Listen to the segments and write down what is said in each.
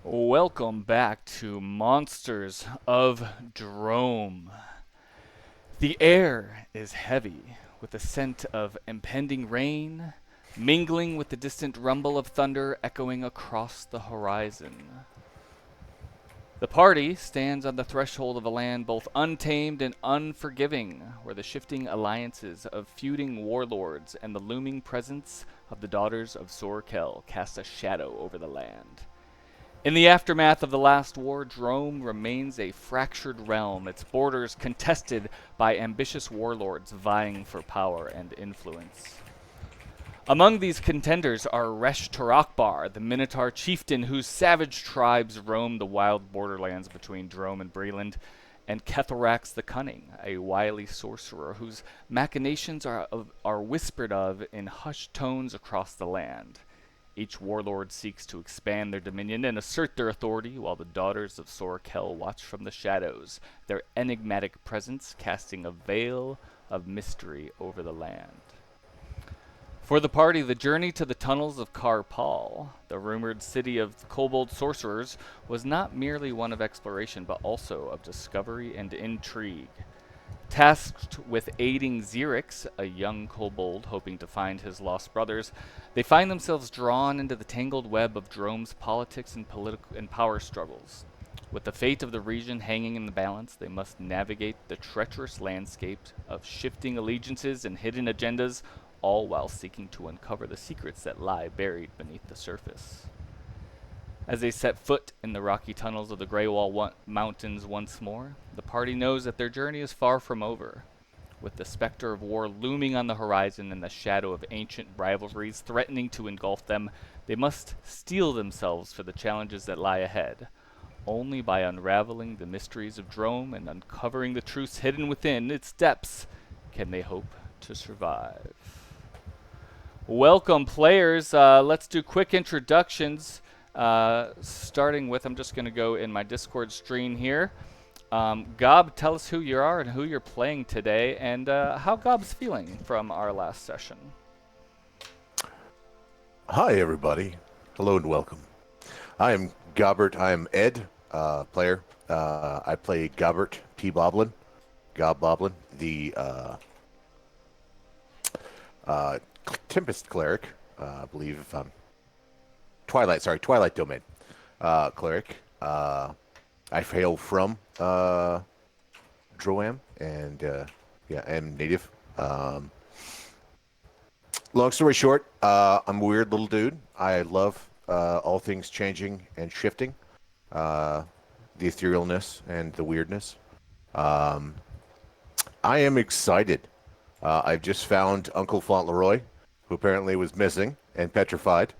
Welcome back to Monsters of Drome. The air is heavy with the scent of impending rain, mingling with the distant rumble of thunder echoing across the horizon. The party stands on the threshold of a land both untamed and unforgiving, where the shifting alliances of feuding warlords and the looming presence of the daughters of Sorkel cast a shadow over the land. In the aftermath of the last war, Drome remains a fractured realm, its borders contested by ambitious warlords vying for power and influence. Among these contenders are Rhesh Turakbar, the Minotaur chieftain whose savage tribes roam the wild borderlands between Drome and Breland, and Kethelrax the Cunning, a wily sorcerer whose machinations are whispered of in hushed tones across the land. Each warlord seeks to expand their dominion and assert their authority, while the daughters of Sorkel watch from the shadows, their enigmatic presence casting a veil of mystery over the land. For the party, the journey to the tunnels of Khaar'paal, the rumored city of kobold sorcerers, was not merely one of exploration, but also of discovery and intrigue. Tasked with aiding Xerix, a young kobold hoping to find his lost brothers, they find themselves drawn into the tangled web of Drome's politics and political and power struggles. With the fate of the region hanging in the balance, they must navigate the treacherous landscape of shifting allegiances and hidden agendas, all while seeking to uncover the secrets that lie buried beneath the surface. As they set foot in the rocky tunnels of the Graywall Mountains once more, the party knows that their journey is far from over. With the specter of war looming on the horizon and the shadow of ancient rivalries threatening to engulf them, they must steel themselves for the challenges that lie ahead. Only by unraveling the mysteries of Drome and uncovering the truths hidden within its depths can they hope to survive. Welcome, players. Let's do quick introductions. Starting with, I'm just going to go in my Discord stream here. Gob, tell us who you are and who you're playing today, and how Gob's feeling from our last session. Hi, everybody. Hello and welcome. I am Gobbert. I am Ed, player. I play Gobbert P. Boblin, Gob Boblin, the Tempest Cleric, I believe, if I'm Twilight Domain cleric. I hail from Droam, and am native. Long story short, I'm a weird little dude. I love all things changing and shifting, the etherealness and the weirdness. I am excited. I've just found Uncle Fauntleroy, who apparently was missing and petrified.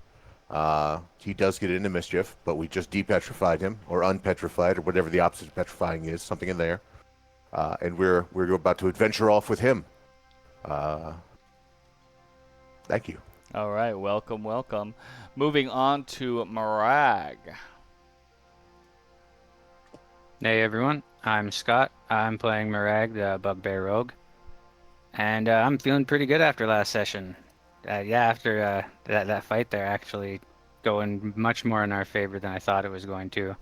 He does get into mischief, but we just depetrified him, or unpetrified, or whatever the opposite of petrifying is, something in there. And we're about to adventure off with him. Thank you. All right, welcome, welcome. Moving on to Marag. Hey everyone, I'm Scott. I'm playing Marag, the Bugbear Rogue. And I'm feeling pretty good after last session. After that fight there actually going much more in our favor than I thought it was going to.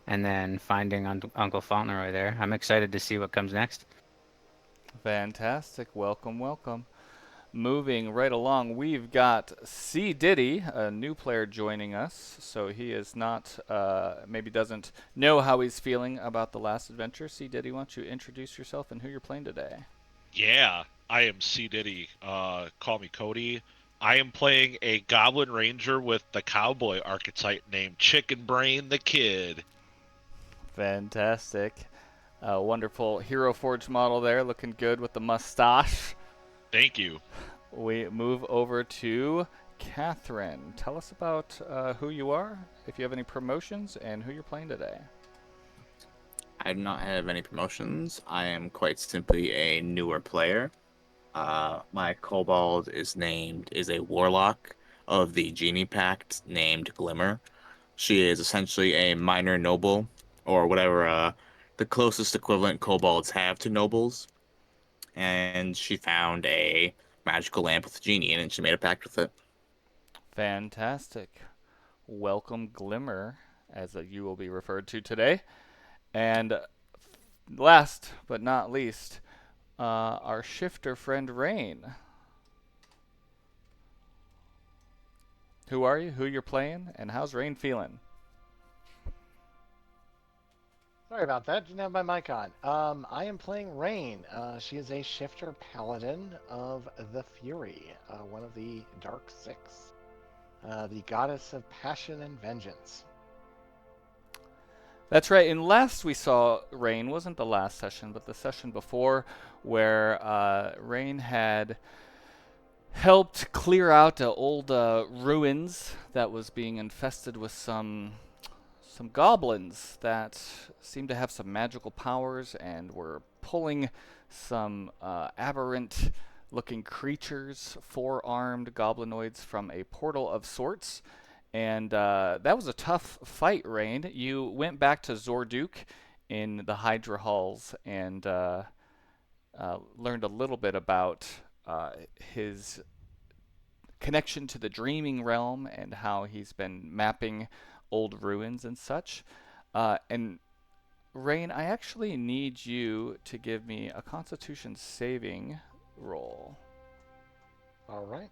And then finding Uncle Fauntleroy there. I'm excited to see what comes next. Fantastic. Welcome, welcome. Moving right along, we've got C. Diddy, a new player joining us. So he is not, maybe doesn't know how he's feeling about the last adventure. C. Diddy, why don't you introduce yourself and who you're playing today? Yeah, I am C. Diddy. Call me Cody. I am playing a Goblin Ranger with the cowboy archetype named Chicken Brain the Kid. Fantastic. Wonderful Hero Forge model there, looking good with the mustache. Thank you. We move over to Catherine. Tell us about who you are, if you have any promotions, and who you're playing today. I do not have any promotions. I am quite simply a newer player. My kobold is a warlock of the Genie Pact named Glimmer. She is essentially a minor noble, or whatever the closest equivalent kobolds have to nobles. And she found a magical lamp with a genie in it, and she made a pact with it. Fantastic. Welcome, Glimmer. as you will be referred to today. And last but not least, our shifter friend Rain. Who are you? Who you're playing? And how's Rain feeling? Sorry about that. Didn't have my mic on. I am playing Rain. She is a shifter paladin of the Fury, one of the Dark Six, the goddess of passion and vengeance. That's right. And last we saw Rain wasn't the last session, but the session before, where Rain had helped clear out the old ruins that was being infested with some goblins that seemed to have some magical powers and were pulling some aberrant looking creatures, four-armed goblinoids, from a portal of sorts. And that was a tough fight, Rain. You went back to Zorduk in the Hydra halls and learned a little bit about his connection to the dreaming realm and how he's been mapping old ruins and such. And Rain, I actually need you to give me a Constitution saving roll. All right.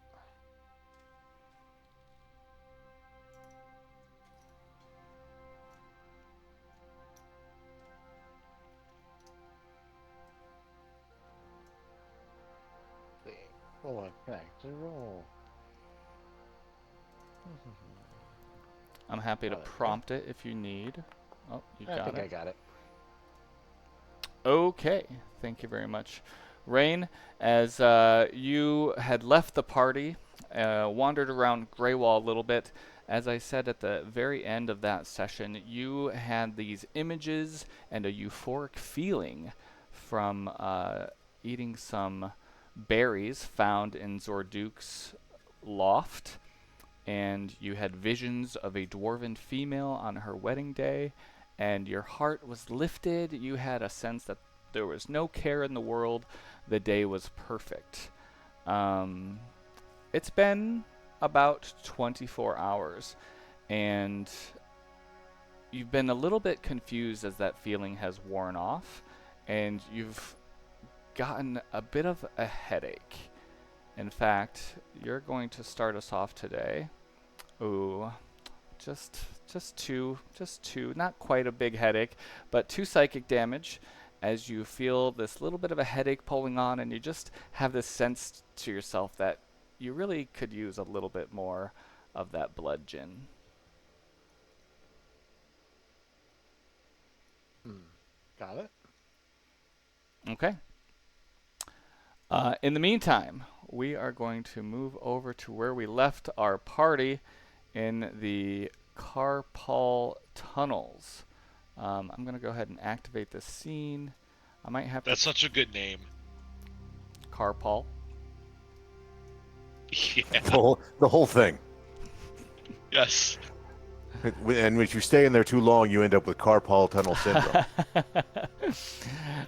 Oh, connect roll. I'm happy to prompt it if you need. Oh, you got it. I think I got it. Okay, thank you very much. Rain, as you had left the party, wandered around Graywall a little bit, as I said at the very end of that session, you had these images and a euphoric feeling from eating some berries found in Zorduk's loft, and you had visions of a dwarven female on her wedding day, and your heart was lifted. You had a sense that there was no care in the world. The day was perfect. It's been about 24 hours, and you've been a little bit confused as that feeling has worn off, and you've gotten a bit of a headache. In fact, you're going to start us off today. Ooh, just two, not quite a big headache, but 2 psychic damage as you feel this little bit of a headache pulling on, and you just have this sense to yourself that you really could use a little bit more of that blood gin. Got it. Okay. In the meantime, we are going to move over to where we left our party in the Khaar'paal tunnels. I'm going to go ahead and activate this scene. I might have That's such a good name. Khaar'paal. Yeah. The whole thing. Yes. And if you stay in there too long, you end up with Khaar'paal tunnel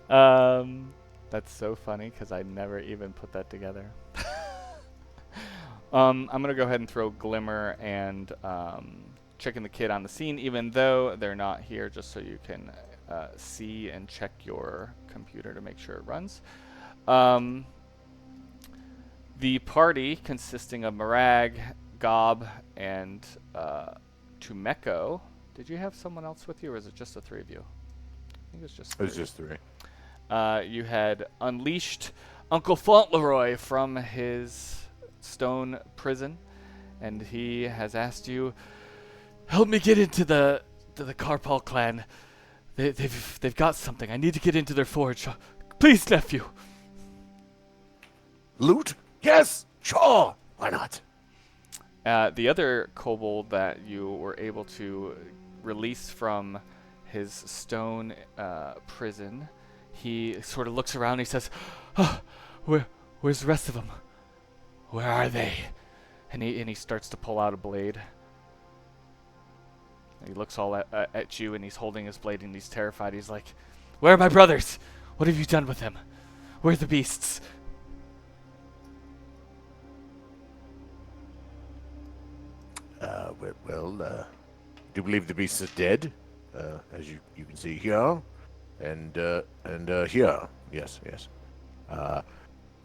syndrome. That's so funny because I never even put that together. I'm going to go ahead and throw Glimmer and Chicken the Kid on the scene, even though they're not here, just so you can see and check your computer to make sure it runs. The party, consisting of Marag, Gob, and Tumeko. Did you have someone else with you, or was it just the 3 of you? I think it was just 3. It was just 3. You had unleashed Uncle Fauntleroy from his stone prison, and he has asked you, help me get into the Khaar'paal clan. They've got something. I need to get into their forge. Please, nephew. Loot? Yes, sure. Why not? The other kobold that you were able to release from his stone prison, he sort of looks around and he says, oh, where's the rest of them? Where are they? And he starts to pull out a blade. And he looks all at you, and he's holding his blade, and he's terrified. He's like, where are my brothers? What have you done with them? Where are the beasts? do believe the beast is dead, as you can see here, and here. Yes, yes.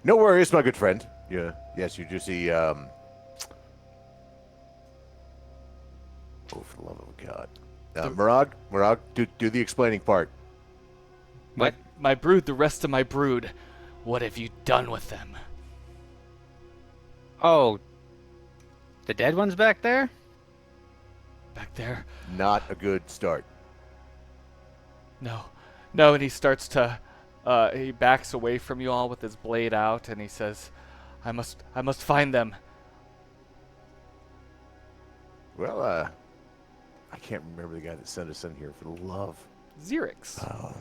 No worries, my good friend. Yeah, yes, you do see. Oh, for the love of God, Murag, do the explaining part. What? My brood, the rest of my brood. What have you done with them? Oh, the dead one's back there? Back there? Not a good start. No. And he starts to, he backs away from you all with his blade out, and he says, I must find them. Well, I can't remember the guy that sent us in here, for the love. Xerix.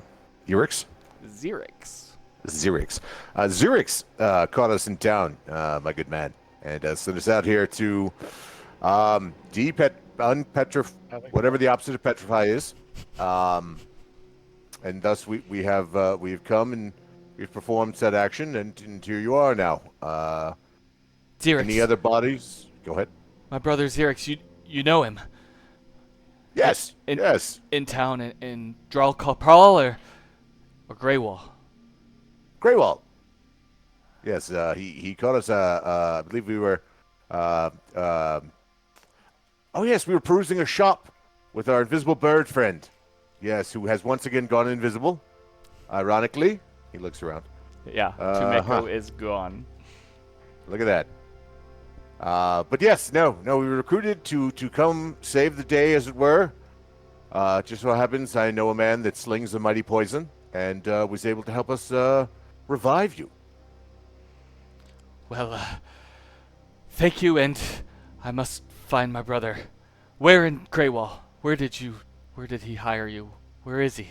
Urix? Xerix. Xerix. Xerix caught us in town, my good man, and sent us out here to unpetrify, whatever the opposite of petrify is. And thus we've come and we've performed said action, and here you are now. Xerix. Any other bodies? Go ahead. My brother Xerix, you know him. Yes. Yes. In town in Khaar'paal or Graywall. Graywall. Yes, he caught us. I believe we were. Oh yes, we were perusing a shop with our invisible bird friend. Yes, who has once again gone invisible. Ironically, he looks around. Yeah, Tumeko is gone. Look at that. But yes, no, we were recruited to come save the day, as it were. Just so happens I know a man that slings the mighty poison and was able to help us revive you. Well, thank you, and I must find my brother. Where in Graywall? Where did he hire you? Where is he?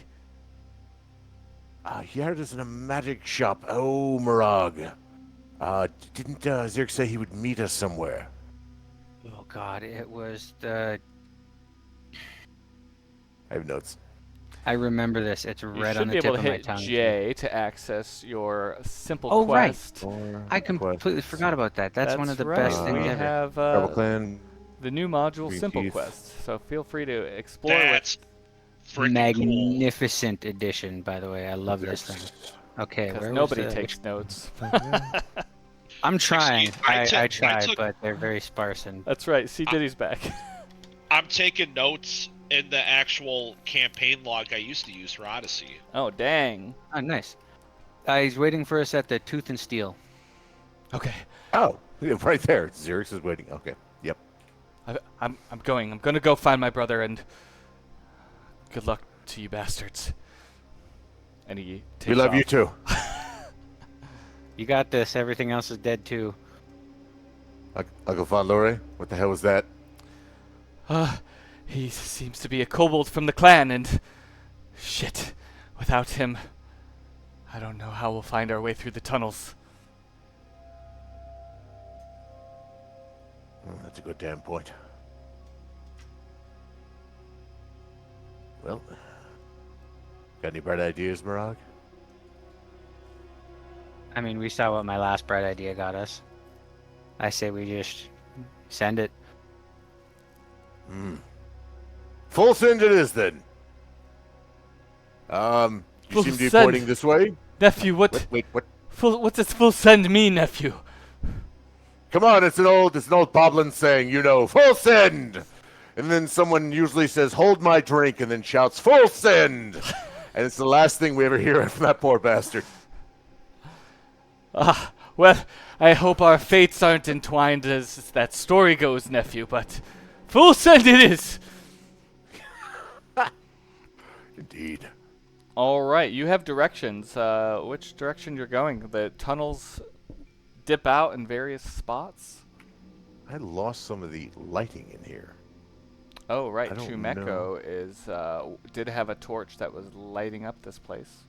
He hired us in a magic shop. Oh, Murag. Didn't Zirk say he would meet us somewhere? Oh God, it was the. I have notes. I remember this. It's You right should on the be tip able to of my hit tongue. J to access your simple Oh, right. quest. I completely forgot about that. That's one of the right. best We things ever. have Rebel Clan. the new module Green Simple Teeth. Quest, so feel free to explore That's freaking cool. Magnificent edition, by the way. I love this thing. Okay, because where nobody was takes notes. I'm trying. Excuse me, I I try, took- but they're very sparse and. That's right. See, Diddy's back. I'm taking notes in the actual campaign log I used to use for Odyssey. Oh, dang. Oh, nice. He's waiting for us at the Tooth and Steel. Okay, Oh, yeah, right there. Xerix is waiting. Okay. Yep. I'm going. I'm gonna go find my brother, and good luck to you bastards. And he takes We love off. you too. You got this. Everything else is dead too. Uncle Von Lore, what the hell was that? He seems to be a kobold from the clan, and shit, without him, I don't know how we'll find our way through the tunnels. That's a good damn point. Well, got any bright ideas, Murag? I mean, we saw what my last bright idea got us. I say we just send it. Full send it is then. You Full seem to be send. pointing this way. Nephew, what What? what's this full send mean, nephew? Come on, it's an old Boblin saying, you know, full send. And then someone usually says, hold my drink, and then shouts, full send. And it's the last thing we ever hear from that poor bastard. Well, I hope our fates aren't entwined as that story goes, nephew, but full send it is! Indeed. Alright, you have directions. Which direction you're going? The tunnels dip out in various spots? I lost some of the lighting in here. Oh, right, I don't Tumeko did have a torch that was lighting up this place.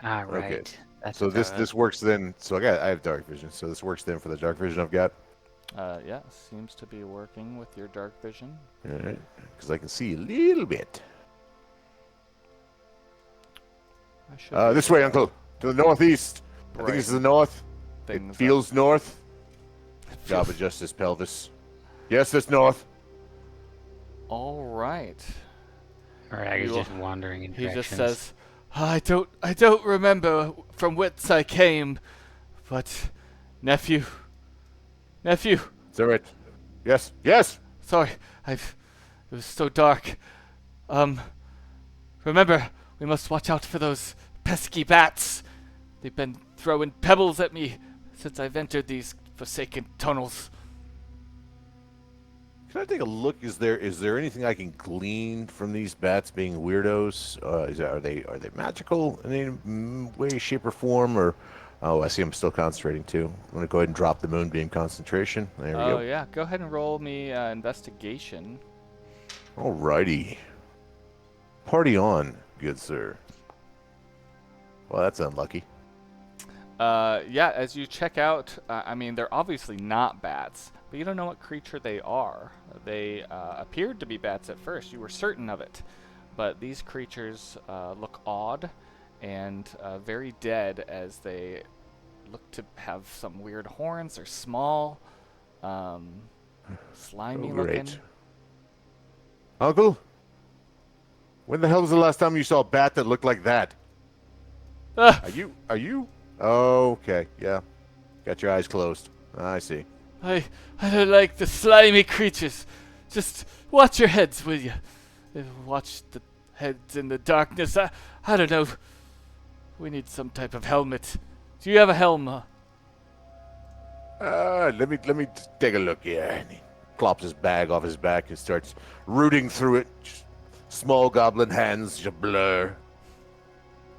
Ah, right. Okay. That's So this works then. So I have dark vision. So this works then for the dark vision I've got. Yeah, seems to be working with your dark vision. All right, because I can see a little bit. I should be This able way, to Uncle. To the northeast. I think Right. this is the north. things It up. feels north. It Job feels- adjust his pelvis. Yes, it's north. All right. Morag is You- just wandering in He directions. just says, I don't remember from whence I came, but nephew, nephew, Is that right? Yes. Yes. sorry, it was so dark. Remember, we must watch out for those pesky bats. They've been throwing pebbles at me since I've entered these forsaken tunnels. Can I take a look? Is there anything I can glean from these bats being weirdos? Are they magical in any way, shape, or form? Or I see I'm still concentrating too. I'm gonna go ahead and drop the moonbeam concentration. There we Oh go. yeah, go ahead and roll me investigation. Alrighty. Party on, good sir. Well, that's unlucky. Yeah, as you check out, I mean, they're obviously not bats, but you don't know what creature they are. They appeared to be bats at first. You were certain of it. But these creatures look odd and very dead, as they look to have some weird horns. They're small, slimy looking. Great. Uncle? When the hell was the last time you saw a bat that looked like that? Ah, Are you? Oh, okay, yeah. Got your eyes closed. I see. I don't like the slimy creatures. Just watch your heads, will you? Watch the heads in the darkness. I don't know. We need some type of helmet. Do you have a helm? Let me take a look here. And he plops his bag off his back and starts rooting through it. Just small goblin hands just blur.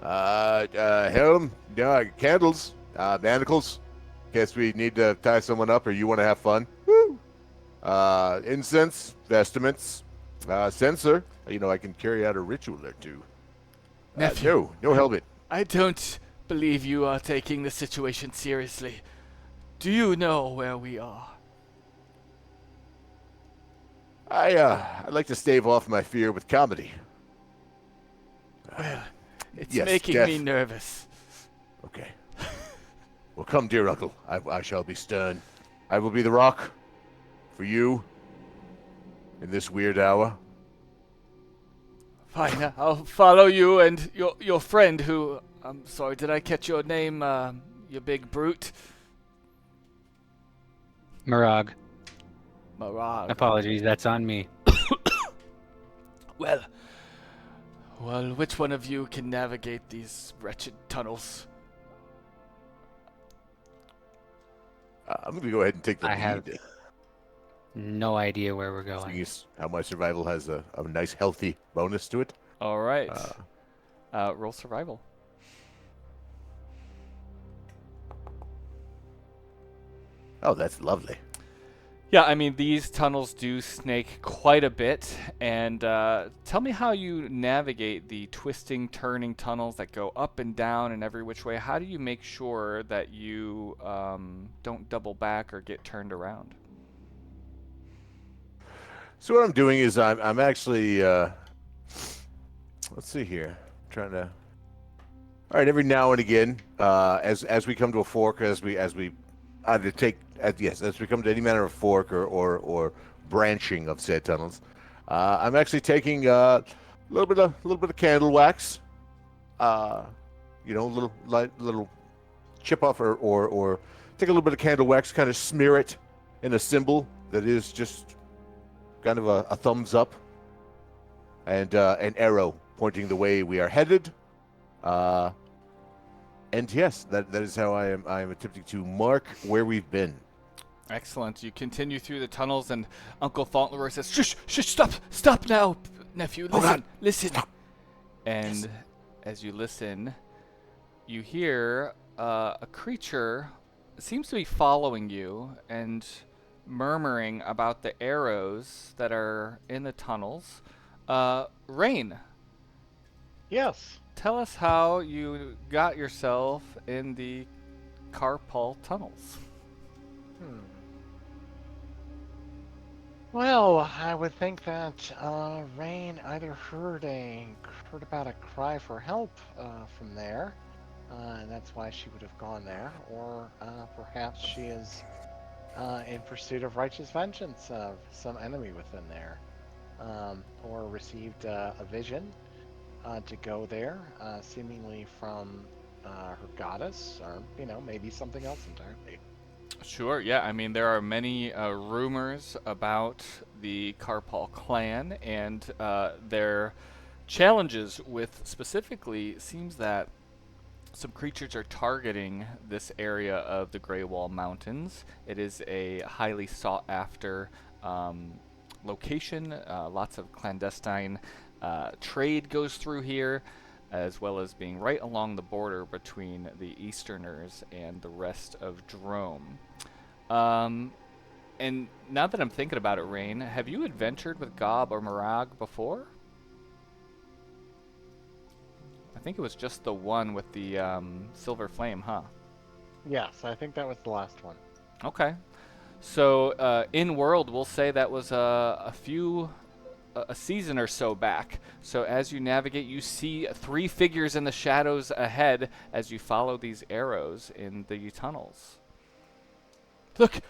Helm, candles, manacles. Guess we need to tie someone up, or you want to have fun. Woo! Incense, vestments, censer. I can carry out a ritual or two. Nephew. No helmet. I don't believe you are taking the situation seriously. Do you know where we are? I like to stave off my fear with comedy. Well, it's yes, making death. me nervous. Okay. Well, come, dear uncle. I shall be stern. I will be the rock for you in this weird hour. Fine, I'll follow you and your friend who... I'm sorry, did I catch your name, you big brute? Morag. Marag. Apologies, that's on me. Well, which one of you can navigate these wretched tunnels? I'm going to go ahead and take the I lead. have no idea where we're Seeing going. as how my survival has a nice, healthy bonus to it. All right. Roll survival. Oh, that's lovely. Yeah, I mean, these tunnels do snake quite a bit. And tell me how you navigate the twisting, turning tunnels that go up and down in every which way. How do you make sure that you don't double back or get turned around? So what I'm doing is I'm actually let's see here. I'm trying to. All right, every now and again, as we come to a fork, as we either take as we come to any manner of fork or branching of said tunnels, I'm actually taking a little bit of candle wax, little chip off or take a little bit of candle wax, kind of smear it in a symbol that is just kind of a thumbs up, and an arrow pointing the way we are headed. And yes, that is how I am attempting to mark where we've been. Excellent. You continue through the tunnels, and Uncle Fauntleroy says, "Shush, stop now, nephew. Oh, Listen, God. listen." Stop. And Yes. as you listen, you hear a creature seems to be following you and murmuring about the arrows that are in the tunnels. Rain, Yes. tell us how you got yourself in the Khaar'paal tunnels. Well, I would think that Rain either heard about a cry for help from there, and that's why she would have gone there, or perhaps she is in pursuit of righteous vengeance of some enemy within there. or received a vision to go there, seemingly from her goddess, or maybe something else entirely. Sure, yeah. I mean, there are many rumors about the Khaar'paal clan and their challenges with specifically seems that some creatures are targeting this area of the Graywall Mountains. It is a highly sought after location. Lots of clandestine trade goes through here, as well as being right along the border between the Easterners and the rest of Drome. And now that I'm thinking about it, Rain, have you adventured with Gob or Marag before? I think it was just the one with the silver flame, huh? Yes, I think that was the last one. Okay. So in world, we'll say that was a season or so back. So as you navigate, you see 3 figures in the shadows ahead as you follow these arrows in the tunnels. Look,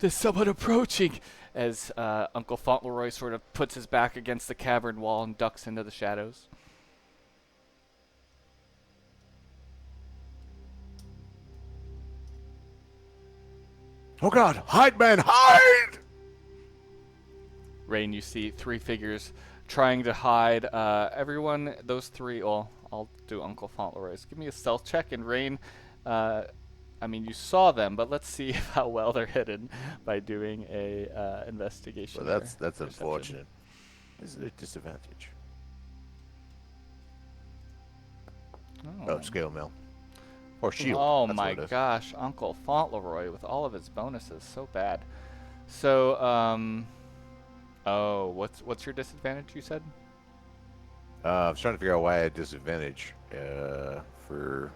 there's someone approaching! As Uncle Fauntleroy sort of puts his back against the cavern wall and ducks into the shadows. Oh God! Hide, man! Hide! Rain, you see 3 figures trying to hide. Everyone, those 3, well, I'll do Uncle Fauntleroy's. Give me a stealth check, and Rain, I mean, you saw them, but let's see how well they're hidden by doing a investigation. Well, that's unfortunate. Is it a disadvantage? Oh, scale mail. Or shield. Oh that's my what it is. gosh, Uncle Fauntleroy with all of his bonuses, so bad. So, oh, what's your disadvantage? You said? I was trying to figure out why I had disadvantage. For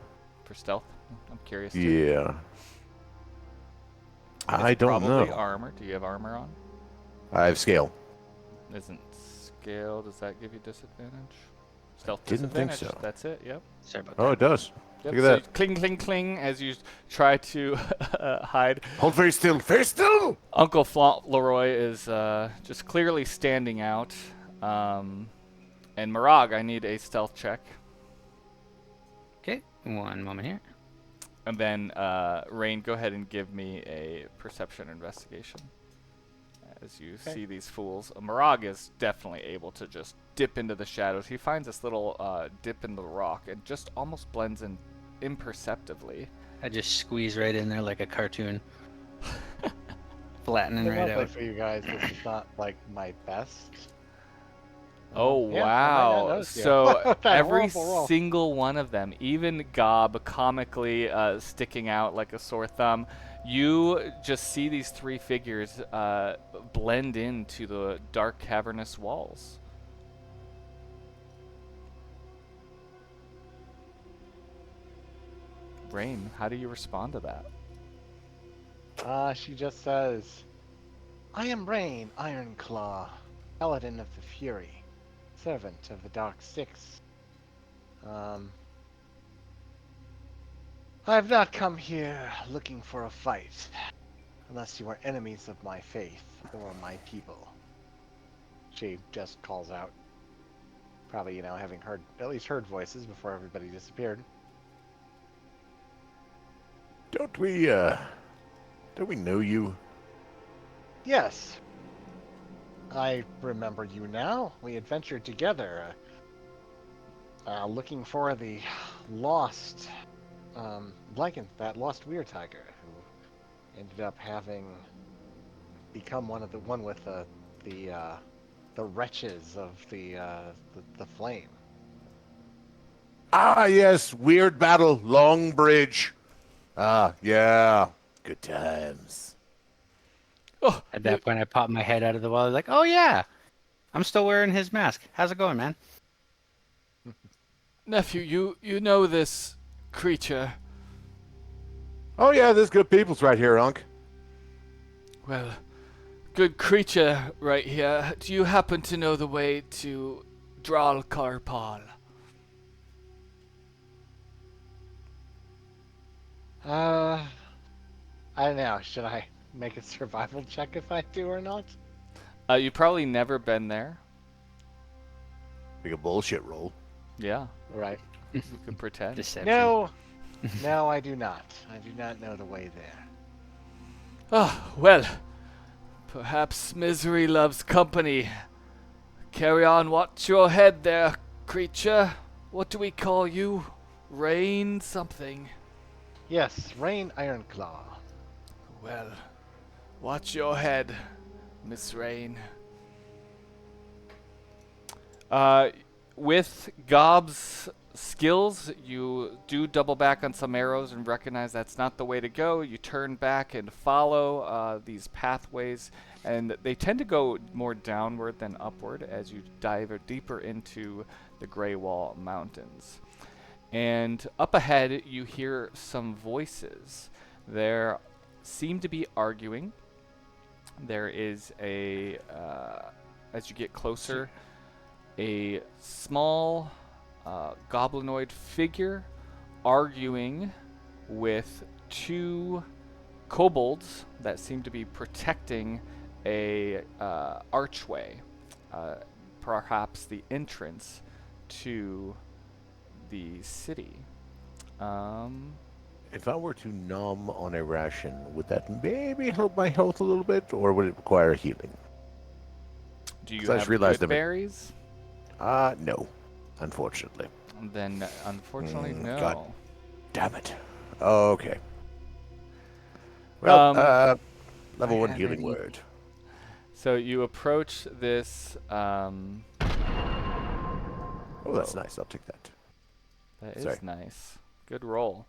stealth. I'm curious. Too. Yeah. I don't probably know. Armor. Do you have armor on? I have scale. Isn't scale? Does that give you disadvantage? Stealth Didn't think disadvantage. so. That's it. Yep. Sorry about Oh, that. it does. Yep, Look at so that. Cling, cling, cling as you try to hide. Hold very still. Very still! Uncle Fauntleroy is just clearly standing out. And Marag, I need a stealth check. Okay, one moment here. And then, Rain, go ahead and give me a perception investigation. As you see these fools. Marag is definitely able to just dip into the shadows. He finds this little dip in the rock and just almost blends in imperceptibly. I just squeeze right in there like a cartoon. Flattening right Luckily out. for you guys, this is not like my best. Oh, Yeah, I might not wow. notice you. So That every horrible roll. single one of them, even Gob comically sticking out like a sore thumb, you just see these 3 figures blend into the dark cavernous walls. Rain, how do you respond to that? She just says, I am Rain, Ironclaw, Paladin of the Fury, servant of the Dark Six. I have not come here looking for a fight, unless you are enemies of my faith or my people. She just calls out. Probably, having at least heard voices before everybody disappeared. Don't we know you? Yes. I remember you now. We adventured together, looking for the lost, that lost weir tiger, who ended up having become one with the wretches of the flame. Ah, yes. Weird battle. Long bridge. Ah, yeah. Good times. Oh, At that point, I popped my head out of the wall. I was like, oh, yeah. I'm still wearing his mask. How's it going, man? nephew, you know this creature. Oh, yeah. There's good peoples right here, Unc. Well, good creature right here. Do you happen to know the way to Khaar'paal? I don't know. Should I make a survival check if I do or not? You've probably never been there. Like a bullshit roll. Yeah, Right. you could pretend. Deception. No, no, I do not. I do not know the way there. Ah, well, perhaps misery loves company. Carry on, watch your head there, creature. What do we call you? Rain something. Yes, Rain Ironclaw. Well, watch your head, Miss Rain. With Gob's skills, you do double back on some arrows and recognize that's not the way to go. You turn back and follow these pathways, and they tend to go more downward than upward as you dive deeper into the Graywall Mountains. And up ahead, you hear some voices. There seem to be arguing. There is as you get closer, a small goblinoid figure arguing with two kobolds that seem to be protecting a archway, perhaps the entrance to the city. If I were to nom on a ration, would that maybe help my health a little bit, or would it require healing? Do you 'Cause I just have realized good I'm a- berries? No, unfortunately. Then, unfortunately, no. God. Damn it. Okay. Well, level 1 have healing any- word. So you approach this. Oh, that's nice. I'll take that. That is Sorry. nice. Good roll.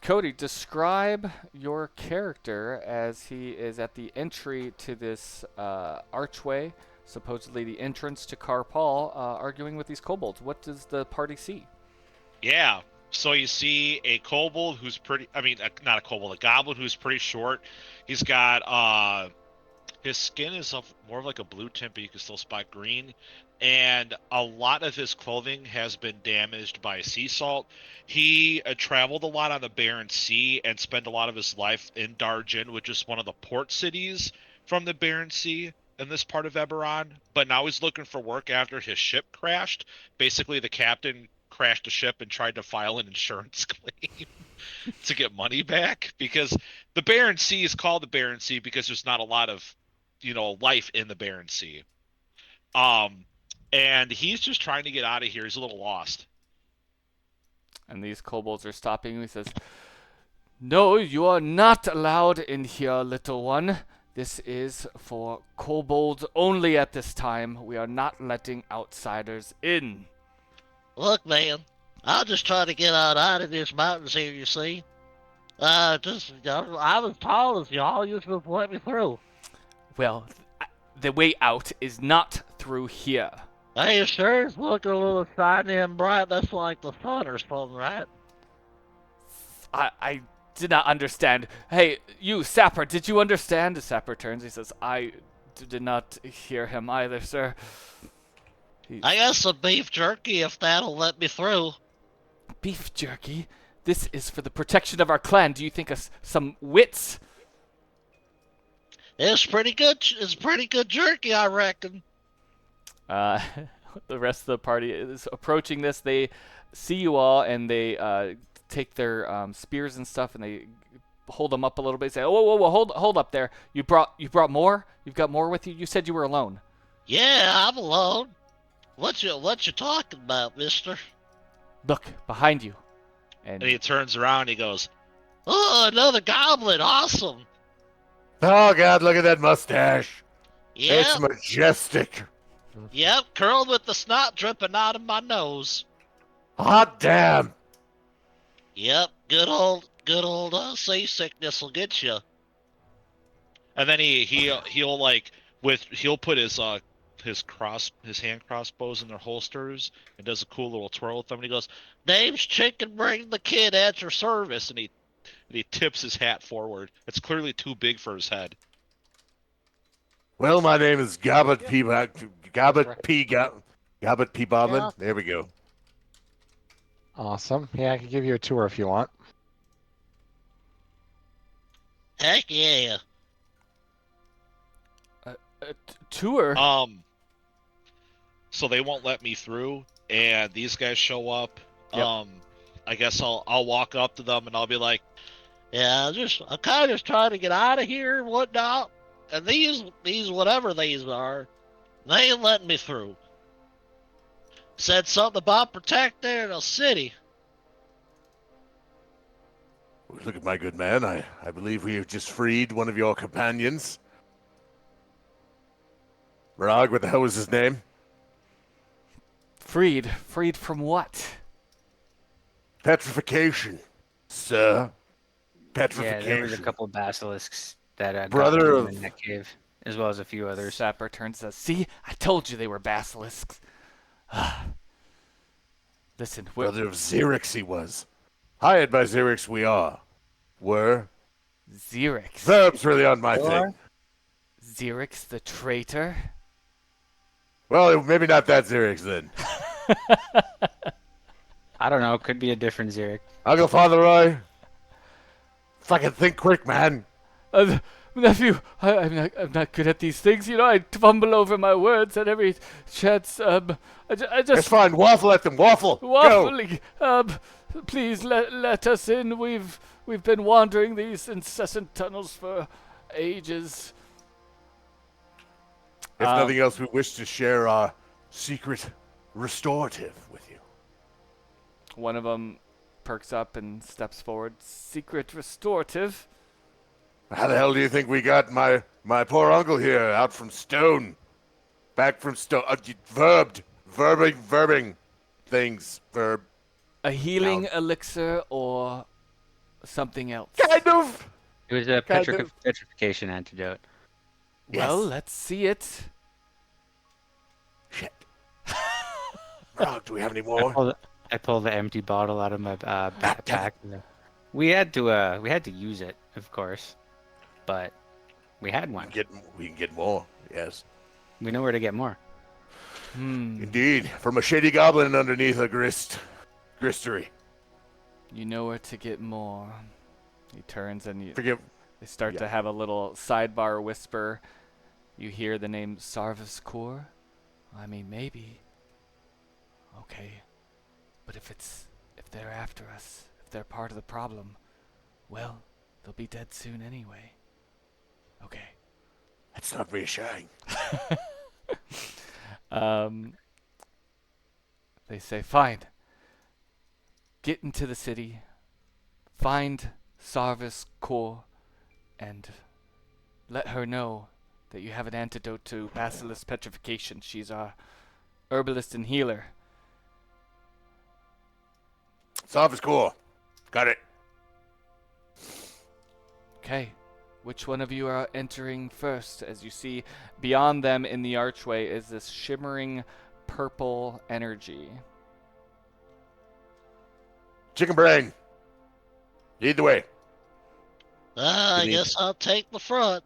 Cody, describe your character as he is at the entry to this archway, supposedly the entrance to Khaar'paal, arguing with these kobolds. What does the party see? Yeah. So you see a kobold who's pretty. I mean, not a kobold, a goblin who's pretty short. He's got his skin is more of like a blue tint, but you can still spot green. And a lot of his clothing has been damaged by sea salt. He traveled a lot on the Barren Sea and spent a lot of his life in Dargin, which is one of the port cities from the Barren Sea in this part of Eberron. But now he's looking for work after his ship crashed. Basically, the captain crashed a ship and tried to file an insurance claim to get money back, because the Barren Sea is called the Barren Sea because there's not a lot of life in the Barren Sea. And he's just trying to get out of here. He's a little lost. And these kobolds are stopping him. He says, "No, you are not allowed in here, little one. This is for kobolds only at this time. We are not letting outsiders in." Look, man, I'm just trying to get out of these mountains here, you see. I was tall as y'all. You just let me through. Well, the way out is not through here. Hey, it sure is looking a little shiny and bright. That's like the sun or something, right? I did not understand. Hey, you, Sapper, did you understand? The Sapper turns. He says, "I did not hear him either, sir." I got some beef jerky if that'll let me through. Beef jerky? This is for the protection of our clan. Do you think us some wits? It's pretty good. It's pretty good jerky, I reckon. The rest of the party is approaching this. They see you all, and they take their spears and stuff, and they hold them up a little bit. Say, "Whoa, whoa, whoa! Hold up there! You brought more? You've got more with you? You said you were alone." Yeah, I'm alone. What you talking about, mister? Look behind you. And he turns around and he goes, Oh, another goblin. Awesome. Oh, God, look at that mustache. Yep, It's majestic. yep, curled with the snot dripping out of my nose. Hot damn. Yep, good old seasickness will get you. and then he'll put his hand crossbows in their holsters and does a cool little twirl with them. And he goes, Name's Chicken Bring the Kid at your service. and he tips his hat forward. It's clearly too big for his head. Well, my name is Gobbet P. Boblin. Yeah. There we go. Awesome. Yeah, I can give you a tour if you want. Heck yeah. Tour. so they won't let me through, and these guys show up. Yep. I guess I'll walk up to them and I'll be like, Yeah, I'm kind of just trying to get out of here and whatnot. And these whatever these are, they ain't letting me through. Said something about protecting the city. Look at my good man. I believe we have just freed one of your companions. Rog, what the hell was his name? Freed from what? Petrification, sir. Yeah, Petrification. there was a couple of basilisks that got Brother to him of- in that cave, as well as a few others. Sapper turns to us. See, I told you they were basilisks. Listen, we're Brother of Xerix he was. Hired by Xerix we are. Were. Xerix. Verbs really on my Or- thing. Xerix the traitor. Well, maybe not that Xerix then. I don't know. Could be a different Xeric. Uncle Father Roy. Fucking think quick, man. Nephew, I'm not good at these things. You know, I fumble over my words at every chance. I It's just fine. Waffle at them. Waffle. Go. waffling. Please let us in. We've been wandering these incessant tunnels for ages. If Um, nothing else, we wish to share our secret restorative with you. One of them perks up and steps forward. Secret restorative. How the hell do you think we got my poor uncle here out from Stone? Back from Stone. Verbing things. Verb. A healing Now- elixir or something else. Kind of. It was a Kind of. petrification antidote. Well, Yes. let's see it. Shit. Rog, do we have any I more? pulled the empty bottle out of my backpack. We had to use it, of course, but we had one. We can get more. Yes. We know where to get more. Indeed. From a shady goblin underneath a gristery. You know where to get more. He turns and Forgive. they start to Yeah. have a little sidebar whisper. You hear the name Sarvis Core? I mean, maybe. Okay. But if they're after us, if they're part of the problem, well, they'll be dead soon anyway. Okay. That's not reassuring. They say, fine. Get into the city, find Sarvis Core, and let her know that you have an antidote to basilisk petrification. She's our herbalist and healer. Soft cool. Got it. Okay. Which one of you are entering first? As you see, beyond them in the archway is this shimmering purple energy. Chicken brain. Lead the way. I Good guess I'll take the front.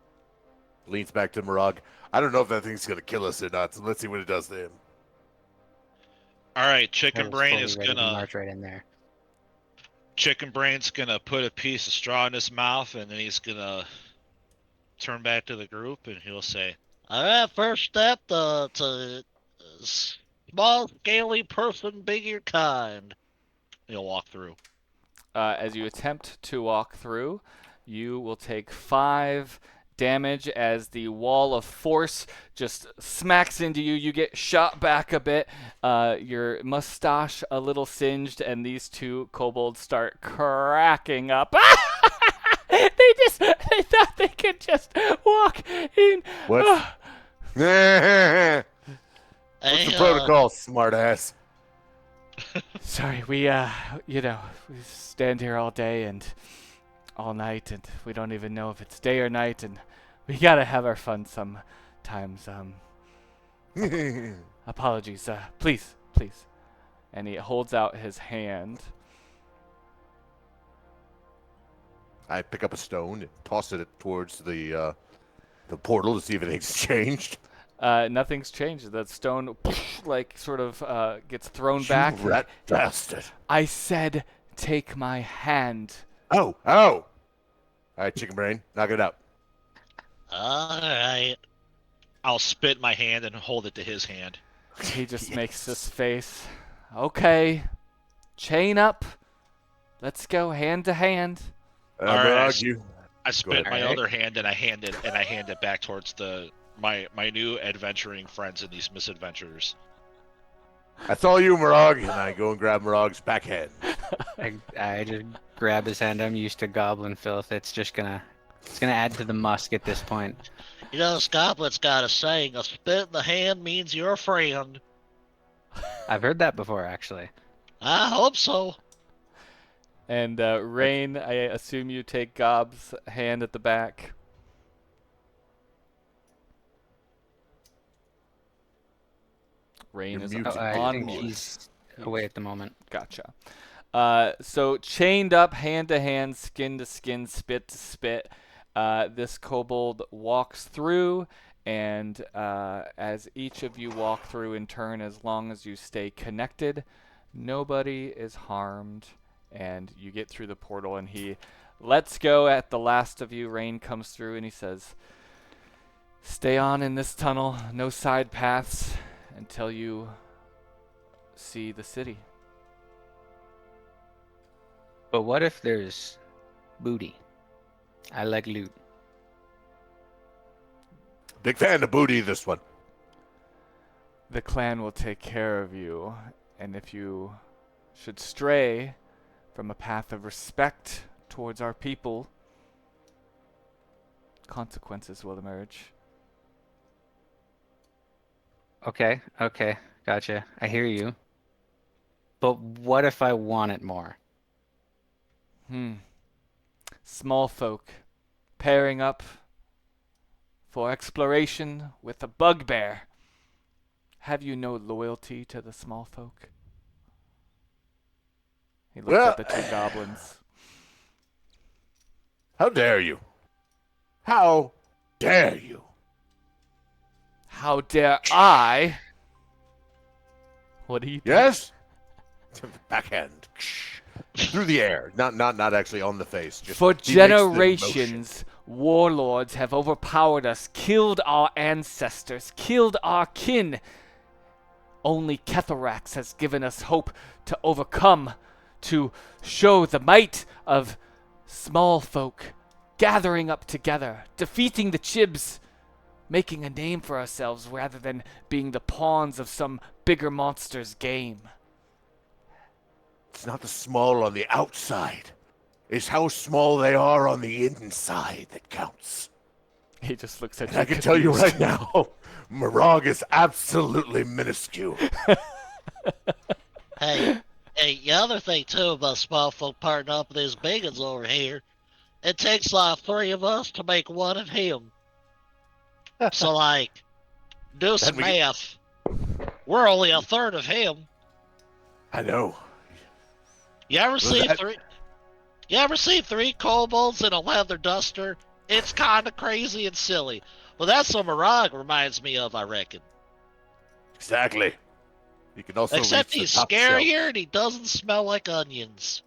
Leans back to Marag. I don't know if that thing's gonna kill us or not, so let's see what it does to him. all right, Chicken I was Brain fully is ready to gonna march right in there. Chicken Brain's gonna put a piece of straw in his mouth, and then he's gonna turn back to the group, and he'll say, All right, first step to small, scaly person, bigger kind. he'll walk through. As you attempt to walk through, you will take 5 damage as the wall of force just smacks into you. You get shot back a bit, your mustache a little singed, and these two kobolds start cracking up. They thought they could just walk in. What? What's the Hey, protocol, smartass? Sorry, we stand here all day and all night, and we don't even know if it's day or night, and we gotta have our fun sometimes. Apologies. Please. And he holds out his hand. I pick up a stone and toss it towards the portal to see if anything's changed. Nothing's changed. That stone, sort of gets thrown back. You rat bastard. I said, take my hand. Oh. All right, chicken brain, knock it out. all right. I'll spit in my hand and hold it to his hand. He just makes this face. Okay, chain up. Let's go hand to hand. All right, Mirage, you. I spit my Alright. other hand and I hand it back towards my new adventuring friends in these misadventures. That's all you, Mirage. And I go and grab Mirage's backhand. I just grab his hand. I'm used to goblin filth. It's gonna add to the musk at this point. You know, Scotland's got a saying: a spit in the hand means you're a friend. I've heard that before, actually. I hope so. And Rain, I assume you take Gob's hand at the back. Rain You're is muted. I on think mute. he's away at the moment. Gotcha. So chained up, hand to hand, skin to skin, spit to spit. This kobold walks through, and as each of you walk through in turn, as long as you stay connected, nobody is harmed, and you get through the portal, and he lets go at the last of you. Rain comes through, and he says, "Stay on in this tunnel, no side paths, until you see the city." But what if there's booty? I like loot. Big fan of booty, this one. The clan will take care of you, and if you should stray from a path of respect towards our people, consequences will emerge. Okay, gotcha. I hear you. But what if I want it more? Small folk pairing up for exploration with a bugbear. Have you no loyalty to the small folk? He looks Well, at the two goblins. How dare you? How dare you? How dare I? What do you do? Yes? Backhand. Through the air. Not actually on the face. Just For he makes the motion. generations, warlords have overpowered us, killed our ancestors, killed our kin. Only Kethelrax has given us hope to overcome, to show the might of small folk, gathering up together, defeating the Chibs, making a name for ourselves rather than being the pawns of some bigger monster's game. It's not the small on the outside. It's how small they are on the inside that counts. He just looks at And you. I can tell you confused. right now, Mirage is absolutely minuscule. Hey, the other thing too about small folk partnering up with these big ones over here, it takes like 3 of us to make one of him. So like, do some we- math. We're only a third of him. I know. You ever see that- three? You ever see 3 kobolds in a leather duster? It's kind of crazy and silly. Well, that's what Mirage reminds me of, I reckon. Exactly. You can also Except reach the he's top shelf. scarier and he doesn't smell like onions.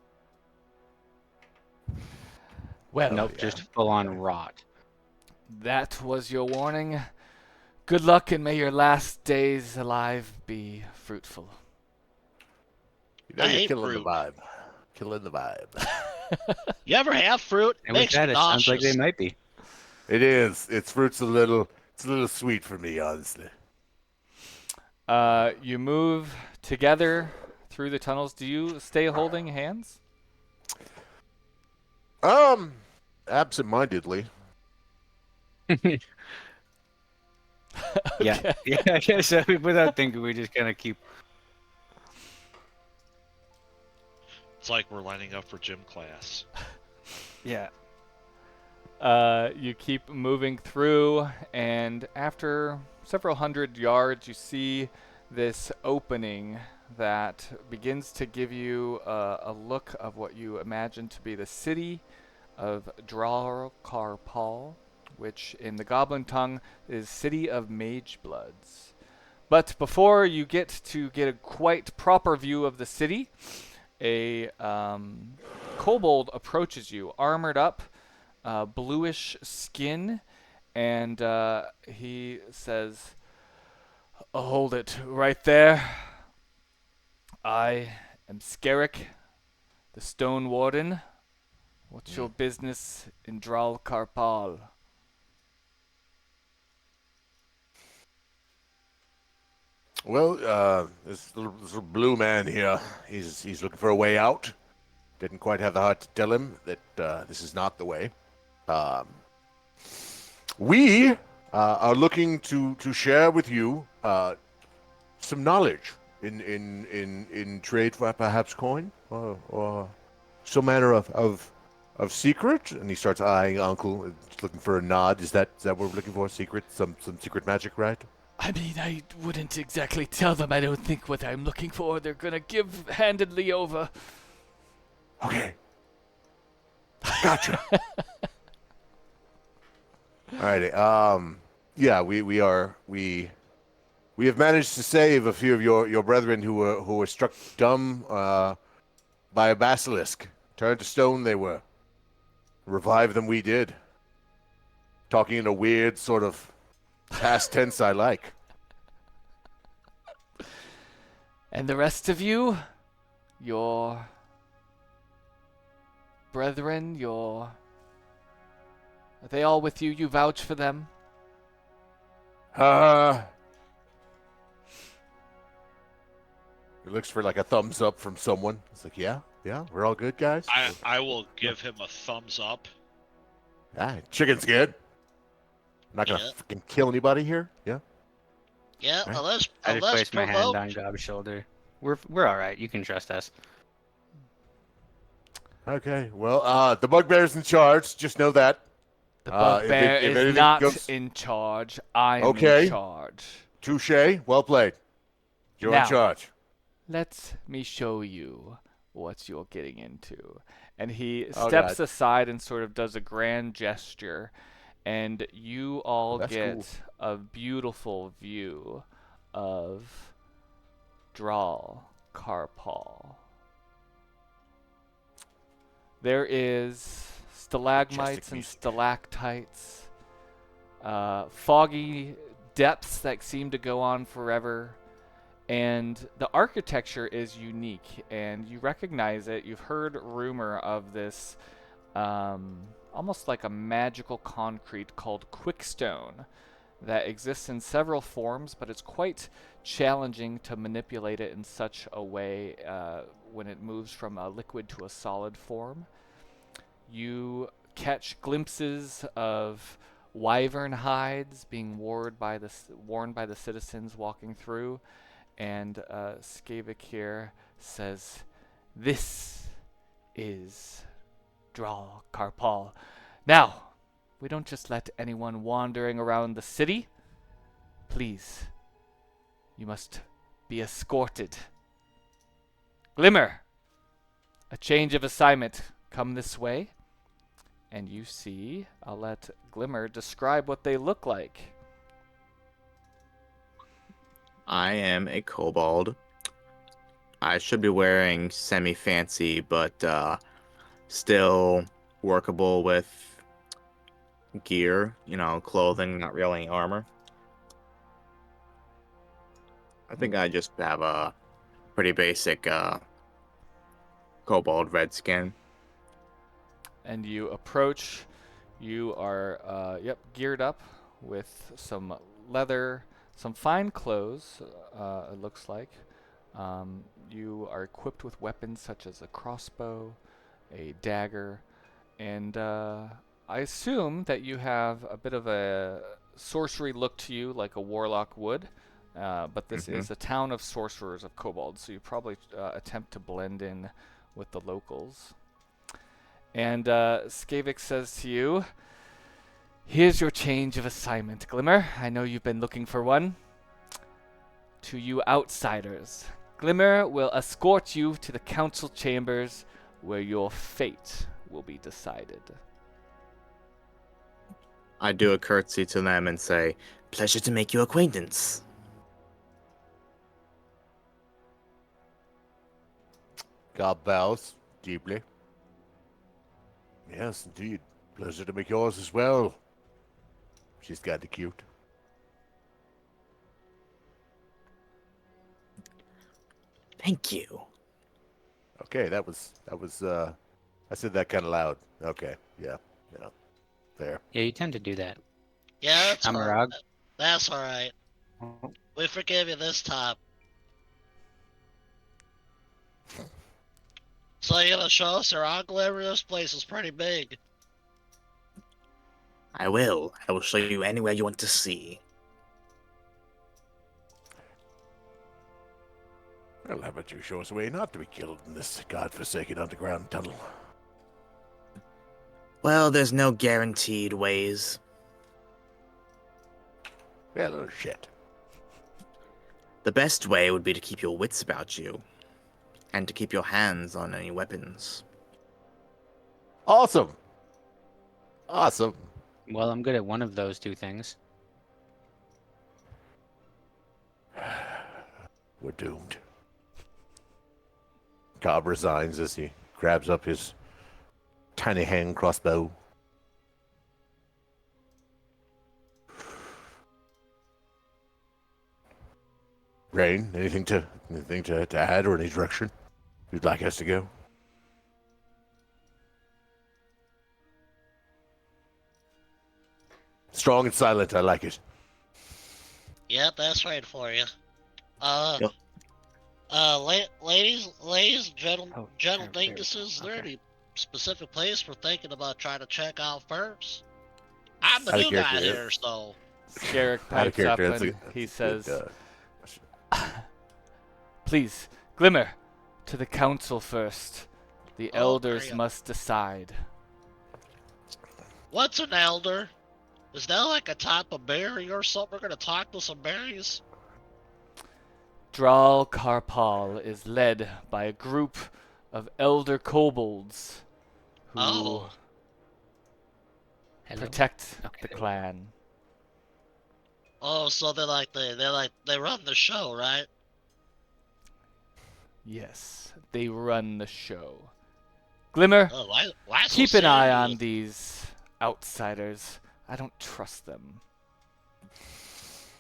Well, Nope, just full on rot. that was your warning. Good luck, and may your last days alive be fruitful. You know, I you're hate killing fruit. the vibe. Killing the vibe. You ever have fruit? And with Makes that, me it sounds like nauseous. they might be. It is. It's fruit's a little sweet for me, honestly. You move together through the tunnels. Do you stay holding hands? Absent-mindedly. Yeah, yeah. I guess without thinking, we just kind of keep. It's like we're lining up for gym class. Yeah. You keep moving through, and after several hundred yards, you see this opening that begins to give you a look of what you imagine to be the city of Khaar'paal, which in the goblin tongue is City of Mage Bloods. But before you get a quite proper view of the city, a kobold approaches you, armored up, bluish skin, and he says, Hold it right there. I am Skerrick, the Stone Warden. What's your business in Khaar'paal? Well, this little blue man here, he's looking for a way out. Didn't quite have the heart to tell him that this is not the way. Um, we are looking to share with you some knowledge in trade for perhaps coin or some manner of secret. And he starts eyeing Uncle, looking for a nod. Is that what we're looking for? Secret, some secret magic, right? I mean, I wouldn't exactly tell them I don't think what I'm looking for they're gonna give handedly over. Okay. Gotcha. Alrighty. Yeah, we have managed to save a few of your brethren who were struck dumb by a basilisk. Turned to stone they were. Revive them we did. Talking in a weird sort of past tense I like. And the rest of you? Your brethren, are they all with you? You vouch for them? He looks for like a thumbs up from someone. It's like, yeah, we're all good, guys. I will give him a thumbs up. Ah, chicken scared. Not gonna Yeah. fucking kill anybody here. Yeah. Yeah, Right. unless I just placed my hand on provoked. Gob's shoulder. We're all right. You can trust us. Okay. Well, the bugbear's in charge. Just know that. The if bugbear is anything not goes- in charge. I'm Okay. in charge. Touche. Well played. You're Now. in charge. Let me show you what you're getting into. And he Oh, steps God. aside and sort of does a grand gesture. And you all That's get cool. a beautiful view of Khaar'paal. There is stalagmites and music. stalactites, foggy depths that seem to go on forever. And the architecture is unique, and you recognize it. You've heard rumor of this almost like a magical concrete called quickstone that exists in several forms, but it's quite challenging to manipulate it in such a way when it moves from a liquid to a solid form. You catch glimpses of wyvern hides being worn by the citizens walking through. And Skavik here says, "This is Khaar'paal. Now, we don't just let anyone wandering around the city. Please, you must be escorted. Glimmer, a change of assignment. Come this way." And you see, I'll let Glimmer describe what they look like. I am a kobold. I should be wearing semi-fancy, but still workable with gear, clothing, not really armor. I think I just have a pretty basic kobold red skin. And you approach. You are, geared up with some leather, some fine clothes, it looks like. You are equipped with weapons such as a crossbow, a dagger, and I assume that you have a bit of a sorcery look to you, like a warlock would. But this is a town of sorcerers of kobolds, so you probably attempt to blend in with the locals. And Skavik says to you, "Here's your change of assignment, Glimmer. I know you've been looking for one. To you outsiders, Glimmer will escort you to the council chambers where your fate will be decided." I do a curtsy to them and say, "Pleasure to make your acquaintance." God bows deeply. Yes, indeed. Pleasure to make yours as well. She's got the cute. Thank you. Okay, that was I said that kind of loud. Okay, yeah, there. Yeah, you tend to do that. Yeah, that's I'm all right. Marag. That's all right. Oh, We forgive you this time. So you gonna show us around, Glimmer? This place is pretty big. I will. I will show you anywhere you want to see. Well, how about you show us a way not to be killed in this godforsaken underground tunnel? Well, there's no guaranteed ways. Well, oh shit. The best way would be to keep your wits about you, and to keep your hands on any weapons. Awesome. Awesome. well, I'm good at one of those two things. We're doomed. Cobb resigns as he grabs up his tiny hand crossbow. Rain, anything to add or any direction you'd like us to go? Strong and silent, I like it. Yep, that's right for you. Yep. Ladies, gentle Oh, gentle there we go. dinguses, is there Okay. any specific place we're thinking about trying to check out first? I'm the Out of new guy character, yeah. here, so Scarrick Out of pipes up character, that's and a- he that's a says, good, "Please, Glimmer, to the council first. The Oh, elders great. must decide." what's an elder? Is that like a type of berry or something? We're gonna talk to some berries? Khaar'paal is led by a group of elder kobolds who Oh. Hello. protect Okay. the clan. Oh, so they run the show, right? Yes, they run the show. Glimmer, Oh, why so keep an eye on serious? these outsiders. I don't trust them.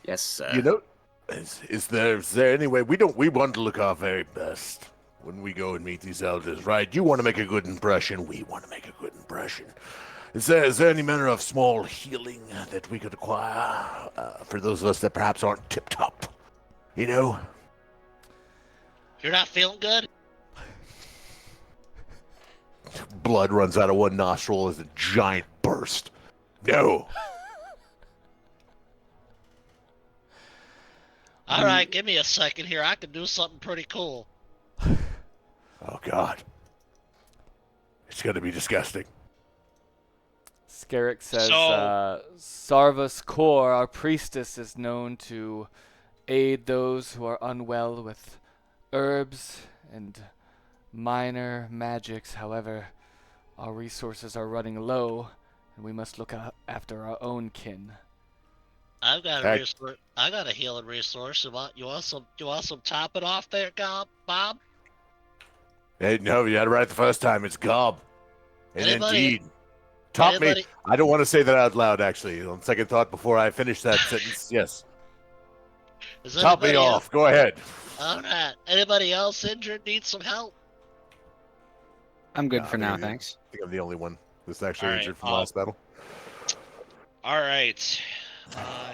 Yes, sir. You know, is there any way we want to look our very best when we go and meet these elders, right? You want to make a good impression. We want to make a good impression. Is there any manner of small healing that we could acquire for those of us that perhaps aren't tip top? You know, You're not feeling good? blood runs out of one nostril as a giant burst. No. Alright, give me a second here. I can do something pretty cool. Oh God. It's gonna be disgusting. Scarrick says, So- Sarva's Core, our priestess, is known to aid those who are unwell with herbs and minor magics. However, our resources are running low, and we must look after our own kin. I've got a Heck. resource. I got a healing resource. You want some top it off there, Bob? Hey, no, you had it right the first time. It's gob. And Anybody- indeed. Top me. anybody- I don't want to say that out loud, actually. On second thought, before I finish that sentence, yes. Is Top me anybody off. Go ahead. Alright. Anybody else injured need some help? I'm good Nah, for now, maybe- thanks. I think I'm the only one that's actually All right, injured from the last battle. All right.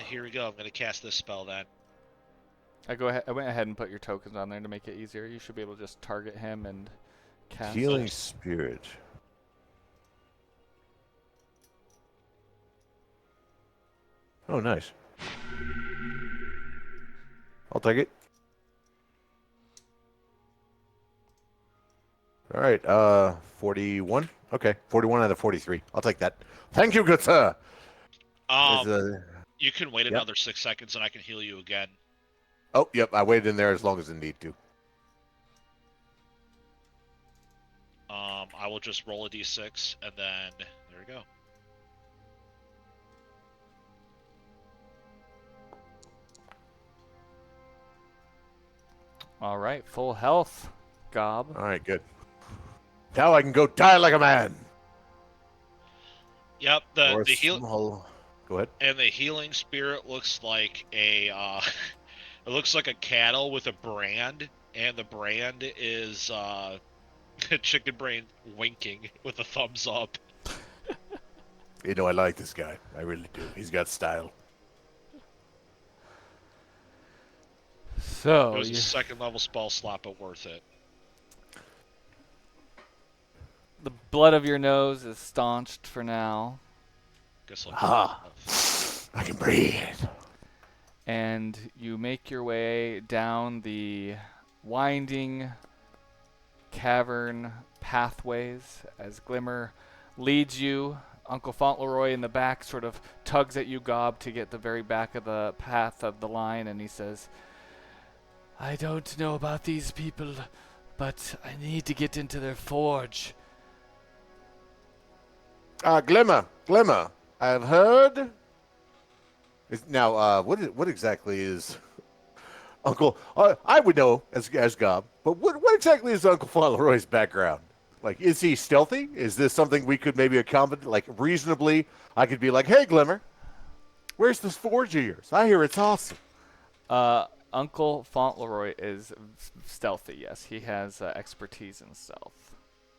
Here we go. I'm gonna cast this spell then. I went ahead and put your tokens on there to make it easier. You should be able to just target him and cast. Healing Spirit. Oh, nice. I'll take it. All right, 41. Okay, 41 out of 43. I'll take that. Thank you, good sir. There's You can wait Yep. another 6 seconds and I can heal you again. Oh, yep, I waited in there as long as I need to. I will just roll a d6 and then there we go. All right, full health, Gob. All right, good. Now I can go die like a man. Yep, Or the heal small... Go ahead. and the healing spirit looks like a it looks like a cattle with a brand and the brand is Chicken Brain winking with a thumbs up. You know, I like this guy. I really do. He's got style. It So was a second level spell slot, but worth it. the blood of your nose is staunched for now, Guess I'll Ah, I can breathe. and you make your way down the winding cavern pathways as Glimmer leads you. Uncle Fauntleroy in the back sort of tugs at you, Gob, to get the very back of the path of the line, and he says, I don't know about these people, but I need to get into their forge. Glimmer, I've heard. Now, what exactly is Uncle? I would know as Gob, but what exactly is Uncle Fauntleroy's background? Like, is he stealthy? Is this something we could maybe accommodate? Like, reasonably, I could be like, hey, Glimmer, where's this forge of yours? I hear it's awesome. Uncle Fauntleroy is stealthy, yes. He has expertise in stealth.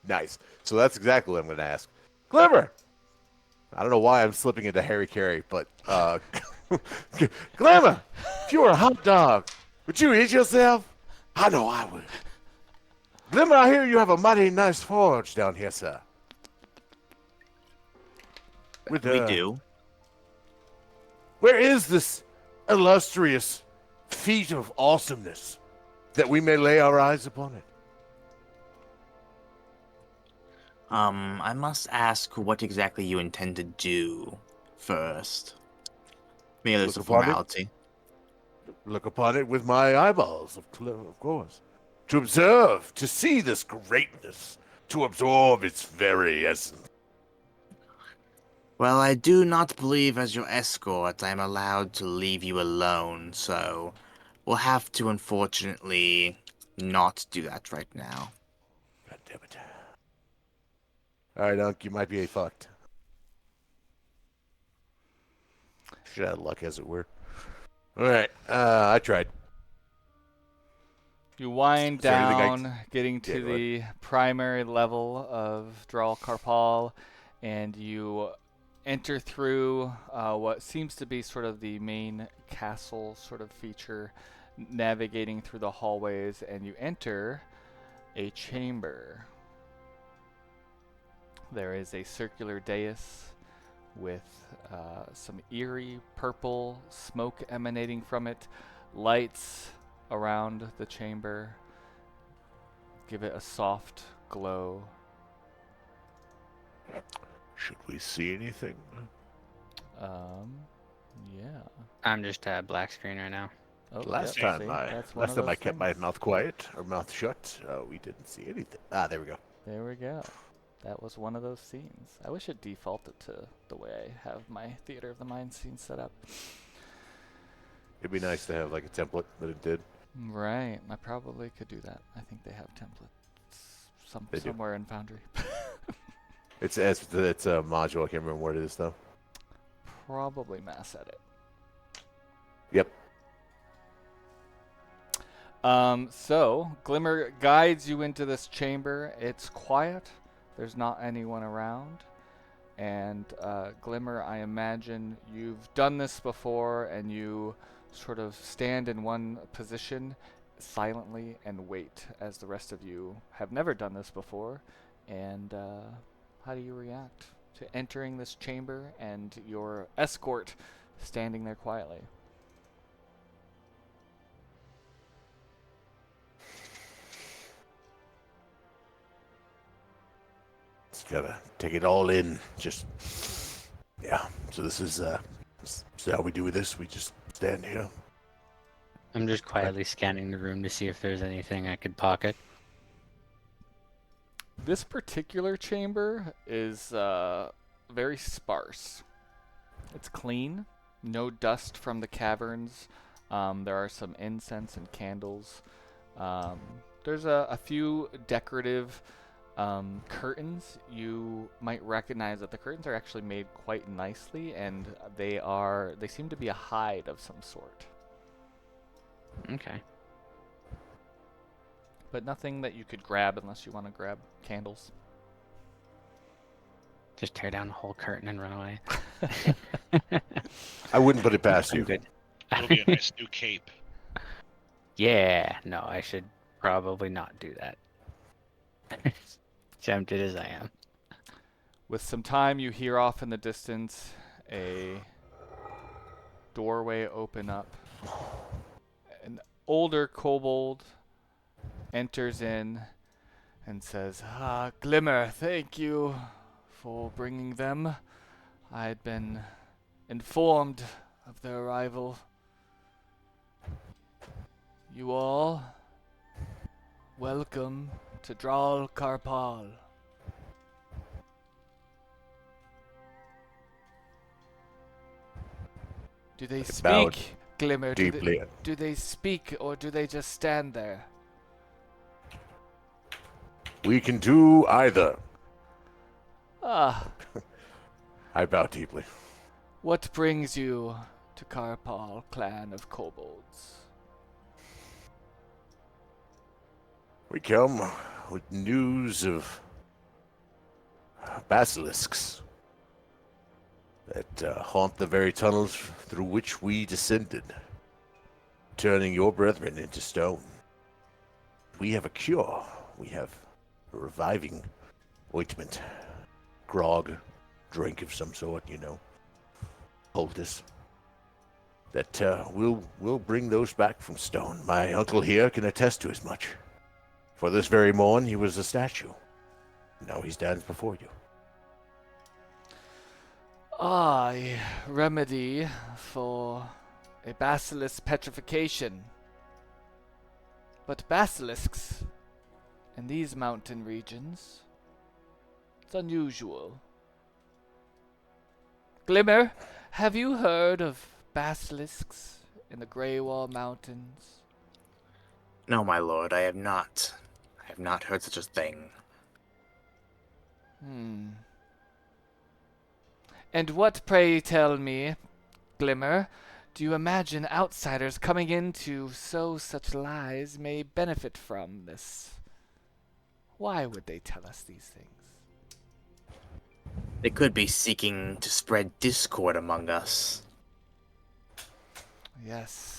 Nice. So that's exactly what I'm going to ask. Glimmer! I don't know why I'm slipping into Harry Carey, but, Glimmer, if you were a hot dog, would you eat yourself? I know I would. Glimmer, I hear you have a mighty nice forge down here, sir. We do. Where is this illustrious feat of awesomeness that we may lay our eyes upon it? I must ask what exactly you intend to do first. Merely as a Look upon it. formality. Look upon it with my eyeballs, of course. To observe, to see this greatness, to absorb its very essence. Well, I do not believe as your escort I'm allowed to leave you alone, so we'll have to unfortunately not do that right now. God damn it. Alright, Unc, you might be fucked. Shit out of luck, as it were. Alright, I tried. You wind Is there anything down, getting to Yeah, go the primary level of Khaar'paal, and you enter through what seems to be sort of the main castle sort of feature, navigating through the hallways, and you enter a chamber. There is a circular dais with some eerie purple smoke emanating from it, lights around the chamber give it a soft glow. Should we see anything? Yeah. I'm just black screen right now. Oh, Last yep, time see, I that's one last of time I those kept my things. mouth quiet or mouth shut, we didn't see anything. Ah, there we go. There we go. That was one of those scenes. I wish it defaulted to the way I have my Theater of the Mind scene set up. It'd be nice to have like a template, but it did. Right. I probably could do that. I think they have templates They do. somewhere in Foundry. It's a module. I can't remember what it is though. Probably Mass Edit. Yep. So Glimmer guides you into this chamber. It's quiet. There's not anyone around. And Glimmer, I imagine you've done this before, and you sort of stand in one position silently and wait, as the rest of you have never done this before. And how do you react to entering this chamber and your escort standing there quietly? Just gotta take it all in. Just yeah. So this is how we do with this. We just stand here. I'm just quietly scanning the room to see if there's anything I could pocket. This particular chamber is very sparse. It's clean, no dust from the caverns. There are some incense and candles. There's a few decorative curtains. You might recognize that the curtains are actually made quite nicely, and they seem to be a hide of some sort. Okay. but nothing that you could grab unless you want to grab candles. Just tear down the whole curtain and run away. I wouldn't put it past I'm you. good. It'll be a nice new cape. Yeah, no, I should probably not do that. Tempted as I am. With some time, you hear off in the distance a doorway open up. An older kobold enters in and says, Glimmer, thank you for bringing them. I had been informed of their arrival. You all, welcome to Khaar'paal. Do they bowed speak, Glimmer? deeply. Do they speak, or do they just stand there? We can do either. Ah, I bow deeply. what brings you to Khaar'paal, clan of kobolds? We come with news of basilisks that haunt the very tunnels through which we descended, turning your brethren into stone. We have a cure. We have a reviving ointment, grog, drink of some sort, poultice, that will bring those back from stone. My uncle here can attest to as much. For this very morn, he was a statue. Now he stands before you. A remedy for a basilisk petrification. But basilisks in these mountain regions, it's unusual. Glimmer, have you heard of basilisks in the Graywall Mountains? No, my lord, I have not. I have not heard such a thing. And what, pray tell me, Glimmer, do you imagine outsiders coming in to sow such lies may benefit from this? Why would they tell us these things? They could be seeking to spread discord among us. Yes.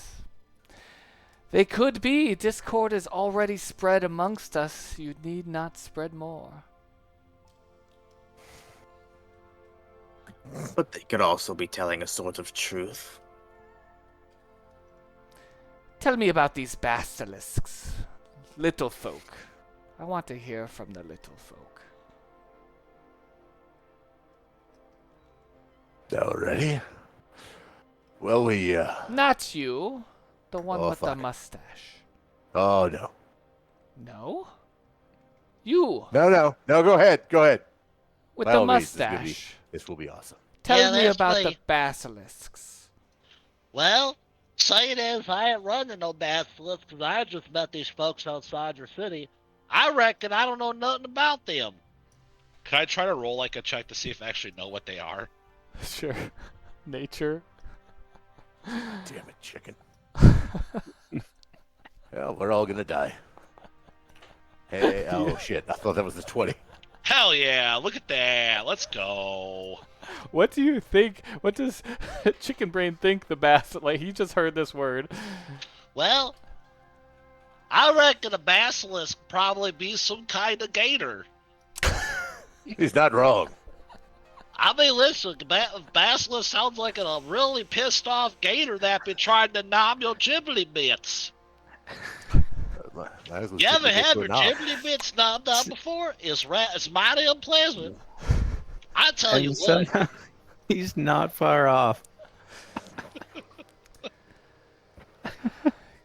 They could be. Discord is already spread amongst us. You need not spread more. But they could also be telling a sort of truth. Tell me about these basilisks. Little folk. I want to hear from the little folk. Already? Well, we, Not you. The one Oh, with the fuck. mustache. Oh, no. No? You. No, go ahead. With By the all means, mustache. This will be awesome. Tell Yeah, me that's about the me. basilisks. Well, saying as I ain't running no basilisk because I just met these folks outside your city, I reckon I don't know nothing about them. Can I try to roll like a check to see if I actually know what they are? Sure. Nature. Damn it, chicken. Well, we're all gonna die. Hey, oh shit, I thought that was the 20. Hell yeah, look at that. Let's go. What do you think? What does Chicken Brain think the like he just heard this word. Well, I reckon a basilisk probably be some kind of gator. He's not wrong. I mean, listen, basilisk sounds like a really pissed off gator that been trying to nom your ghibli bits. Might as well You stick ever with this had for your now. ghibli bits nommed up before? It's mighty unpleasant. I tell you And what. somehow he's not far off.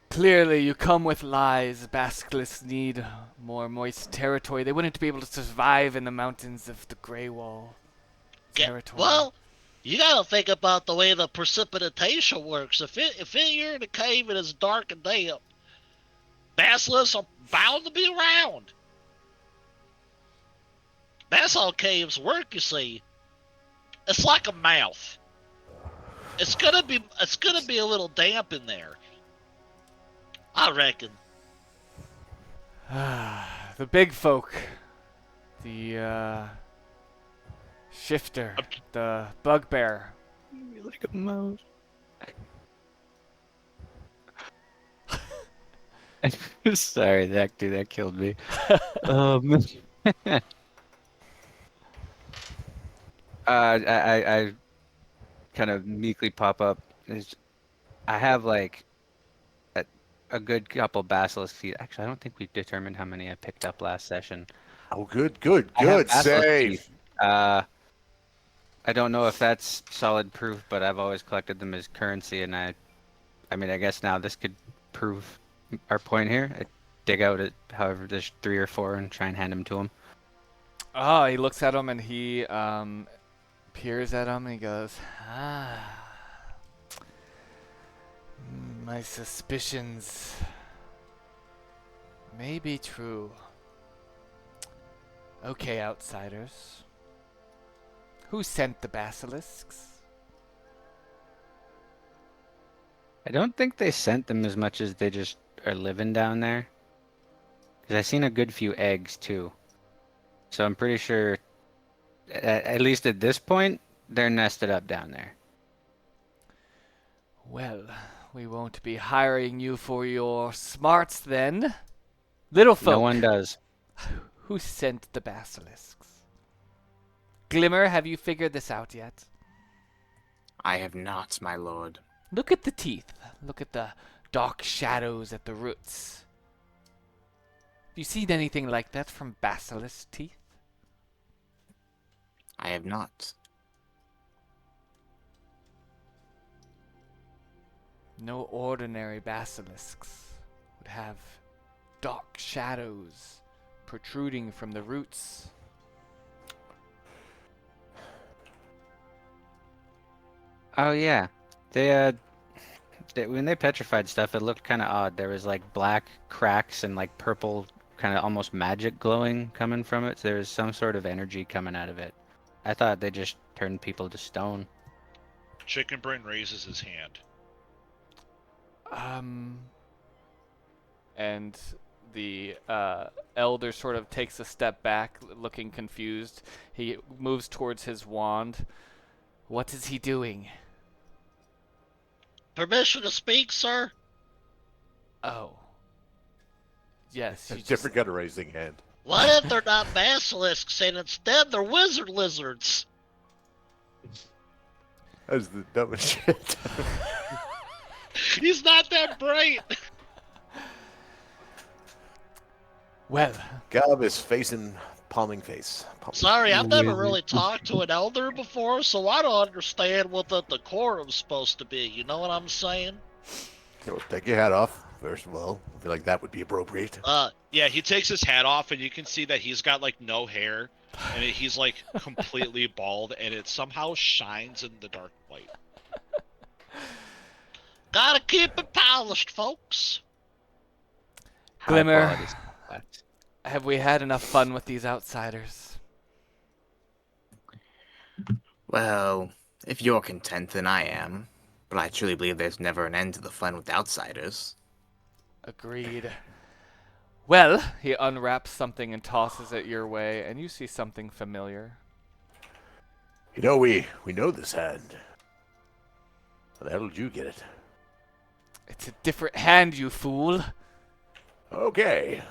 Clearly, you come with lies. Basilisks need more moist territory. They wouldn't be able to survive in the mountains of the Graywall territory. Well, you gotta think about the way the precipitation works. If you're in a cave and it's dark and damp, basilisks are bound to be around. That's how caves work, you see. It's like a mouth. It's gonna be a little damp in there, I reckon. The big folk. The shifter. The bugbear. You're like a mouse. Sorry, that killed me. I kind of meekly pop up. I have like a good couple basilisk feet. Actually, I don't think we determined how many I picked up last session. Oh, good. I have basilisk Save. teeth. I don't know if that's solid proof, but I've always collected them as currency, and I mean, I guess now this could prove our point here. I dig out it, however, there's 3 or 4, and try and hand them to him. Oh, he looks at him and he peers at him and he goes, my suspicions may be true. Okay, outsiders. Who sent the basilisks? I don't think they sent them as much as they just are living down there. Because I've seen a good few eggs, too. So I'm pretty sure, at least at this point, they're nested up down there. Well, we won't be hiring you for your smarts then. Little folk. No one does. Who sent the basilisks? Glimmer, have you figured this out yet? I have not, my lord. Look at the teeth. Look at the dark shadows at the roots. Have you seen anything like that from basilisk teeth? I have not. No ordinary basilisks would have dark shadows protruding from the roots. Oh, yeah. They when they petrified stuff, it looked kind of odd. There was like black cracks and like purple, kind of almost magic glowing coming from it. So there was some sort of energy coming out of it. I thought they just turned people to stone. Chicken Brain raises his hand. And the elder sort of takes a step back, looking confused. He moves towards his wand. What is he doing? Permission to speak, sir? Oh. Yes, A you different kind of raising hand. What if they're not basilisks and instead they're wizard lizards? That's the dumbest shit. He's not that bright. Well, Gob is facing palming face. Sorry, I've never Wizard. really talked to an elder before, so I don't understand what the decorum's supposed to be. You know what I'm saying? So take your hat off, first of all. I feel like that would be appropriate. Yeah, he takes his hat off, and you can see that he's got like no hair, and he's like completely bald, and it somehow shines in the dark light. Gotta keep it polished, folks. Glimmer. High quality stuff. have we had enough fun with these outsiders? Well, if you're content, then I am. But I truly believe there's never an end to the fun with outsiders. Agreed. Well, he unwraps something and tosses it your way, and you see something familiar. You know, we know this hand. How the hell did you get it? It's a different hand, you fool. Okay.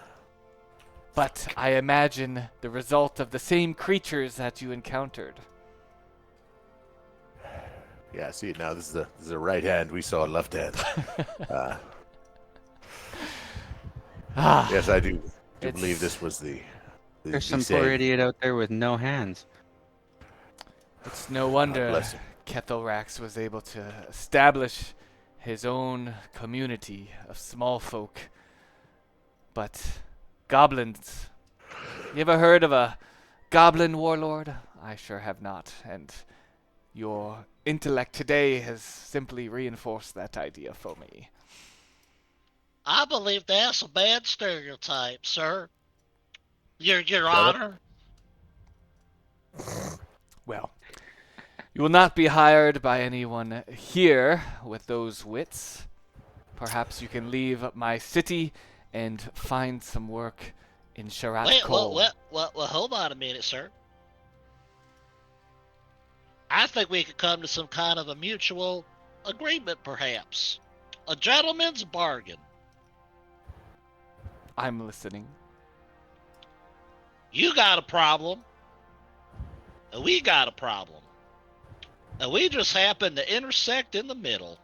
But I imagine the result of the same creatures that you encountered. Yeah, see it now. This is a right hand. We saw a left hand. Yes, I do believe this was the There's some same. poor idiot out there with no hands. It's no wonder bless him. Kethelrax was able to establish his own community of small folk. But goblins. You ever heard of a goblin warlord? I sure have not, and your intellect today has simply reinforced that idea for me. I believe that's a bad stereotype, sir. Your Honor. Well, you will not be hired by anyone here with those wits. Perhaps you can leave my city and find some work in Wait, Khaar'paal. well, hold on a minute, sir. I think we could come to some kind of a mutual agreement, perhaps. A gentleman's bargain. I'm listening. You got a problem, and we got a problem. And we just happen to intersect in the middle.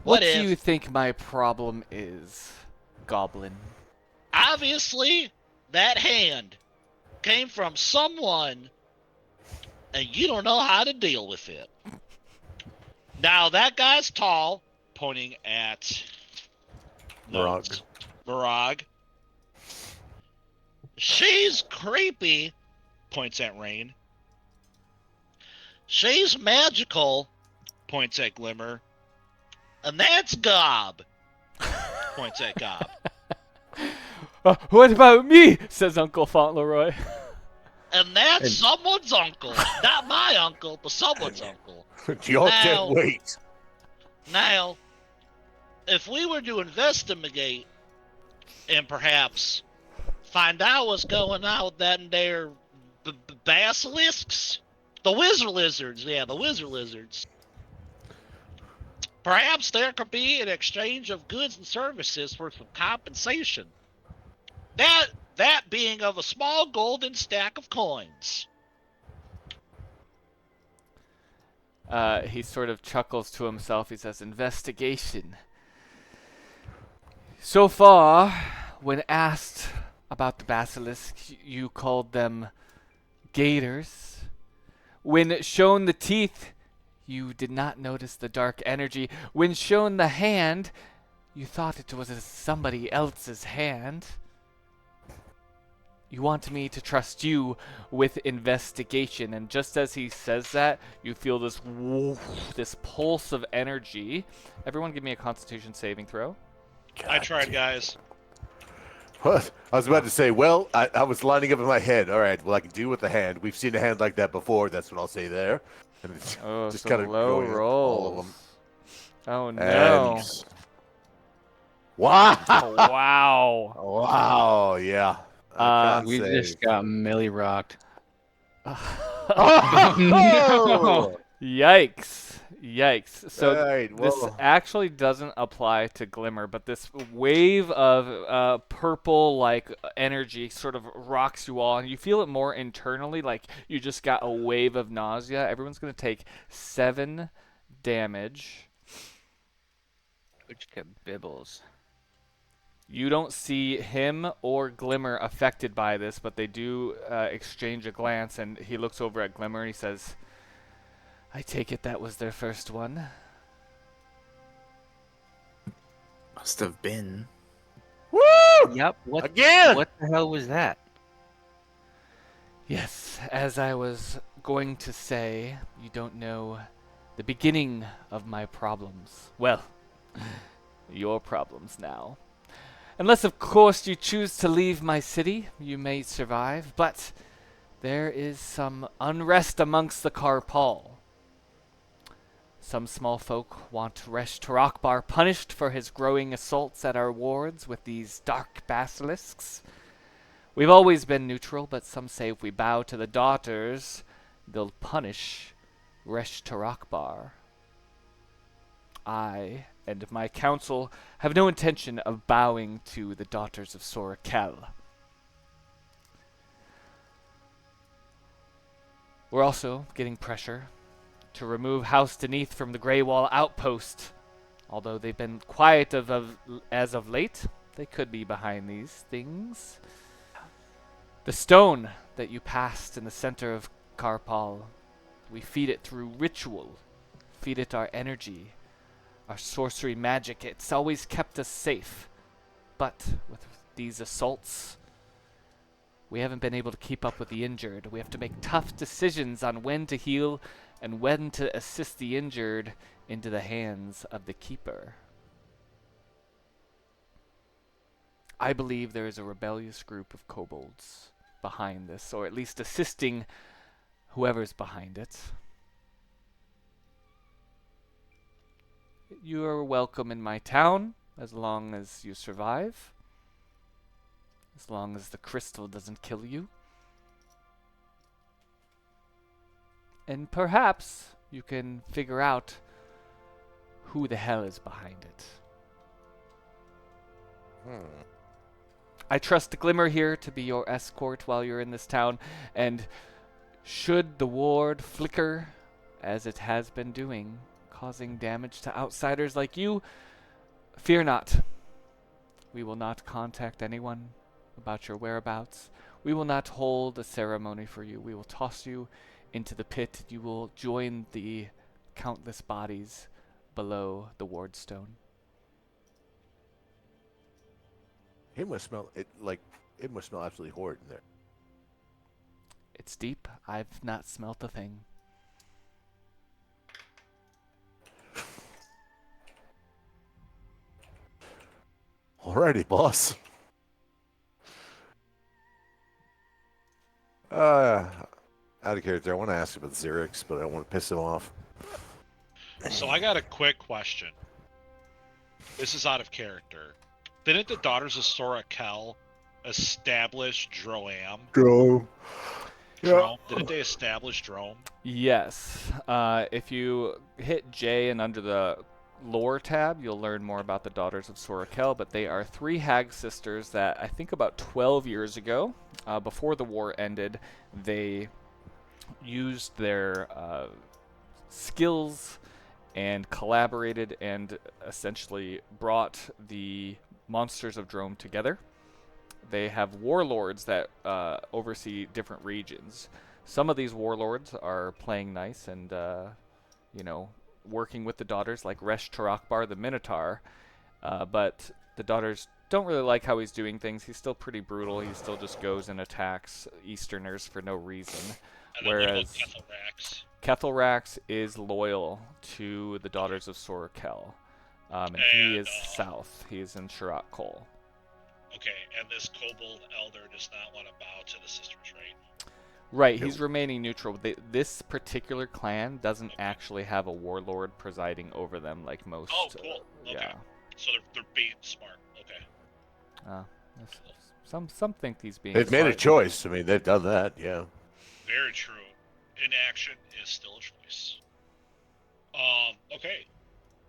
What What do if, you think my problem is, Goblin? obviously, that hand came from someone, and you don't know how to deal with it. Now, that guy's tall, Pointing at Morag. notes. Morag she's creepy, points at Rain. she's magical, Points at Glimmer. and that's Gob. Points at Gob. What about me? Says Uncle Fauntleroy. And that's someone's uncle. Not my uncle, but someone's uncle. Your Now- dead weight. Now, if we were to investigate and perhaps find out what's going on with that and their basilisks, the wizard lizards, the wizard lizards, perhaps there could be an exchange of goods and services for some compensation. That being of a small golden stack of coins. He sort of chuckles to himself. He says, investigation. So far, when asked about the basilisk, you called them gators. When shown the teeth, you did not notice the dark energy. When shown the hand, you thought it was somebody else's hand. You want me to trust you with investigation, and just as he says that, you feel this this pulse of energy. Everyone give me a Constitution saving throw. I tried, guys. What? I was about to say, well, I was lining up in my head. All right, well, I can do with the hand. We've seen a hand like that before. That's what I'll say there. And it's Oh, just so kind of low going at all of rolls. them. Oh no! And... Wow! Wow! Wow! Yeah. I can't We say. just got Millie rocked. Oh! Yikes! Yikes! So Right, this well. actually doesn't apply to Glimmer, but this wave of purple like energy sort of rocks you all, and you feel it more internally, like you just got a wave of nausea. Everyone's gonna take 7 damage. Which bibbles. You don't see him or Glimmer affected by this, but they do exchange a glance, and he looks over at Glimmer and he says, I take it that was their first one. Must have been. Woo! Yep. What? Again! What the hell was that? Yes, as I was going to say, you don't know the beginning of my problems. Well, your problems now. Unless, of course, you choose to leave my city, you may survive, but there is some unrest amongst the Khaar'paal. Some small folk want Rhesh Turakbar punished for his growing assaults at our wards with these dark basilisks. We've always been neutral, but some say if we bow to the daughters, they'll punish Rhesh Turakbar. I and my council have no intention of bowing to the daughters of Sorakel. We're also getting pressure to remove House Deneath from the Graywall outpost. Although they've been quiet as of late, they could be behind these things. The stone that you passed in the center of Khaar'paal, we feed it through ritual, feed it our energy, our sorcery magic. It's always kept us safe. But with these assaults, we haven't been able to keep up with the injured. We have to make tough decisions on when to heal and when to assist the injured into the hands of the Keeper. I believe there is a rebellious group of kobolds behind this, or at least assisting whoever's behind it. You are welcome in my town as long as you survive. As long as the crystal doesn't kill you. And perhaps you can figure out who the hell is behind it. I trust the Glimmer here to be your escort while you're in this town, and should the ward flicker, as it has been doing, causing damage to outsiders like you, fear not. We will not contact anyone about your whereabouts. We will not hold a ceremony for you. We will toss you into the pit. You will join the countless bodies below the Wardstone. It must smell it must smell absolutely horrid in there. It's deep. I've not smelt a thing. Alrighty, boss. Out of character, I want to ask about Xerix, but I don't want to piss him off. So I got a quick question. This is out of character. Didn't the Daughters of Sorakel establish Droam? Go. Drome? Didn't they establish Drome? Yes. If you hit J and under the lore tab, you'll learn more about the Daughters of Sorakel, but they are 3 hag sisters that I think about 12 years ago, before the war ended, they used their skills and collaborated and essentially brought the monsters of Drome together. They have warlords that oversee different regions. Some of these warlords are playing nice and, working with the daughters, like Rhesh Turakbar, the Minotaur. But the daughters don't really like how he's doing things. He's still pretty brutal. He still just goes and attacks Easterners for no reason. And then Whereas what about Kethelrax? Kethelrax is loyal to the Daughters of Sorakel. And he is south. He's in Khaar'paal. Okay, and this kobold elder does not want to bow to the sisters, right? Right, he's remaining neutral. This particular clan doesn't actually have a warlord presiding over them like most. Oh, cool. Okay. Yeah. So they're being smart. Okay. Some think he's being. They've made a smart. choice. I mean, they've done that. Yeah. Very true. Inaction is still a choice. Okay.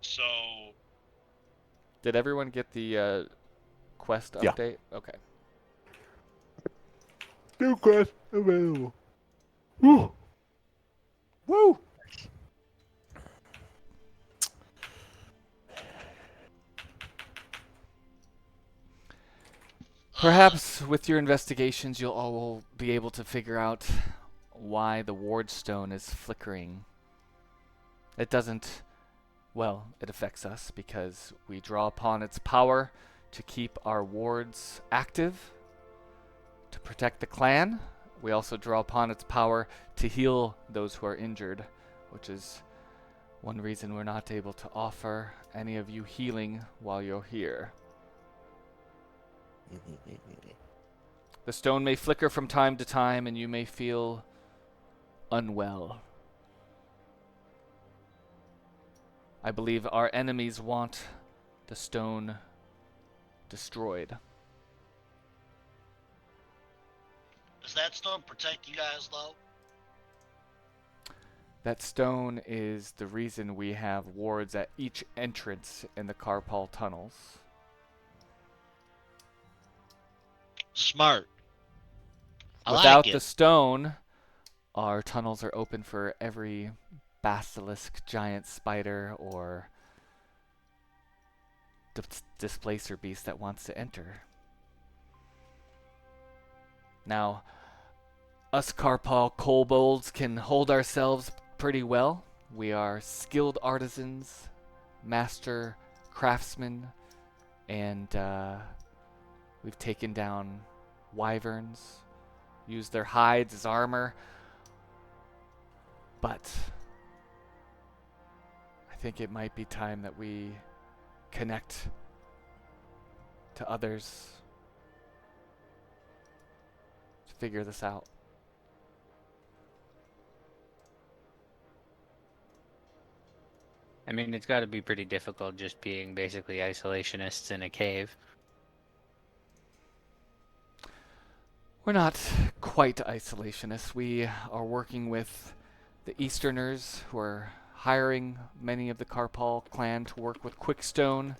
So Did everyone get the quest Yeah. update? Okay. New quest available. Woo! Woo! Perhaps with your investigations, you'll all be able to figure out why the Wardstone is flickering. It doesn't. Well, it affects us because we draw upon its power to keep our wards active, to protect the clan. We also draw upon its power to heal those who are injured, which is one reason we're not able to offer any of you healing while you're here. The stone may flicker from time to time and you may feel unwell. I believe our enemies want the stone destroyed. Does that stone protect you guys, though? That stone is the reason we have wards at each entrance in the Khaar'paal tunnels. Smart. I Without like the it. stone, our tunnels are open for every basilisk, giant spider, or displacer beast that wants to enter. Now, us Khaar'paal kobolds can hold ourselves pretty well. We are skilled artisans, master craftsmen, and we've taken down wyverns, used their hides as armor. But I think it might be time that we connect to others to figure this out. I mean, it's got to be pretty difficult just being basically isolationists in a cave. We're not quite isolationists. We are working with the Easterners who are hiring many of the Khaar'paal clan to work with Quickstone,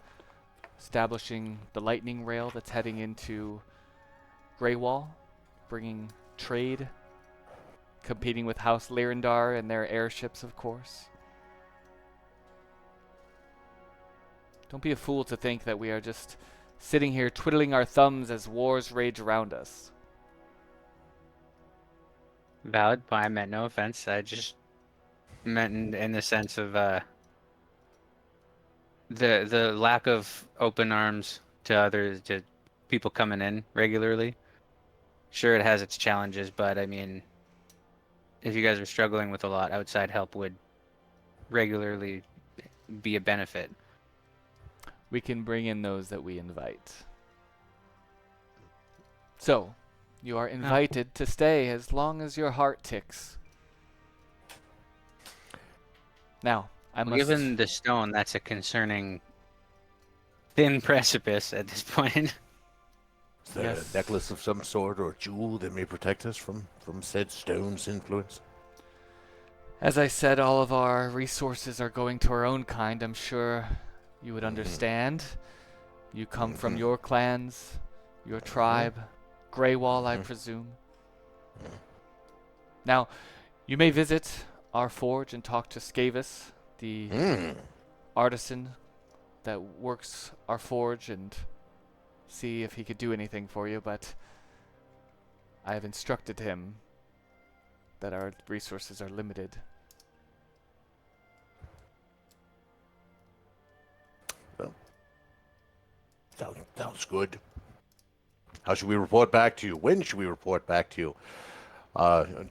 establishing the lightning rail that's heading into Graywall, bringing trade, competing with House Lyrindar and their airships, of course. Don't be a fool to think that we are just sitting here twiddling our thumbs as wars rage around us. Valid. I meant no offense. I just meant in the sense of the lack of open arms to people coming in regularly. Sure, it has its challenges, but I mean, if you guys are struggling with a lot, outside help would regularly be a benefit. We can bring in those that we invite. So, you are invited to stay as long as your heart ticks. Now, I must... Given the stone, that's a concerning thin precipice at this point. Is there Yes. a necklace of some sort or jewel that may protect us from said stone's influence? As I said, all of our resources are going to our own kind. I'm sure you would understand. You come from your clans, your tribe, Graywall, I presume. Now, you may visit our forge and talk to Skavis, the artisan that works our forge, and see if he could do anything for you, but I have instructed him that our resources are limited. Sounds good. How should we report back to you? When should we report back to you?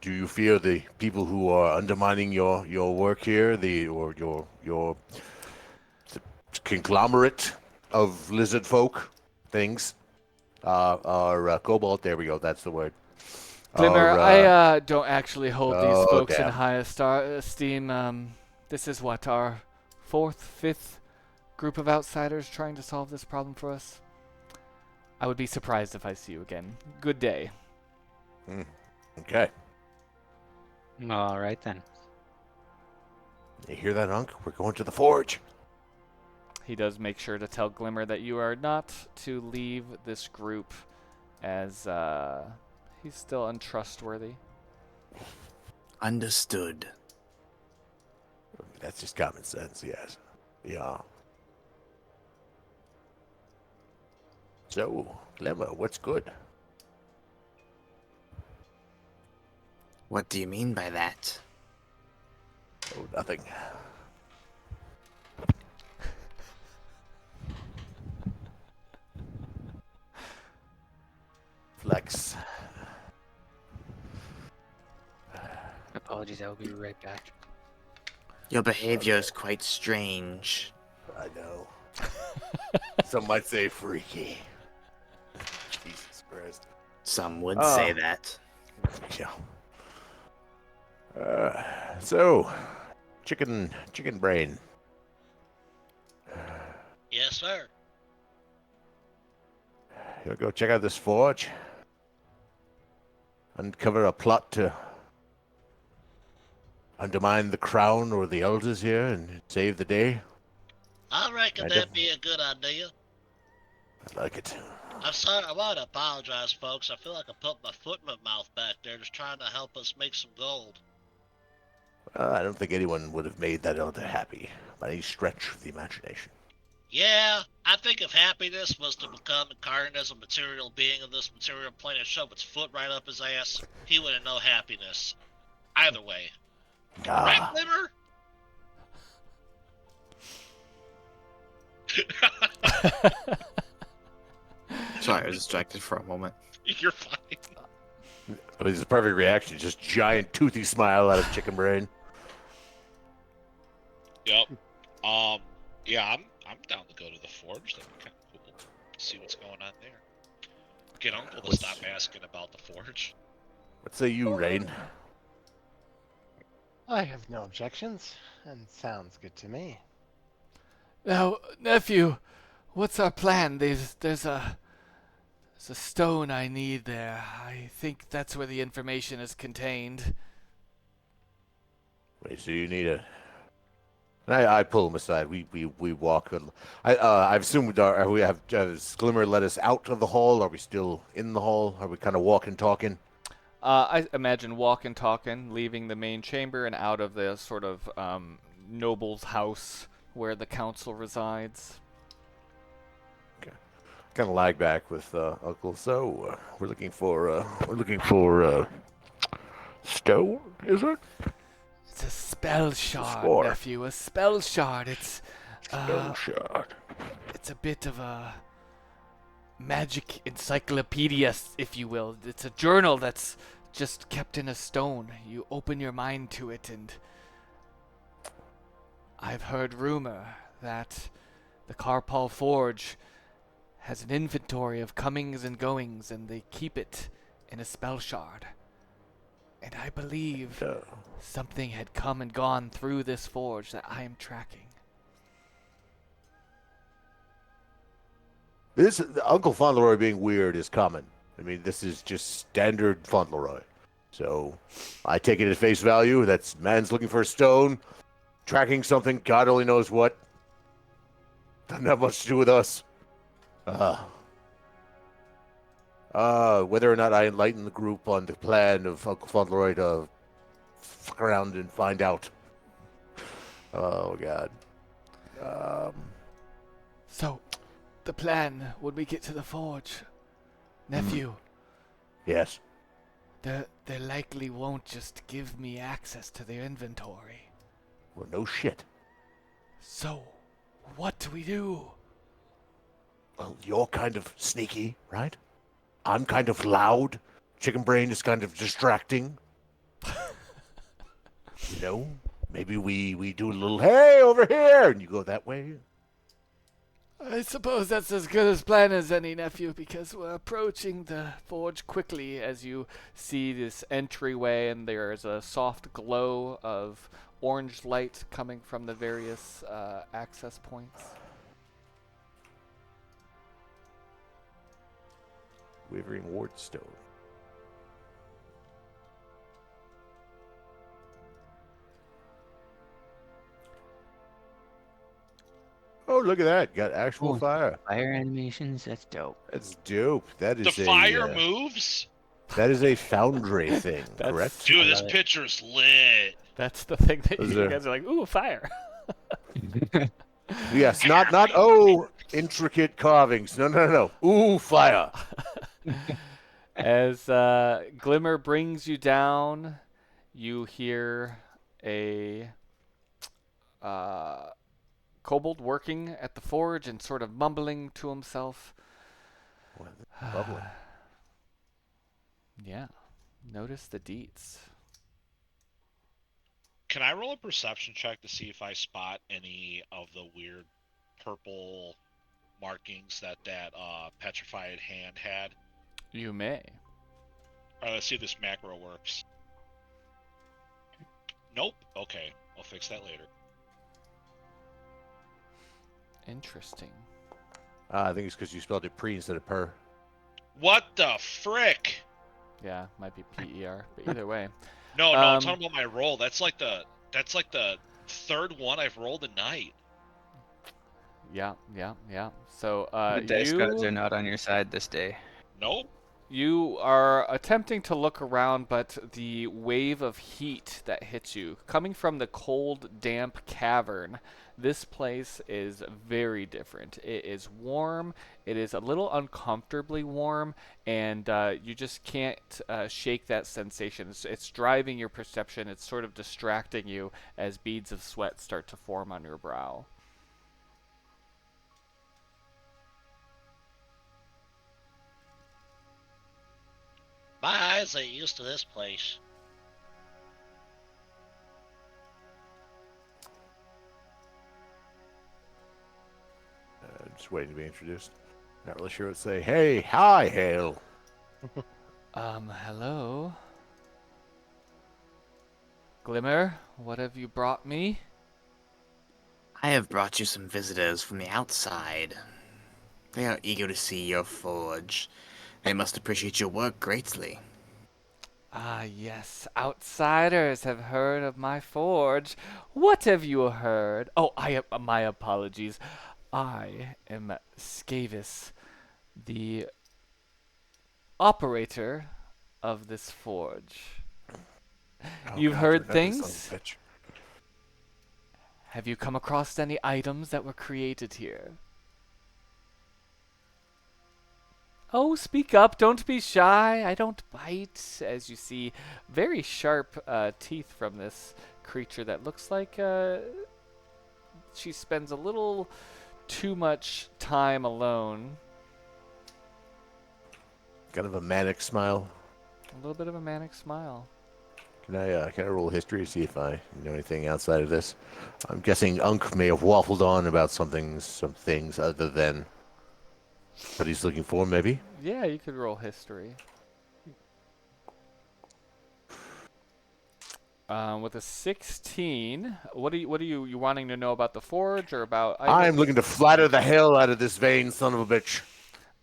Do you fear the people who are undermining your work here, your conglomerate of lizard folk things? Or kobold? There we go. That's the word. Glimmer, Or, I don't actually hold these oh, folks in damn. high esteem. This is what, our fourth, fifth group of outsiders trying to solve this problem for us? I would be surprised if I see you again. Good day. Okay. All right then. You hear that, Unc? We're going to the forge. He does make sure to tell Glimmer that you are not to leave this group, as he's still untrustworthy. Understood. That's just common sense, yes. Yeah. So, Glimmer, what's good? What do you mean by that? Oh, nothing. Flex. Apologies, I will be right back. Your behavior is quite strange. I know. Some might say freaky. Jesus Christ. Some would say that. Yeah. So, chicken brain. Yes, sir. You'll go check out this forge. Uncover a plot to undermine the crown or the elders here and save the day. I reckon I that'd be a good idea. I like it. I'm sorry, I want to apologize, folks. I feel like I put my foot in my mouth back there just trying to help us make some gold. I don't think anyone would have made that elder happy by any stretch of the imagination. Yeah, I think if happiness was to become incarnate as a material being in this material plane and shove its foot right up his ass, he wouldn't know happiness. Either way. Right, Glimmer? Sorry, I was distracted for a moment. You're fine. It's a perfect reaction. Just giant toothy smile out of chicken brain. Yep. Yeah, I'm down to go to the forge. That'd be kind of cool. See what's going on there. Get Uncle to stop asking about the forge. What say you, Rain? I have no objections, and sounds good to me. Now, nephew, what's our plan? There's a stone I need there. I think that's where the information is contained. Wait, so you need a... And I pull him aside. We walk. I assume we have Glimmer let us out of the hall? Are we still in the hall? Are we kind of walking, talking? I imagine walking, talking, leaving the main chamber and out of the sort of noble's house where the council resides. Kind of lag back with Uncle. So we're looking for stone. Is it? It's a spell shard, spore. nephew. A spell shard. It's Stone shard. it's a bit of a magic encyclopedia, if you will. It's a journal that's just kept in a stone. You open your mind to it, and I've heard rumor that the Khaar'paal Forge has an inventory of comings and goings, and they keep it in a spell shard. And I believe something had come and gone through this forge that I am tracking. This Uncle Fauntleroy being weird is common. I mean, this is just standard Fauntleroy. So I take it at face value. That's man's looking for a stone, tracking something, God only knows what. Doesn't have much to do with us. Whether or not I enlighten the group on the plan of Uncle Fauntleroy to fuck around and find out. Oh, God. So, the plan when we get to the forge, nephew, Yes. they likely won't just give me access to their inventory. Well, no shit. So, what do we do? Well, you're kind of sneaky, right? I'm kind of loud. Chicken Brain is kind of distracting. You know, maybe we do a little, hey, over here, and you go that way. I suppose that's as good a plan as any, nephew, because we're approaching the forge quickly as you see this entryway, and there's a soft glow of orange light coming from the various access points. Wavering Wardstone. Oh, look at that. Got actual Ooh. fire. Fire animations, that's dope. That's dope. That is The fire a, moves? that is a Foundry thing, That's- correct? Dude, I this love it. picture's lit. That's the thing that Those you are- guys are like, ooh, fire. Yes, not intricate carvings. No. Ooh, fire. As Glimmer brings you down, you hear a kobold working at the forge and sort of mumbling to himself. Bubbling. Yeah. Notice the deets. Can I roll a perception check to see if I spot any of the weird purple markings that petrified hand had? You may. Alright, let's see if this macro works. Nope. Okay, I'll fix that later. Interesting. I think it's because you spelled it pre instead of per. What the frick? Yeah, might be PER, but either way. No, I'm Um, talking about my roll. That's like the third one I've rolled tonight. Yeah. So The dice gods are not on your side this day. Nope. you are attempting to look around, but the wave of heat that hits you, coming from the cold, damp cavern, this place is very different. It is warm, it is a little uncomfortably warm, and you just can't shake that sensation. It's driving your perception, it's sort of distracting you as beads of sweat start to form on your brow. My eyes ain't used to this place. Just waiting to be introduced. Not really sure what to say. Hey, hi, Hale. Hello? Glimmer, what have you brought me? I have brought you some visitors from the outside. They are eager to see your forge. They must appreciate your work greatly. Ah, yes, outsiders have heard of my forge. What have you heard? Oh, my apologies. I am Scavis, the operator of this forge. Oh You've God, you're heard another son of things? a bitch. Have you come across any items that were created here? Oh, speak up. Don't be shy. I don't bite. As you see, very sharp teeth from this creature that looks like she spends a little too much time alone. Kind of a manic smile. A little bit of a manic smile. Can I roll history to see if I know anything outside of this? I'm guessing Unk may have waffled on about some things other than what he's looking for, maybe. Yeah, you could roll history. With a 16, what are you wanting to know about the forge or about I'm items? looking to flatter the hell out of this vain son of a bitch.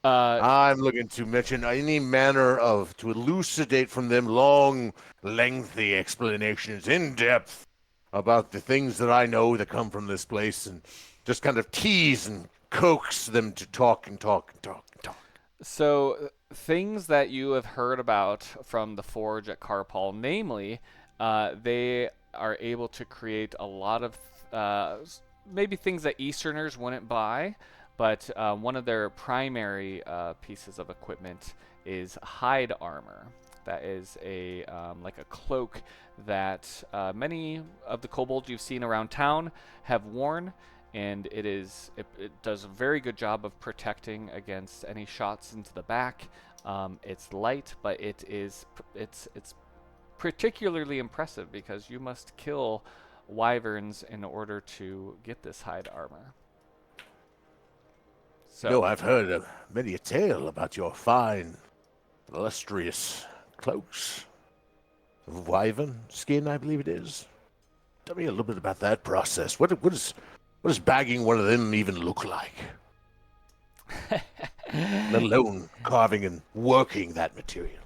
Uh, I'm looking to mention any manner to elucidate from them long, lengthy explanations in depth about the things that I know that come from this place and just kind of tease and coax them to talk and talk and talk and talk. So, things that you have heard about from the forge at Khaar'paal, namely, they are able to create a lot of maybe things that Easterners wouldn't buy, but one of their primary pieces of equipment is hide armor. That is a like a cloak that many of the kobolds you've seen around town have worn, and it does a very good job of protecting against any shots into the back. It's light, but it's particularly impressive because you must kill wyverns in order to get this hide armor. So, No, I've heard many a tale about your fine, illustrious cloaks of wyvern skin, I believe it is. Tell me a little bit about that process. What does bagging one of them even look like? Let alone carving and working that material.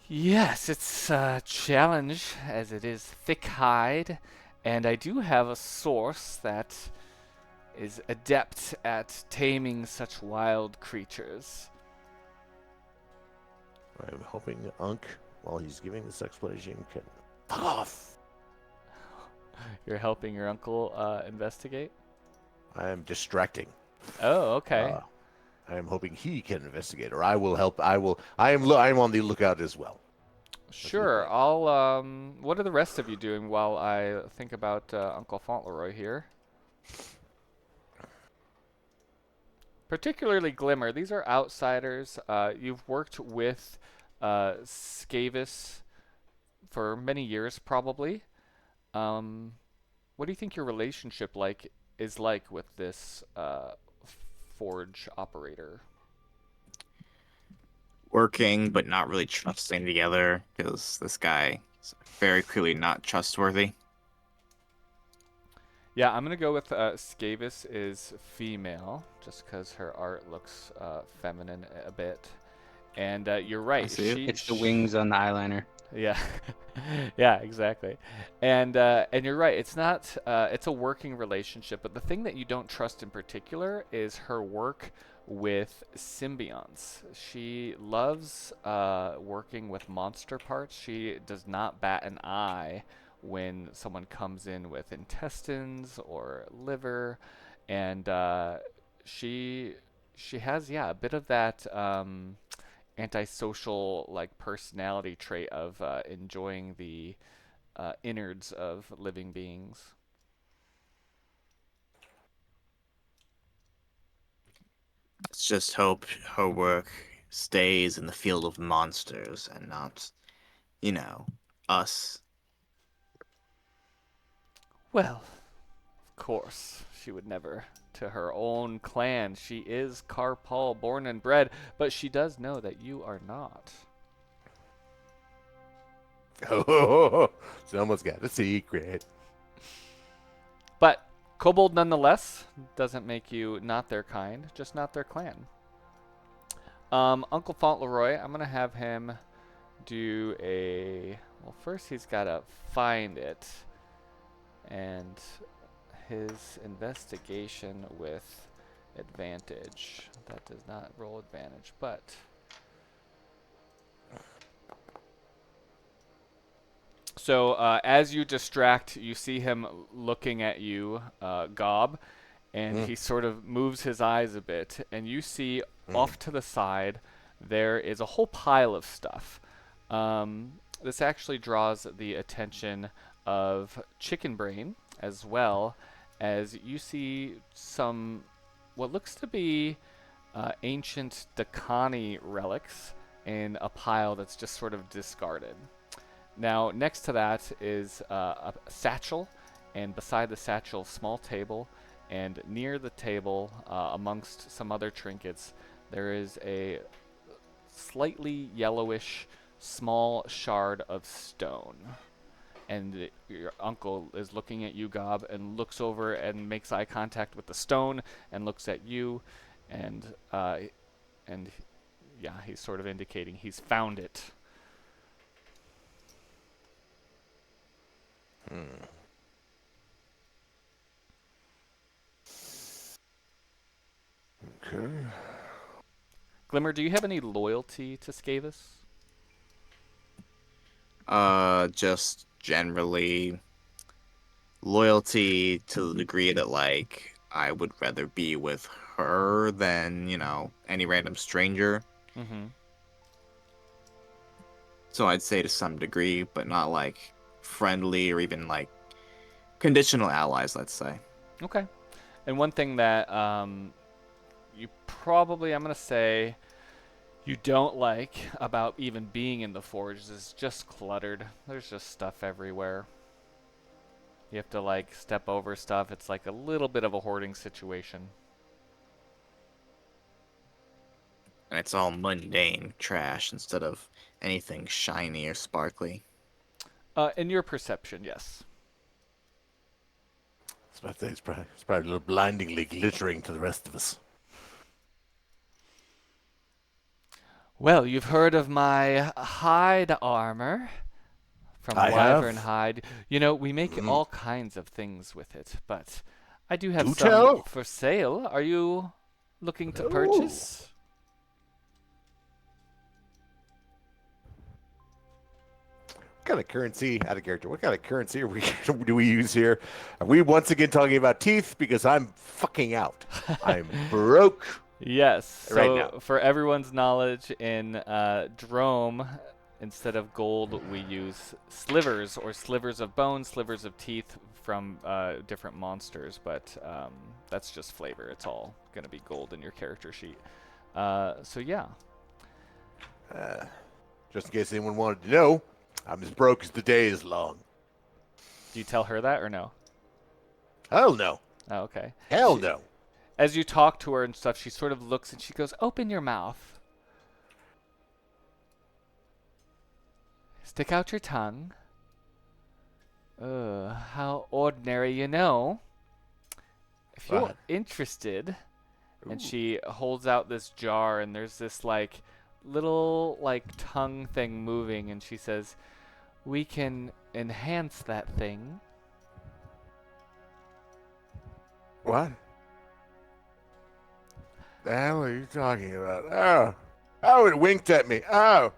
yes, it's a challenge as it is thick hide, and I do have a source that is adept at taming such wild creatures. I'm hoping Unk, while he's giving this explanation, can fuck off. You're helping your uncle investigate? I am distracting. Oh, okay. I am hoping he can investigate, or I will help. I am on the lookout as well. Sure. I'll. What are the rest of you doing while I think about Uncle Fauntleroy here? Particularly Glimmer. These are outsiders. You've worked with Scavis for many years, probably. What do you think your relationship is like with this forge operator? Working, but not really trusting together because this guy is very clearly not trustworthy. Yeah, I'm gonna go with Scavis is female, just because her art looks feminine a bit. And you're right. I see. It's the wings on the eyeliner. Yeah, yeah, exactly. And you're right. It's not. It's a working relationship, but the thing that you don't trust in particular is her work with symbionts. She loves working with monster parts. She does not bat an eye when someone comes in with intestines or liver, and she has a bit of that antisocial like personality trait of enjoying the innards of living beings. Let's just hope her work stays in the field of monsters and not, us. Well, of course, she would never to her own clan. She is Khaar'paal born and bred, but she does know that you are not. Oh, someone's got a secret. But Kobold nonetheless doesn't make you not their kind, just not their clan. Uncle Fauntleroy, I'm gonna have him do a. Well, first he's gotta find it, and his investigation with advantage. That does not roll advantage, but. So as you distract, you see him looking at you, Gob, and he sort of moves his eyes a bit, and you see off to the side there is a whole pile of stuff. This actually draws the attention of Chicken Brain, as well as you see some what looks to be ancient Dakani relics in a pile that's just sort of discarded. Now, next to that is a satchel, and beside the satchel, small table, and near the table, amongst some other trinkets, there is a slightly yellowish small shard of stone. And your uncle is looking at you, Gob, and looks over and makes eye contact with the stone, and looks at you, and yeah, he's sort of indicating he's found it. Okay. Glimmer, do you have any loyalty to Skavis? Just generally loyalty to the degree that, like, I would rather be with her than, you know, any random stranger. Mm-hmm. So I'd say to some degree, but not, like, friendly or even, like, conditional allies, let's say. Okay. And one thing that you probably, I'm going to say, you don't like about even being in the forge is just cluttered. There's just stuff everywhere. You have to, like, step over stuff. It's like a little bit of a hoarding situation. And it's all mundane trash instead of anything shiny or sparkly. In your perception, yes. It's probably a little blindingly glittering to the rest of us. Well, you've heard of my hide armor from I wyvern have. hide. You know, we make all kinds of things with it, but I do have Do some tell. for sale. Are you looking to Oh. purchase? What kind of currency, out of character, what kind of currency do we use here? Are we once again talking about teeth? Because I'm fucking out. I'm broke. Yes. Right So now. for everyone's knowledge, in Drome, instead of gold, we use slivers, or slivers of bone, slivers of teeth from different monsters. But that's just flavor. It's all going to be gold in your character sheet. So yeah. Just in case anyone wanted to know, I'm as broke as the day is long. Do you tell her that or no? Hell no. Oh, okay. Hell no. As you talk to her and stuff, she sort of looks and she goes, "Open your mouth. Stick out your tongue. How ordinary, you know. If you're What? interested," and Ooh. she holds out this jar, and there's this like little like tongue thing moving, and she says, "We can enhance that thing." What? The hell are you talking about? Oh, it winked at me. Oh,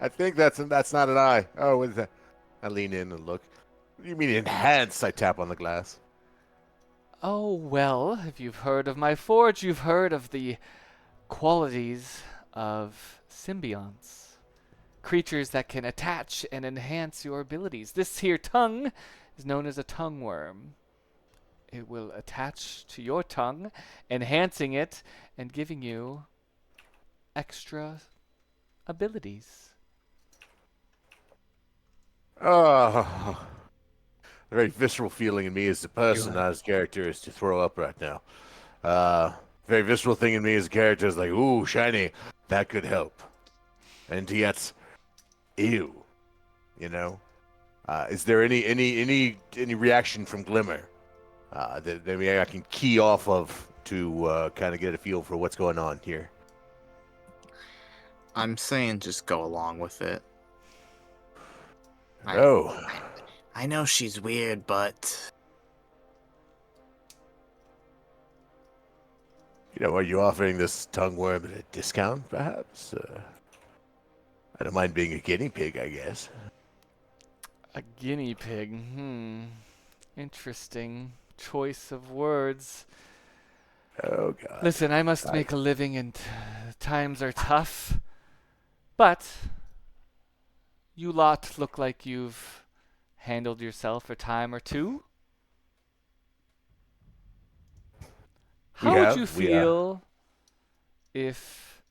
I think that's not an eye. Oh, what is that? I lean in and look. What do you mean enhance? I tap on the glass. Oh, well, if you've heard of my forge, you've heard of the qualities of symbionts. Creatures that can attach and enhance your abilities. This here tongue is known as a tongue worm. It will attach to your tongue, enhancing it and giving you extra abilities. Oh, the very visceral feeling in me as a person, not as a character, is to throw up right now. Very visceral thing in me as a character is like, ooh, shiny, that could help. And yet, ew, you know. Is there any reaction from Glimmer that maybe I can key off of to kind of get a feel for what's going on here. I'm saying just go along with it. Oh, I know she's weird, but are you offering this tongue worm at a discount, perhaps? I don't mind being a guinea pig, I guess. A guinea pig. Interesting choice of words. Oh, God. Listen, I must make a living and times are tough. But you lot look like you've handled yourself a time or two. How would you feel if...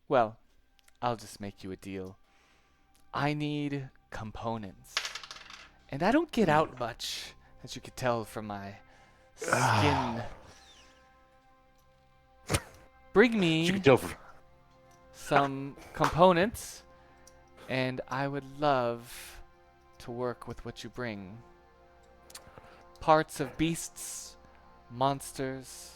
Well, I'll just make you a deal. I need components. And I don't get out much, as you could tell from my skin. Bring You me can tell from... some components, and I would love to work with what you bring. Parts of beasts, monsters.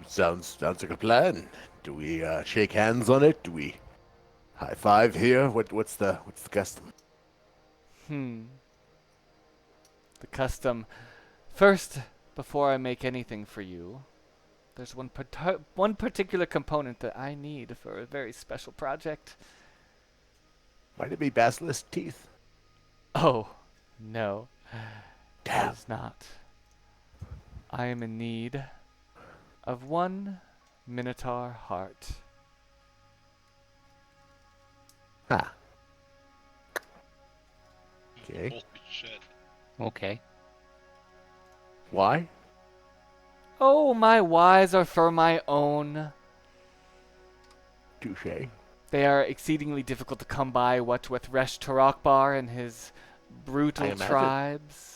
Sounds like a plan. Do we shake hands on it? Do we high five here? What's the custom? The custom. First, before I make anything for you, there's one particular component that I need for a very special project. Might it be basilisk teeth? Oh, no. Damn. It is not. I am in need of one Minotaur heart. Ha. Okay. Holy shit. Okay. Why? Oh, my whys are for my own. Touche. They are exceedingly difficult to come by, what with Rhesh Turakbar and his I brutal imagine. tribes.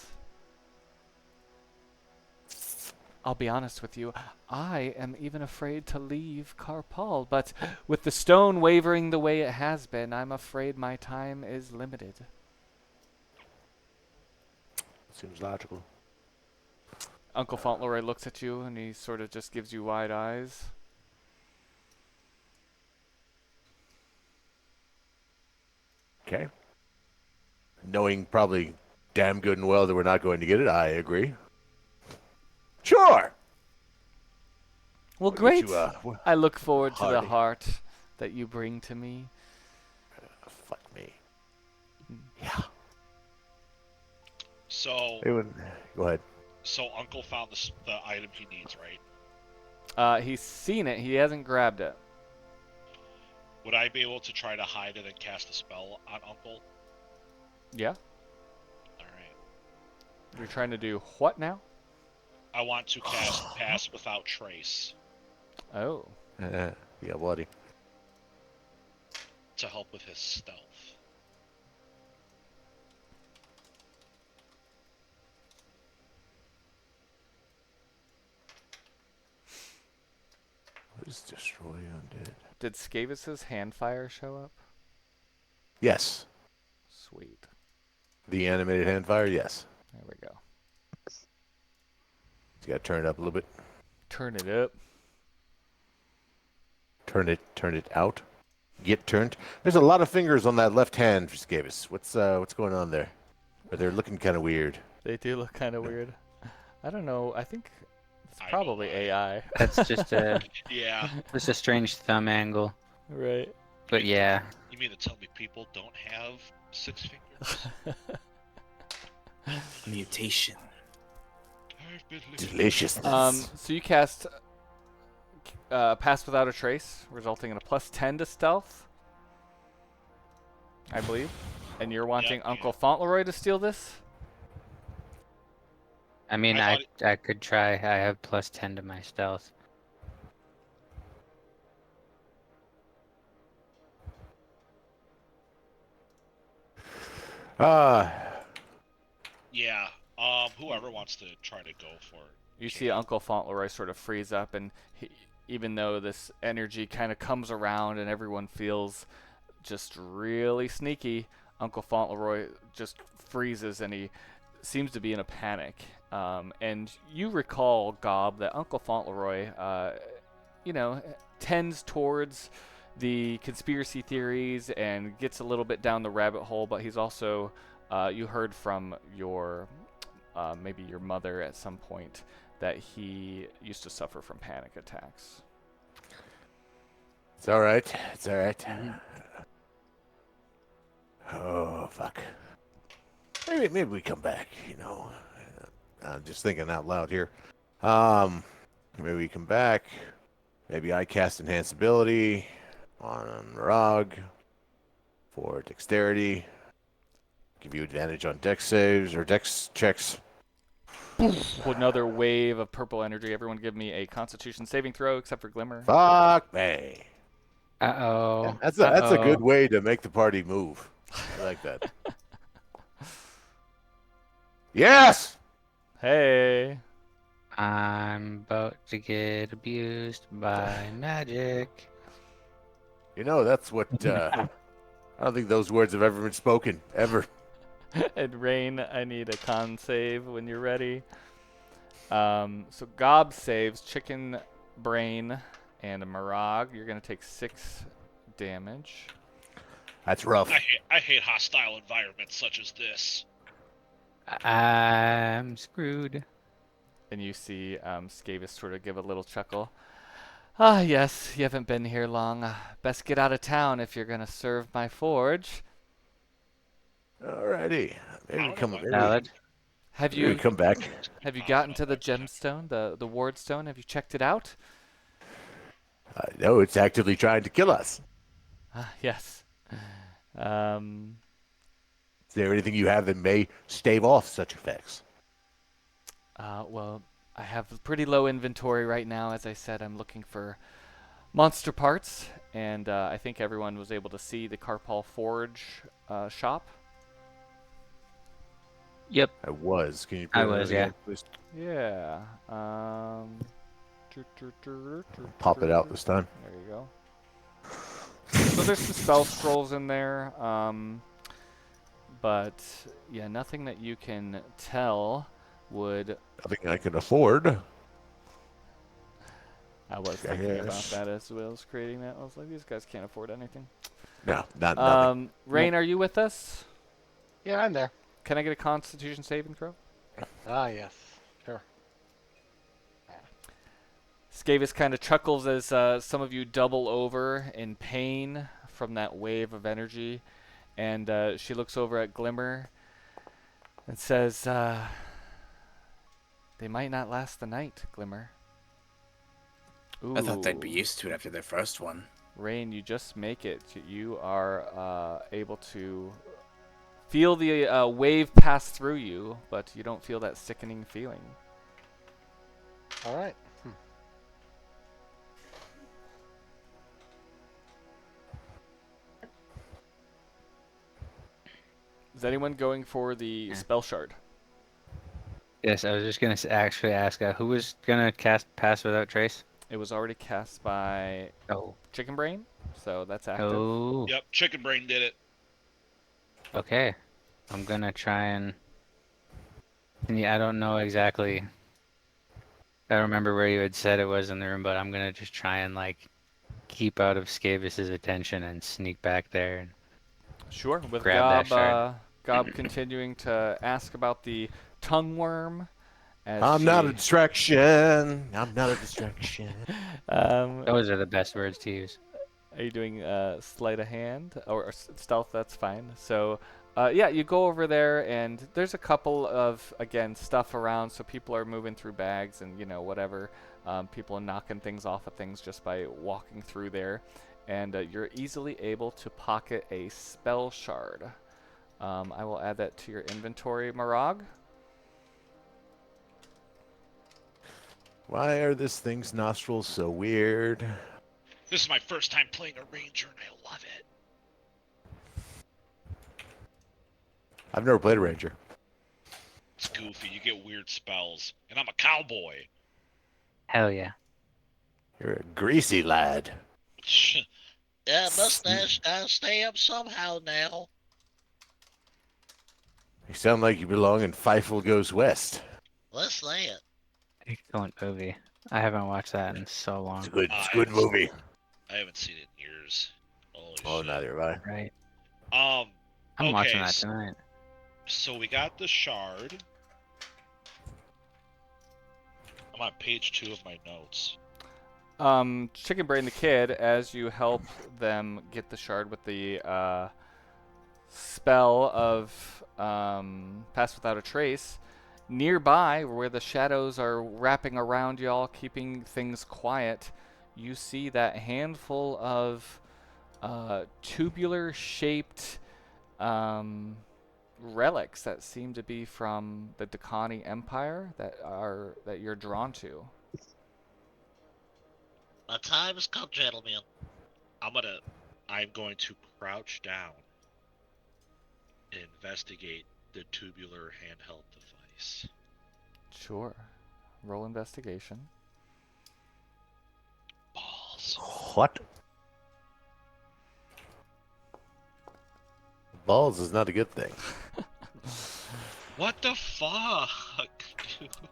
I'll be honest with you, I am even afraid to leave Khaar'paal, but with the stone wavering the way it has been, I'm afraid my time is limited. Seems logical. Uncle Fauntleroy looks at you and he sort of just gives you wide eyes. Okay. Knowing probably damn good and well that we're not going to get it, I agree. Sure. Well, We'll get great. you, I look forward to the Hardy. heart that you bring to me. Fuck me. Yeah. So, Go ahead. so Uncle found the item he needs, right? He's seen it. He hasn't grabbed it. Would I be able to try to hide it and cast a spell on Uncle? Yeah. All right. You're trying to do what now? I want to cast Pass Without Trace Oh. Yeah, bloody. to help with his stealth. What is destroy undead? Did Skavis's hand fire show up? Yes. Sweet. The animated hand fire, yes. There we go. You gotta turn it up a little bit. Turn it up. Turn it out. Get turned. There's a lot of fingers on that left hand just gave us. What's going on there? Or they're looking kind of weird. They do look kind of weird. I don't know. I think it's I know probably why. AI. That's just a Yeah. just a strange thumb angle. Right. But yeah, You mean to tell me people don't have 6 fingers? mutation. I've been living- Deliciousness. So you cast Pass Without a Trace, resulting in a +10 to stealth, I believe. And you're wanting Yeah. Uncle Fauntleroy to steal this? I mean, I I could try. I have +10 to my stealth. Yeah. Whoever wants to try to go for it. You see Uncle Fauntleroy sort of freeze up, and even though this energy kind of comes around and everyone feels just really sneaky, Uncle Fauntleroy just freezes and he seems to be in a panic. And you recall, Gob, that Uncle Fauntleroy, tends towards the conspiracy theories and gets a little bit down the rabbit hole, but he's also, you heard from your, maybe your mother at some point, that he used to suffer from panic attacks. It's all right. It's all right. Oh, fuck. Maybe we come back, I'm just thinking out loud here. Maybe we come back. Maybe I cast Enhance Ability on Rog for Dexterity. Give you advantage on Dex saves or Dex checks. Another wave of purple energy. Everyone give me a Constitution saving throw, except for Glimmer. Fuck me. Uh-oh. Yeah, that's a good way to make the party move. I like that. Yes! Hey. I'm about to get abused by magic. That's what, I don't think those words have ever been spoken, ever. And Rain, I need a con save when you're ready. So Gob saves Chicken Brain and a Marag. You're going to take 6 damage. That's rough. I hate hostile environments such as this. I'm screwed. And you see Skavis sort of give a little chuckle. Ah, yes, you haven't been here long. Best get out of town if you're going to serve my forge. Alrighty. Maybe come Valid. Have Maybe you come back. have you gotten to the gemstone, the Wardstone? Have you checked it out? No, it's actively trying to kill us. Ah, yes. Is there anything you have that may stave off such effects? Well, I have pretty low inventory right now. As I said, I'm looking for monster parts, and I think everyone was able to see the Khaar'paal Forge shop. Yep. I was. Can you I put it was, again, yeah. please? Yeah. Pop it out this time. There you go. So there's some spell scrolls in there, but yeah, nothing that you can tell would. Nothing I can afford. I was thinking about Yes. that as well as creating that. I was like, these guys can't afford anything. No, nothing. Rain, are you with us? Yeah, I'm there. Can I get a Constitution saving throw? Ah, yes. Sure. Skavis kind of chuckles as some of you double over in pain from that wave of energy, and she looks over at Glimmer and says, they might not last the night, Glimmer. Ooh. I thought they'd be used to it after their first one. Rain, you just make it. You are able to feel the wave pass through you, but you don't feel that sickening feeling. All right. Is anyone going for the spell shard? Yes, I was just going to actually ask who was going to cast Pass Without Trace? It was already cast by Chicken Brain, so that's active. Oh. Yep, Chicken Brain did it. Okay. I'm going to try and... I don't know exactly... I don't remember where you had said it was in the room, but I'm going to just try and, keep out of Skavis's attention and sneak back there. And Sure, with grab that shard. Gob continuing to ask about the tongue worm. I'm not a distraction. I'm not a distraction. Those are the best words to use. Are you doing sleight of hand or stealth? That's fine. So, yeah, you go over there, and there's a couple of, again, stuff around. So people are moving through bags and, whatever. People are knocking things off of things just by walking through there. And you're easily able to pocket a spell shard. I will add that to your inventory, Marag. Why are this thing's nostrils so weird? This is my first time playing a ranger, and I love it. I've never played a ranger. It's goofy. You get weird spells, and I'm a cowboy. Hell yeah. You're a greasy lad. Yeah, mustache gotta stay up somehow now. You sound like you belong in Feifel Goes West. Let's say it. Excellent movie. I haven't watched that in so long. It's a good movie. I haven't seen it in years. Holy Oh, shit. neither have I. Right. I'm I'm watching that tonight. So we got the shard. I'm on page 2 of my notes. Chicken Brain the Kid, as you help them get the shard with the spell of Pass Without a Trace, nearby, where the shadows are wrapping around y'all, keeping things quiet, you see that handful of tubular-shaped relics that seem to be from the Dakani Empire that you're drawn to. My time has come, gentlemen. I'm going to crouch down and investigate the tubular handheld device. Sure. Roll investigation. Balls. What? Balls is not a good thing. What the fuck?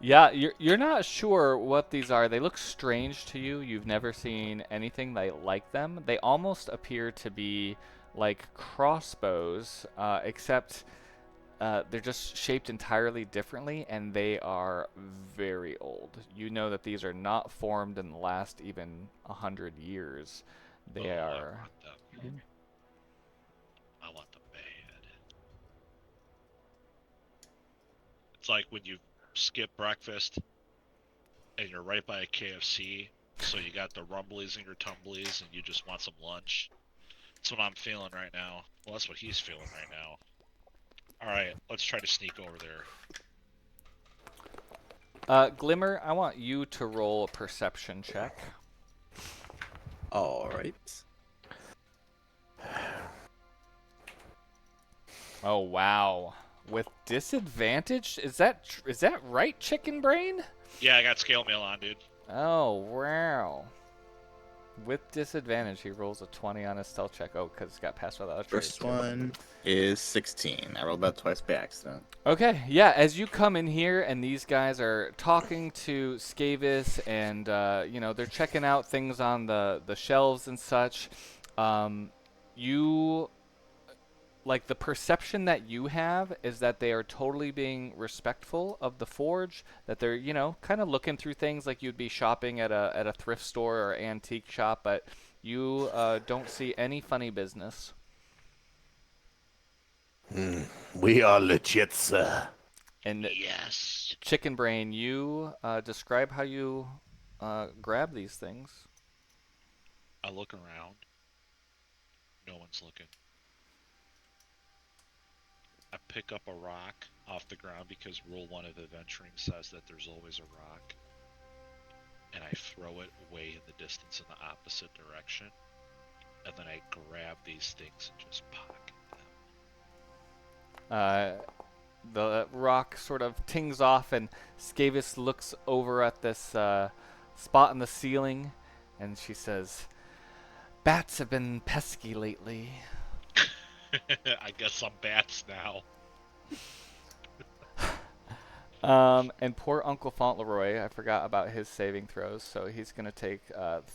Yeah, you're not sure what these are. They look strange to you. You've never seen anything like them. They almost appear to be like crossbows, except they're just shaped entirely differently, and they are very old. You know that these are not formed in the last even 100 years. They are. I want them bad. It's like when you skip breakfast and you're right by a KFC, so you got the rumblies and your tumblies, and you just want some lunch. That's what I'm feeling right now. Well, that's what he's feeling right now. Alright, let's try to sneak over there. Glimmer, I want you to roll a perception check. All right. Oh wow. With disadvantage? Is that right, Chicken Brain? Yeah, I got scale mail on, dude. Oh wow. With disadvantage, he rolls a 20 on his stealth check. Oh, because it's got passed without a trace. First one is 16. I rolled that twice by accident. Okay, yeah. As you come in here, and these guys are talking to Skavis, and they're checking out things on the shelves and such. You. Like, the perception that you have is that they are totally being respectful of the forge, that they're, kind of looking through things like you'd be shopping at a thrift store or antique shop, but you don't see any funny business. We are legit, sir. And Yes. Chicken Brain, you describe how you grab these things. I look around. No one's looking. I pick up a rock off the ground because Rule 1 of Adventuring says that there's always a rock. And I throw it way in the distance in the opposite direction. And then I grab these things and just pocket them. The rock sort of tings off, and Skavis looks over at this spot in the ceiling, and she says, "Bats have been pesky lately." I guess I'm bats now. And poor Uncle Fauntleroy, I forgot about his saving throws, so he's going to take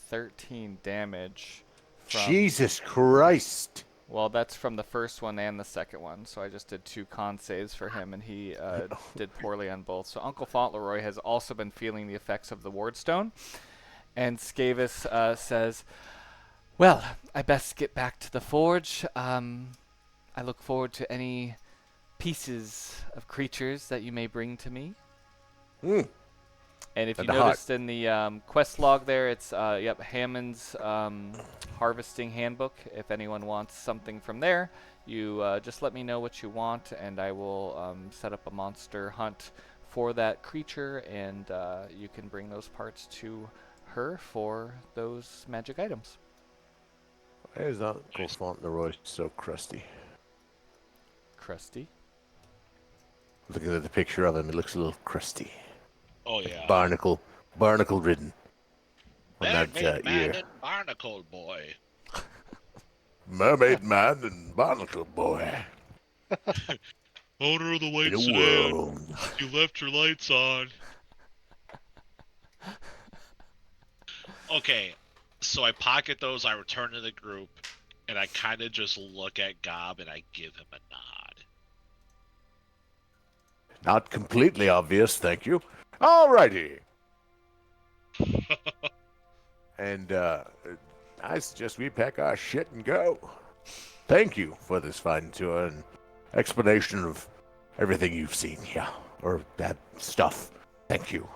13 damage from... Jesus Christ! Well, that's from the first one and the second one, so I just did 2 con saves for him, and he did poorly on both. So Uncle Fauntleroy has also been feeling the effects of the Wardstone, and Skavis says, "Well, I best get back to the forge. I look forward to any pieces of creatures that you may bring to me." Mm. And if you And the noticed in the quest log there, it's Hammond's harvesting handbook. If anyone wants something from there, you just let me know what you want, and I will set up a monster hunt for that creature, and you can bring those parts to her for those magic items. Why is Uncle Fauntleroy so crusty? Crusty? Looking at the picture of him, it looks a little crusty. Oh, yeah. Barnacle ridden. On Mermaid that Man ear. and Barnacle Boy. Mermaid Man and Barnacle Boy. Owner of the In White a Sedan, world. you left your lights on. Okay, so I pocket those, I return to the group, and I kind of just look at Gob and I give him a nod. Not completely obvious, thank you. Alrighty. And I suggest we pack our shit and go. Thank you for this fine tour and explanation of everything you've seen here. Or that stuff. Thank you.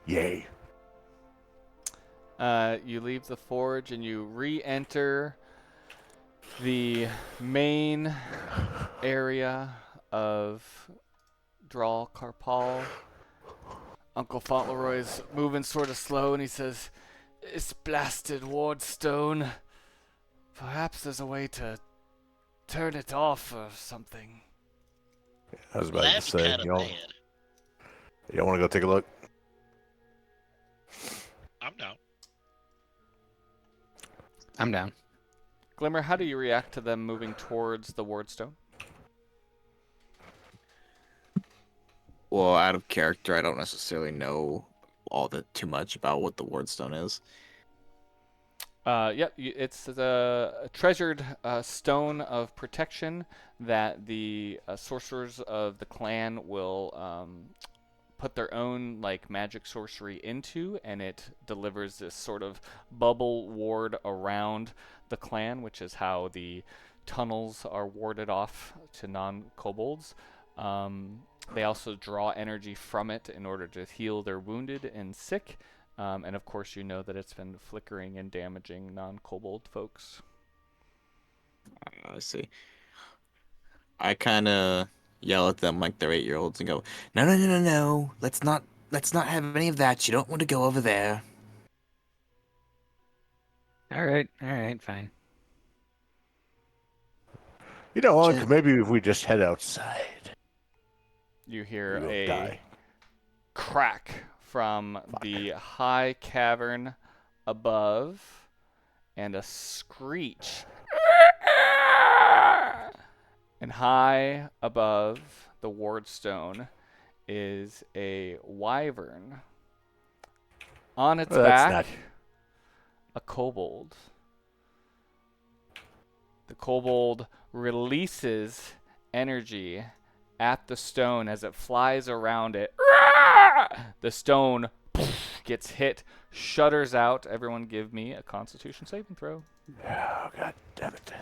Yay. You leave the forge and you re-enter the main area of Khaar'paal. Uncle Fauntleroy's moving sort of slow, and he says, "This blasted Wardstone. Perhaps there's a way to turn it off or something." I was Well, about to that'd be say, kind of bad. y'all want to go take a look? I'm down. I'm down. Glimmer, how do you react to them moving towards the Wardstone? Well, out of character, I don't necessarily know all that too much about what the Wardstone is. Yep, it's a treasured stone of protection that the sorcerers of the clan will put their own like magic sorcery into, and it delivers this sort of bubble ward around the clan, which is how the tunnels are warded off to non-kobolds. They also draw energy from it in order to heal their wounded and sick. And of course, you know that it's been flickering and damaging non-kobold folks. I see. I kind of yell at them like they're 8-year-olds and go, "No, no, no, no, no! Let's not have any of that. You don't want to go over there." All right, fine. You know, Unc, maybe if we just head outside, You hear we won't a die. crack from the high cavern above, and a screech. And high above the Wardstone is a wyvern. On its Well, that's back, not- a kobold. The kobold releases energy at the stone as it flies around it. The stone gets hit, shudders out. Everyone give me a Constitution saving throw. Oh, God damn it.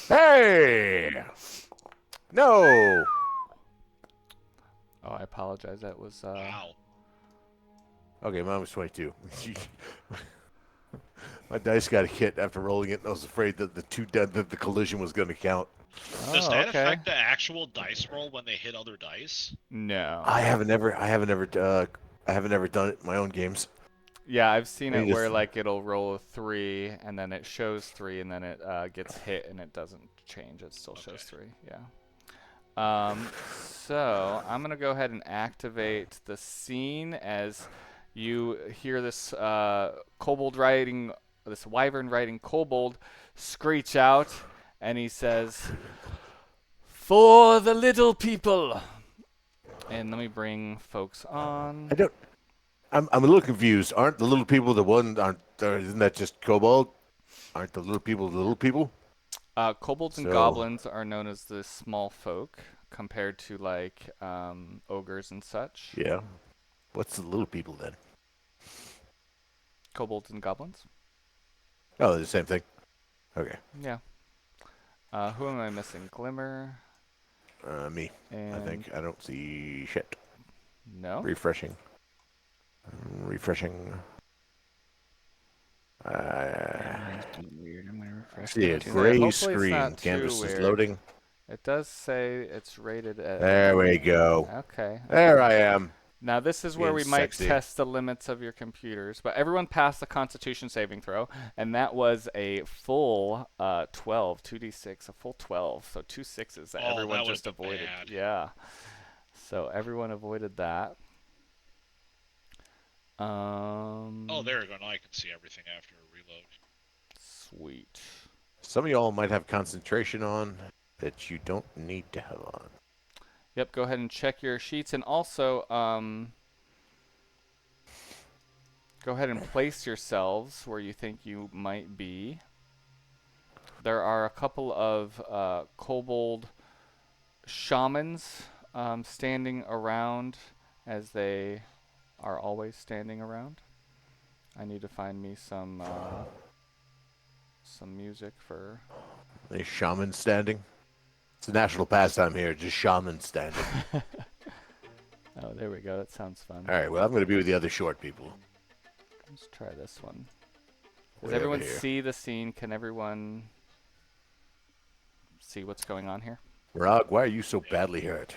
Hey! No! Oh, I apologize. That was Wow. Okay, mine was 22. My dice got hit after rolling it, and I was afraid that the collision was going to count. Does Oh, that okay. affect the actual dice roll when they hit other dice? No. I haven't ever done it in my own games. Yeah, I've seen I it where just- like it'll roll a 3 and then it shows 3 and then it gets hit and it doesn't change. It still shows 3. Yeah. So I'm gonna go ahead and activate the scene as you hear this this wyvern riding kobold screech out, and he says, "For the little people." And let me bring folks on. I'm a little confused. Aren't the little people the one? Isn't that just kobold? Aren't the little people the little people? Kobolds and So- goblins are known as the small folk compared to like ogres and such. Yeah. What's the little people then? Kobolds and goblins. Oh, they're the same thing. Okay. Yeah. Who am I missing? Glimmer. Me. And I think I don't see shit. no. Refreshing. Weird. I'm gonna refresh. See a that too. gray Hopefully it's screen. not too Canvas is weird. loading. It does say it's rated at. There we go. Okay. There I am. Now this is where we Being might sexy. test the limits of your computers. But everyone passed the Constitution saving throw, and that was a full 12, 2d6, a full 12. So 2 6s that Oh, everyone that just would've been avoided. bad. Yeah. So everyone avoided that. Oh, there we go. Now I can see everything after a reload. Sweet. Some of y'all might have concentration on that you don't need to have on. Yep, go ahead and check your sheets, and also go ahead and place yourselves where you think you might be. There are a couple of kobold shamans standing around, as they are always standing around. I need to find me some music for... A shaman standing. It's a national pastime here, just shaman standing. Oh, there we go. That sounds fun. All right, well, I'm going to be with the other short people. Let's try this one. Does Way over everyone here. see the scene? Can everyone see what's going on here? Rog, why are you so badly hurt?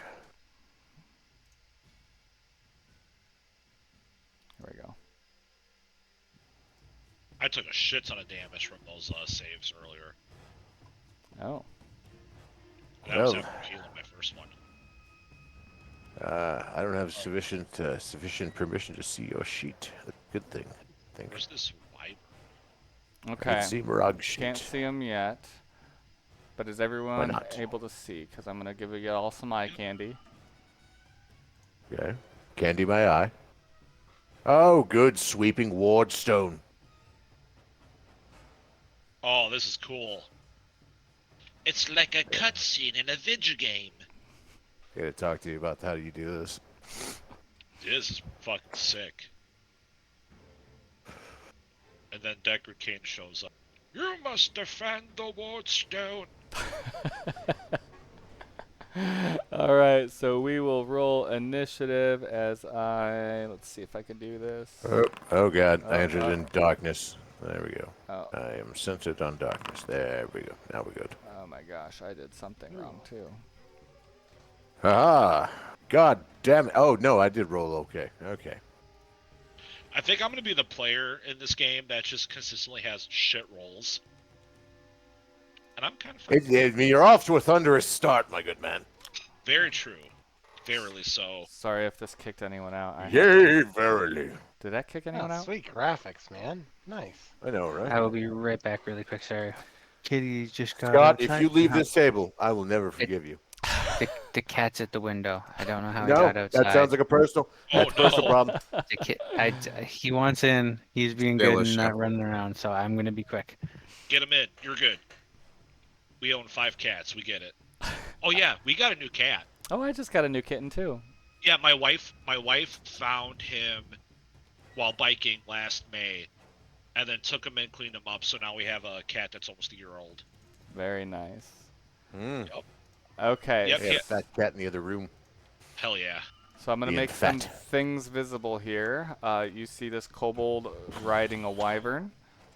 Here we go. I took a shit ton of damage from those saves earlier. Oh. And I was Oh. after healing my first one. I don't have sufficient permission to see your sheet. Good thing. I think. Where's this wyvern? I Okay. can see Marag's sheet. Can't see them yet. But is everyone not? able to see? Because I'm going to give you all some eye candy. Okay. Candy my eye. Oh, good. Sweeping Wardstone. Oh, this is cool. It's like a cutscene in a video game. I gotta talk to you about how you do this. This is fucking sick. And then Deckard Cain shows up. You must defend the Wardstone. All right, so we will roll initiative as I... Let's see if I can do this. Oh God. I Oh, entered oh. in darkness. There we go. Oh. I am centered on darkness. There we go. Now we're good. Oh my gosh, I did something wrong too. Ah, God damn it. Oh, no, I did roll okay. Okay. I think I'm gonna be the player in this game that just consistently has shit rolls. And I'm kind of I mean, you're off to a thunderous start, my good man. very true. Verily so. Sorry if this kicked anyone out. Yea, verily. Did that kick anyone Oh, out? sweet graphics, man. Nice. I know, right? I will be right back really quick, sorry. Kitty just got Scott, if outside. you leave this table, I will never forgive you. The cat's at the window. I don't know how he No, got outside. that sounds like a personal. That's a personal problem. He wants in. He's being They good will and not show. running around, so I'm gonna be quick. Get him in. You're good. We own 5 cats. We get it. Oh yeah, we got a new cat. Oh, I just got a new kitten too. Yeah, my wife found him while biking last May, and then took him in, cleaned him up. So now we have a cat that's almost a year old. Very nice. Mm. Okay, Yep. I had a fat cat in the other room. Hell yeah. so I'm gonna Being make some fat. things visible here. You see this kobold riding a wyvern.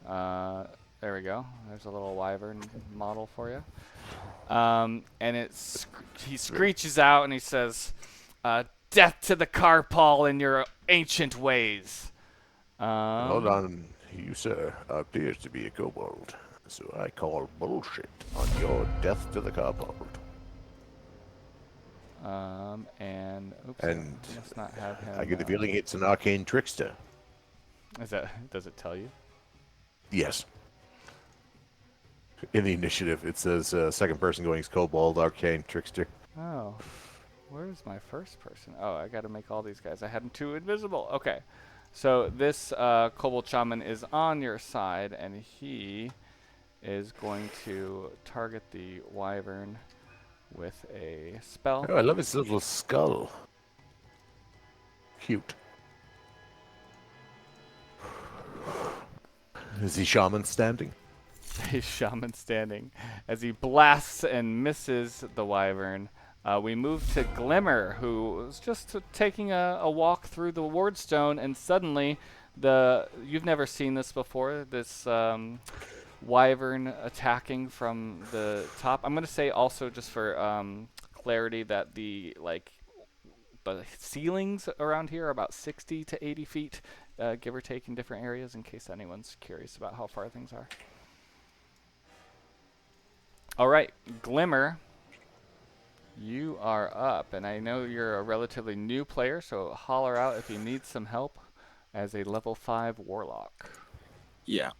There we go. There's a little wyvern model for you. And he screeches out and he says, "Death to the Khaar'paal in your ancient ways." Hold on. You, sir, appears to be a kobold. So I call bullshit on your death to the kobold. And oops, And I must not have him. I get the feeling it's an arcane trickster. Does it tell you? Yes. In the initiative, it says second person going is kobold, arcane trickster. Oh, where's my first person? Oh, I got to make all these guys. I had them too invisible. Okay, so this kobold shaman is on your side, and he is going to target the wyvern with a spell. Oh, I love his little skull. Cute. Is he shaman standing? A shaman standing as he blasts and misses the wyvern. We move to Glimmer, who was just taking a walk through the Wardstone, and suddenly you've never seen this before, this wyvern attacking from the top. I'm going to say also, just for clarity, that the ceilings around here are about 60 to 80 feet, give or take, in different areas, in case anyone's curious about how far things are. All right, Glimmer, you are up, and I know you're a relatively new player, so holler out if you need some help as a level 5 warlock. Yeah.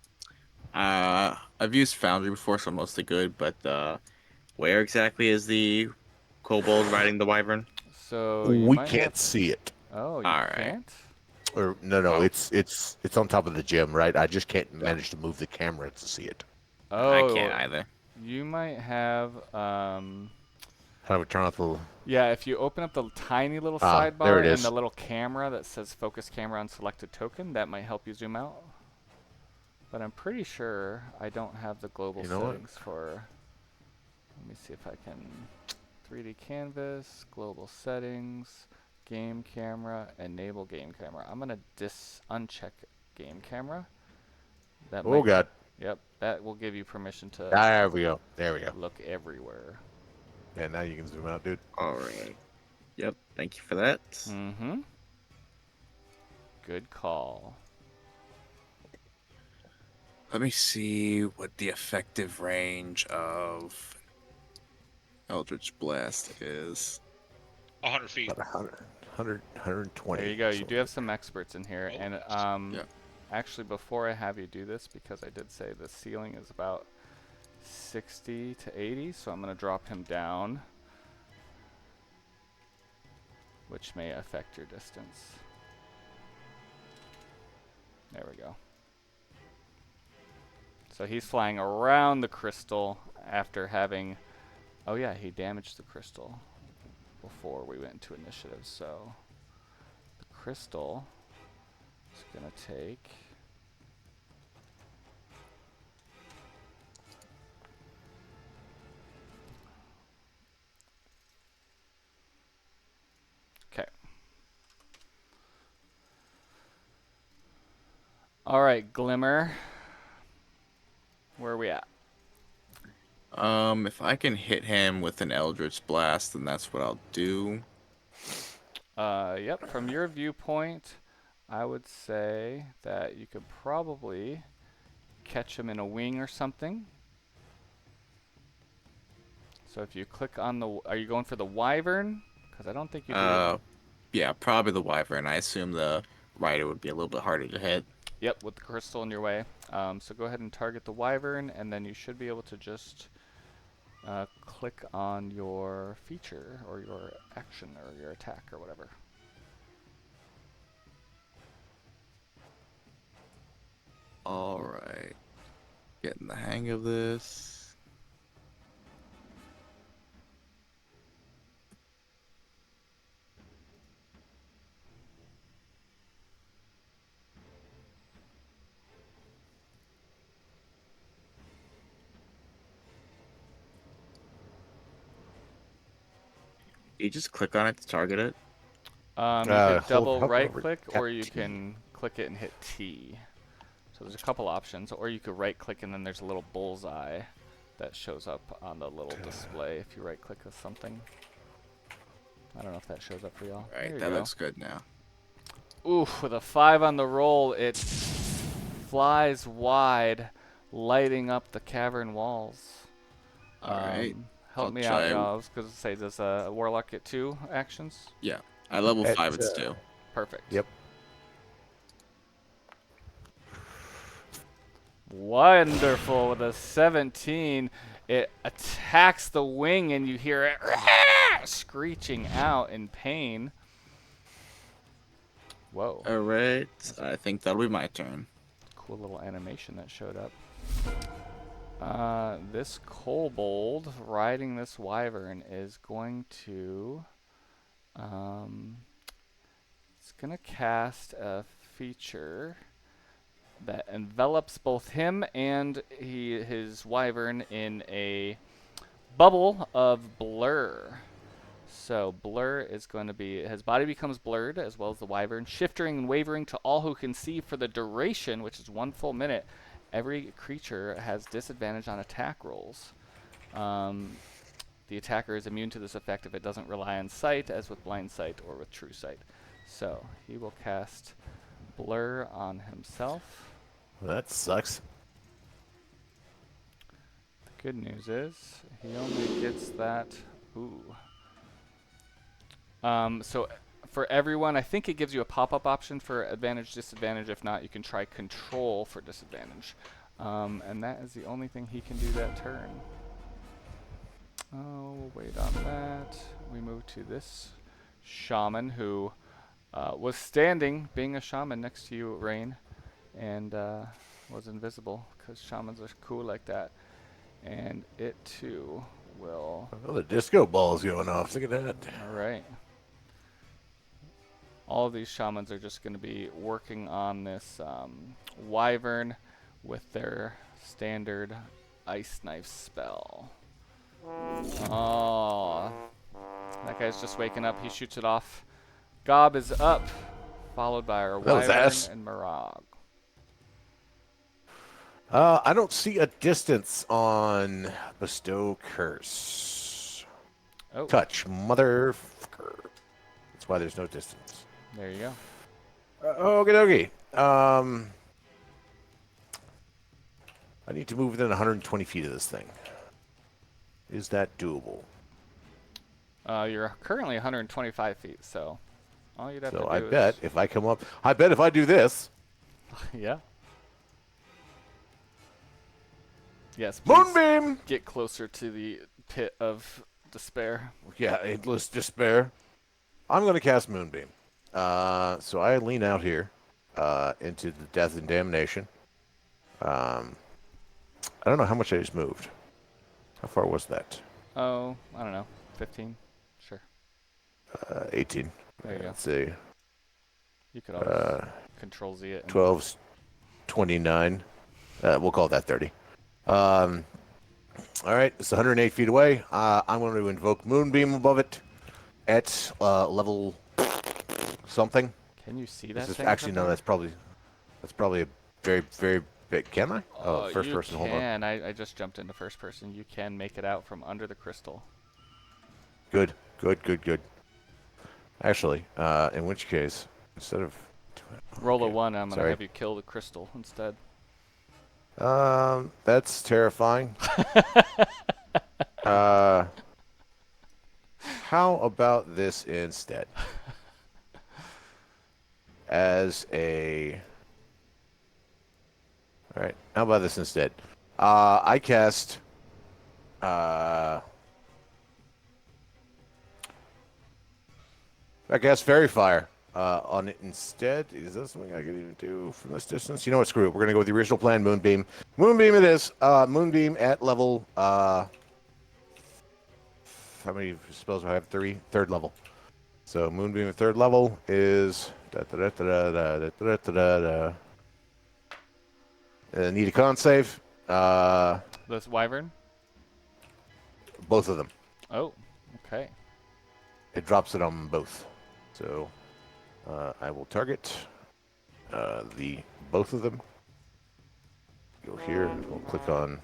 I've used Foundry before, so I'm mostly good. But where exactly is the kobold riding the wyvern? So you We might can't have. see it. Oh, you All right. can't? Or no, Oh. it's on top of the gym, right? I just can't Yeah. manage to move the camera to see it. I Oh, can't either. you might have. How do we turn off the? Yeah, if you open up the tiny little Ah, there sidebar it and is. the little camera that says focus camera on selected token, that might help you zoom out. But I'm pretty sure I don't have the global You know what? settings for. Let me see if I can. 3D canvas, global settings, game camera, enable game camera. I'm gonna uncheck game camera. That Oh might. God! Yep, that will give you permission to There we go. There we go. look everywhere. Yeah, now you can zoom out, dude. All right. Yep. Thank you for that. Mm-hmm. Good call. Let me see what the effective range of Eldritch Blast is. 100 feet. About 120. There you go. You so- do have some experts in here, Oh, and yeah. actually, before I have you do this, because I did say the ceiling is about 60 to 80, so I'm gonna drop him down, which may affect your distance. There we go. So he's flying around the crystal after having. Oh yeah, he damaged the crystal before we went into initiative. So the crystal is gonna take. Okay. All right, Glimmer. Where are we at? If I can hit him with an Eldritch Blast, then that's what I'll do. Yep, from your viewpoint, I would say that you could probably catch him in a wing or something. So if you click on the, are you going for the wyvern? Because I don't think you do. Yeah, probably the Wyvern. I assume the Rider would be a little bit harder to hit. Yep, with the crystal in your way. So go ahead and target the wyvern, and then you should be able to just click on your feature or your action or your attack or whatever. All right. Getting the hang of this. You just click on it to target it. You can double hover right over click, tap or you T. can click it and hit T. So there's a couple options, or you could right click and then there's a little bullseye that shows up on the little display if you right click with something. I don't know if that shows up for y'all. All right, There you that go. looks good now. Oof, with a 5 on the roll, it flies wide, lighting up the cavern walls. All right. Help I'll me out, try- y'all. I was going to say, does a warlock get 2 actions? Yeah, at level 5 At, it's 2. Perfect. Yep. Wonderful. With a 17, it attacks the wing and you hear it screeching out in pain. Whoa. All right, I think that'll be my turn. Cool little animation that showed up. This kobold riding this wyvern is going to it's gonna cast a feature that envelops both him and his wyvern in a bubble of blur. So blur is going to be, his body becomes blurred as well as the wyvern, shifting and wavering to all who can see for the duration, which is 1 full minute. Every creature has disadvantage on attack rolls. The attacker is immune to this effect if it doesn't rely on sight, as with blind sight or with true sight. So he will cast blur on himself. Well, that sucks. The good news is he only gets that. Ooh. So for everyone, I think it gives you a pop-up option for advantage, disadvantage. If not, you can try control for disadvantage. And that is the only thing he can do that turn. Oh, we'll wait on that. We move to this shaman who was standing, being a shaman next to you, Rain, and was invisible because shamans are cool like that. And it too will. Oh, the disco ball's going off. Look at that. All right. All of these shamans are just going to be working on this wyvern with their standard ice knife spell. Oh, that guy's just waking up. He shoots it off. Gob is up, followed by our That was wyvern ass. and Mirag. I don't see a distance on Bestow Curse. Oh, Touch, motherfucker. That's why there's no distance. there you go. Okie dokie. I need to move within 120 feet of this thing. Is that doable? You're currently 125 feet, so all you'd have to So do I is... bet if I come up, I bet if I do this, yeah. Yes, please Moonbeam! get closer to the pit of despair. Yeah, endless despair. I'm going to cast Moonbeam. So I lean out here into the Death and Damnation. I don't know how much I just moved. How far was that? Oh, I don't know, 15? Sure. 18. There you go. Let's see. You could always control Z it. and- 12's 29. We'll call that 30. All right, it's 108 feet away. I'm going to invoke Moonbeam above it at level something. Can you see that This is thing? actually from no. there? That's probably a very very big. Can I? Oh, first you person. Hold on. can. I just jumped into first person. You can make it out from under the crystal. Good. Actually, in which case, instead of Roll a okay, 1, I'm going to sorry. have you kill the crystal instead. That's terrifying. How about this instead? As a... Alright, how about this instead? I cast... I cast Fairy Fire on it instead. Is that something I could even do from this distance? You know what? Screw it. We're going to go with the original plan, Moonbeam. Moonbeam it is. Moonbeam at level... how many spells do I have? 3? Third level. So Moonbeam at third level is... Need a con save. This wyvern? Both of them. Oh, okay. It drops it on both. So I will target both of them. Go here. We'll click on.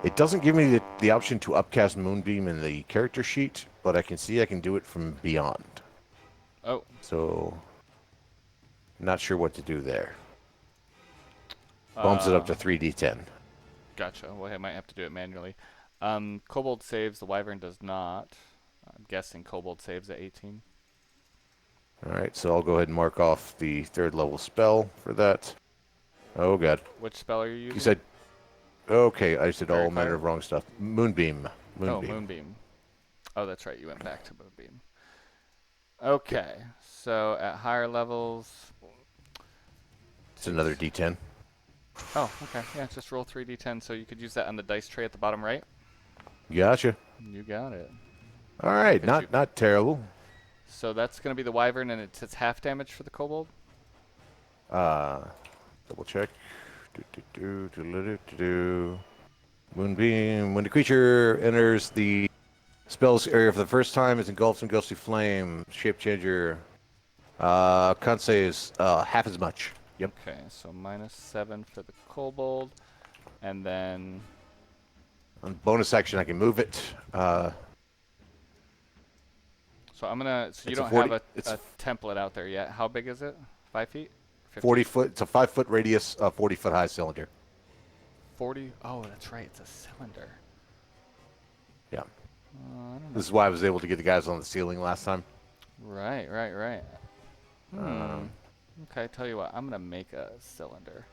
It doesn't give me the option to upcast Moonbeam in the character sheet, but I can see I can do it from beyond. Oh, So not sure what to do there. Bumps it up to 3d10. gotcha. Well, I might have to do it manually. Kobold saves, the wyvern does not. I'm guessing Kobold saves at 18. All right, so I'll go ahead and mark off the third level spell for that. Oh god. Which spell are you using? You said, okay, I said Fairy all manner Fire? of wrong stuff. Moonbeam. Oh, Moonbeam. Oh, that's right. You went back to Moonbeam. Okay, so at higher levels... It's another d10. Oh, okay. Yeah, just roll 3d10, so you could use that on the dice tray at the bottom right. Gotcha. You got it. All right, Could not you- not terrible. So that's going to be the wyvern, and it's half damage for the kobold? Double check. Moonbeam. When the creature enters the spell's area for the first time, is engulfed in ghostly flame. Shape changer. Con saves half as much. Yep. Okay, so -7 for the kobold, and then... On bonus action, I can move it. So I'm going to... So you It's a don't 40 have it's a template out there yet. How big is it? 5 feet? 50? 40 foot. It's a 5-foot radius, 40-foot high cylinder. 40? Oh, that's right. It's a cylinder. Yeah. I don't know. This is why I was able to get the guys on the ceiling last time. Right. Um, Okay, tell you what, I'm gonna make a cylinder.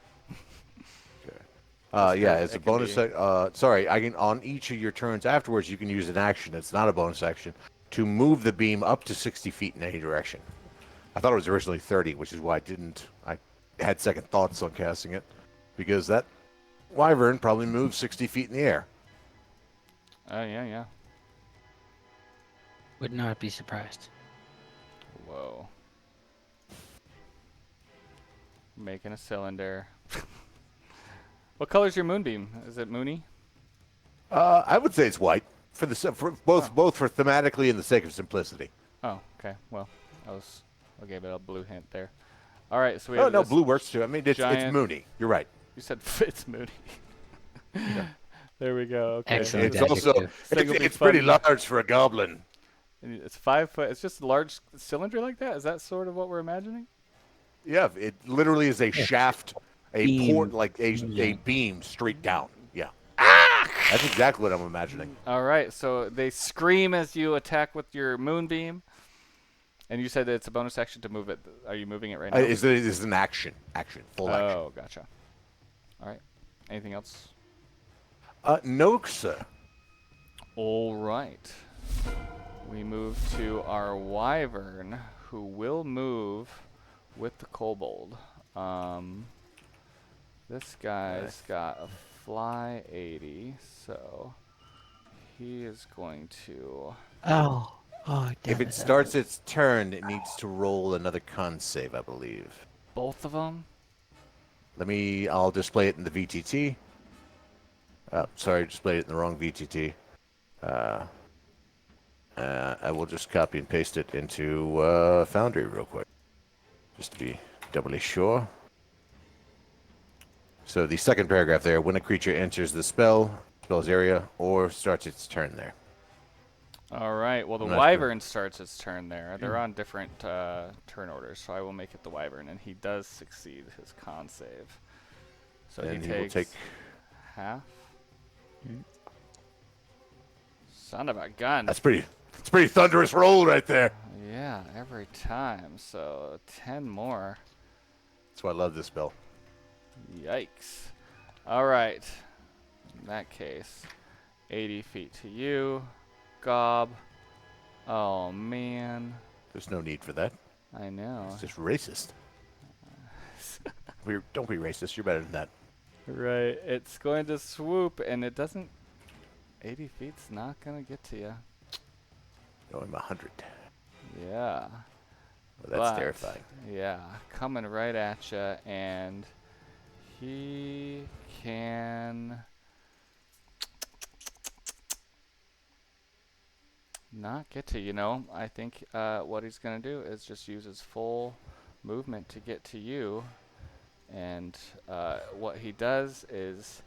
Yeah, 'cause as a it can bonus. be- Sorry, I can on each of your turns afterwards. You can use an action. It's not a bonus action to move the beam up to 60 feet in any direction. I thought it was originally 30, which is why I didn't. I had second thoughts on casting it because that wyvern probably moves 60 feet in the air. Oh yeah. Would not be surprised. Whoa. Making a cylinder. What color's your moonbeam? Is it moony? I would say it's white for both for thematically and the sake of simplicity. Oh, okay. Well, I gave it a blue hint there. All right, so we Oh have no, this blue works too. I mean, it's giant- moony. You're right. You said it's moony. There we go. Okay. Excellent. It's also adjective. Thing will be it's pretty fun. large for a goblin. And it's 5 foot. It's just a large cylinder like that. Is that sort of what we're imagining? Yeah, it literally is a shaft, a Beam. port, like a Yeah. beam straight down. Yeah. That's exactly what I'm imagining. All right. So they scream as you attack with your moonbeam. And you said it's a bonus action to move it. Are you moving it right now? Is an action, full action. Oh, gotcha. All right. Anything else? No, sir. All right. We move to our wyvern, who will move with the kobold. This guy's got a fly 80, so he is going to. Oh, If it starts its turn, it needs to roll another con save, I believe. Both of them? I'll display it in the VTT. Sorry, I displayed it in the wrong VTT. I will just copy and paste it into Foundry real quick, just to be doubly sure. So the second paragraph there, when a creature enters the spell's area, or starts its turn there. All right. Well, the I'm not wyvern starts its turn there. They're on different turn orders, so I will make it the wyvern, and he does succeed his con save. So And he he will takes take- half. Son of a gun. It's pretty thunderous roll right there. Yeah, every time. So 10 more. That's why I love this spell. Yikes. All right. In that case, 80 feet to you. Gob. Oh, man. There's no need for that. I know. It's just racist. Don't be racist. You're better than that. Right. It's going to swoop, and it doesn't. 80 feet's not going to get to you. No, I'm 100. Yeah. Well, that's But, terrifying. Yeah. Coming right at you, and he can not get to you. Know, I think what he's going to do is just use his full movement to get to you. And what he does is,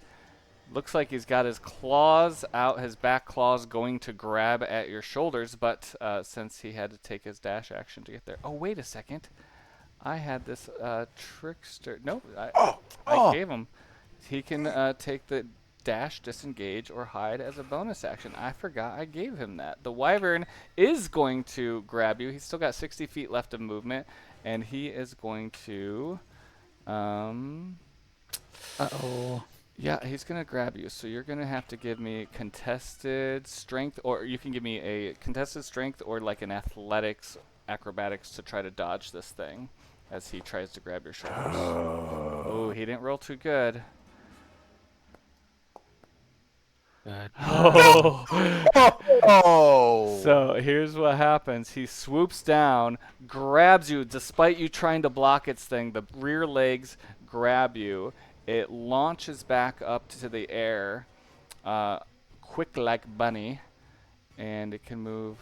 looks like he's got his claws out, his back claws going to grab at your shoulders, but since he had to take his dash action to get there. Oh, wait a second. I had this trickster. Nope. I gave him. He can take the dash, disengage, or hide as a bonus action. I forgot I gave him that. The wyvern is going to grab you. He's still got 60 feet left of movement, and he is going to. Uh-oh. Yeah, he's going to grab you. So you're going to have to give me contested strength, or you can give me a contested strength or like an acrobatics to try to dodge this thing as he tries to grab your shoulders. Oh, he didn't roll too good. God. Oh! So here's what happens. He swoops down, grabs you, despite you trying to block its thing. The rear legs grab you. It launches back up to the air, quick like bunny, and it can move,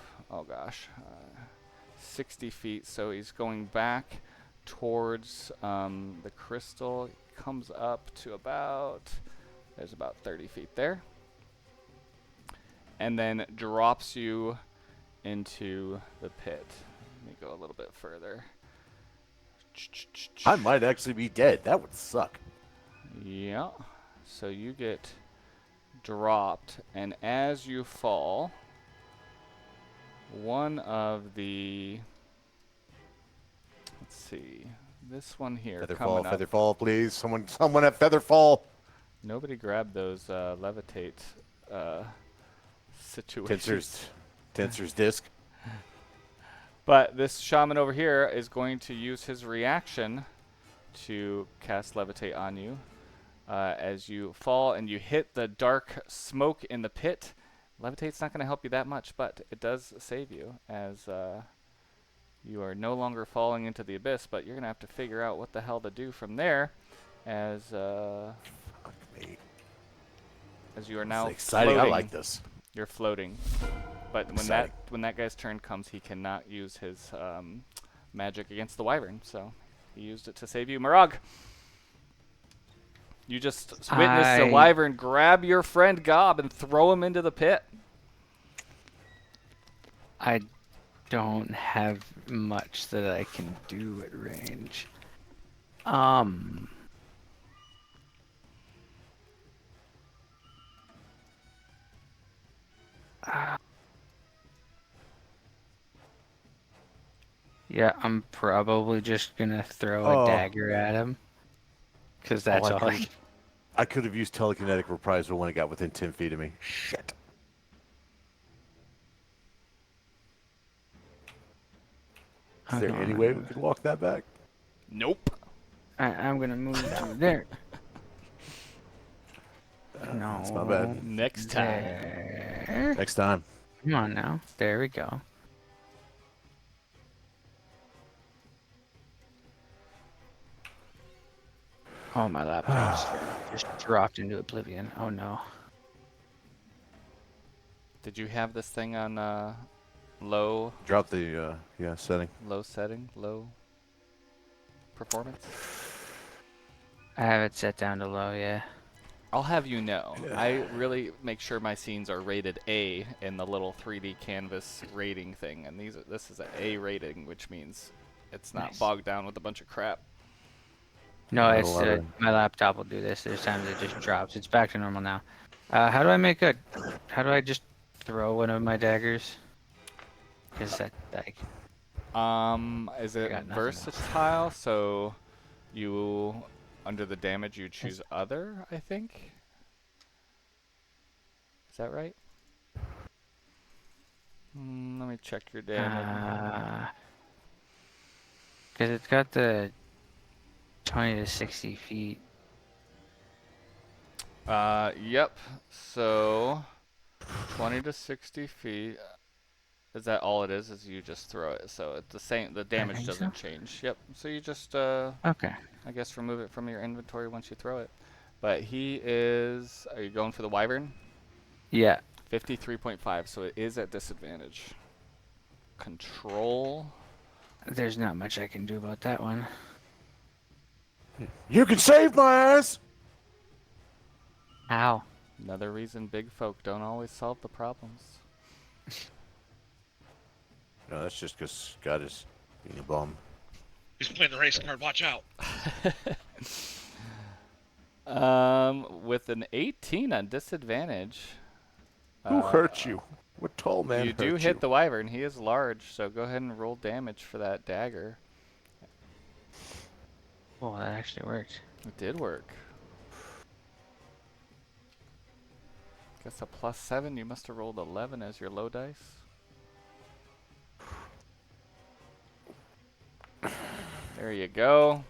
60 feet. So he's going back towards the crystal. He comes up to there's about 30 feet there. And then drops you into the pit. Let me go a little bit further. I might actually be dead. That would suck. Yeah. So you get dropped, and as you fall, one of the Let's see. This one here Featherfall, coming up. Featherfall, please. Someone at Featherfall. Nobody grabbed those levitate situations. Tensor's disc. But this shaman over here is going to use his reaction to cast levitate on you. As you fall and you hit the dark smoke in the pit, levitate's not going to help you that much, but it does save you as you are no longer falling into the abyss, but you're going to have to figure out what the hell to do from there as Fuck me. as you are now It's exciting. floating. I like this. You're floating. But Exciting. when that guy's turn comes, he cannot use his magic against the wyvern, so he used it to save you. Marag, you just witnessed a wyvern grab your friend Gob and throw him into the pit. I don't have much that I can do at range. Yeah, I'm probably just gonna throw a dagger at him. Because that's all I can. I could have used telekinetic reprisal when it got within 10 feet of me. Shit. Is there any way we could walk that back? Nope. I'm gonna move to there. No. That's not bad. Next time. There. Next time. Come on now. There we go. Oh, my laptop just dropped into oblivion. Oh no. Did you have this thing on low Drop the setting. low performance? I have it set down to low, yeah. I'll have you know, I really make sure my scenes are rated A in the little 3DCanvas rating thing, and this is an A rating, which means it's not Nice. bogged down with a bunch of crap. No, it's my laptop will do this. There's times it just drops. It's back to normal now. How do I just throw one of my daggers? Is that like? Is it got nothing versatile? So you, under the damage, you choose other, I think? Is that right? Let me check your damage. Because it's got the 20 to 60 feet. Yep. So 20 to 60 feet. Is that all it is? Is you just throw it? So it's the same. The damage think doesn't so. change. Yep. So you just Okay. I guess remove it from your inventory once you throw it. But he is. Are you going for the wyvern? Yeah. 53.5. So it is at disadvantage. Control. There's not much I can do about that one. You can save my ass! How? Another reason big folk don't always solve the problems. No, that's just because Scott is being a bum. He's playing the race card. Watch out. With an 18 on disadvantage. Who hurt you? What tall man You hurt do you? hit the wyvern. He is large, so go ahead and roll damage for that dagger. Oh, that actually worked. It did work. Guess a +7. You must have rolled 11 as your low dice. There you go.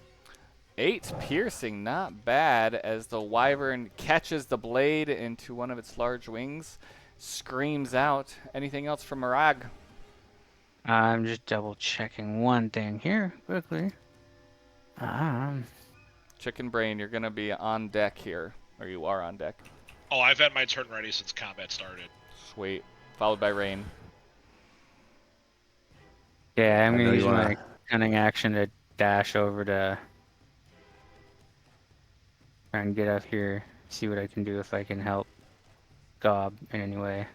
8 piercing, not bad, as the wyvern catches the blade into one of its large wings, screams out. Anything else from Marag? I'm just double checking one thing here quickly. Chicken Brain, you're going to be on deck here, or you are on deck. Oh, I've had my turn ready since combat started. Sweet. Followed by Rain. Yeah, I'm I know gonna you use wanna- my cunning action to dash over to try and get up here, see what I can do if I can help Gob in any way.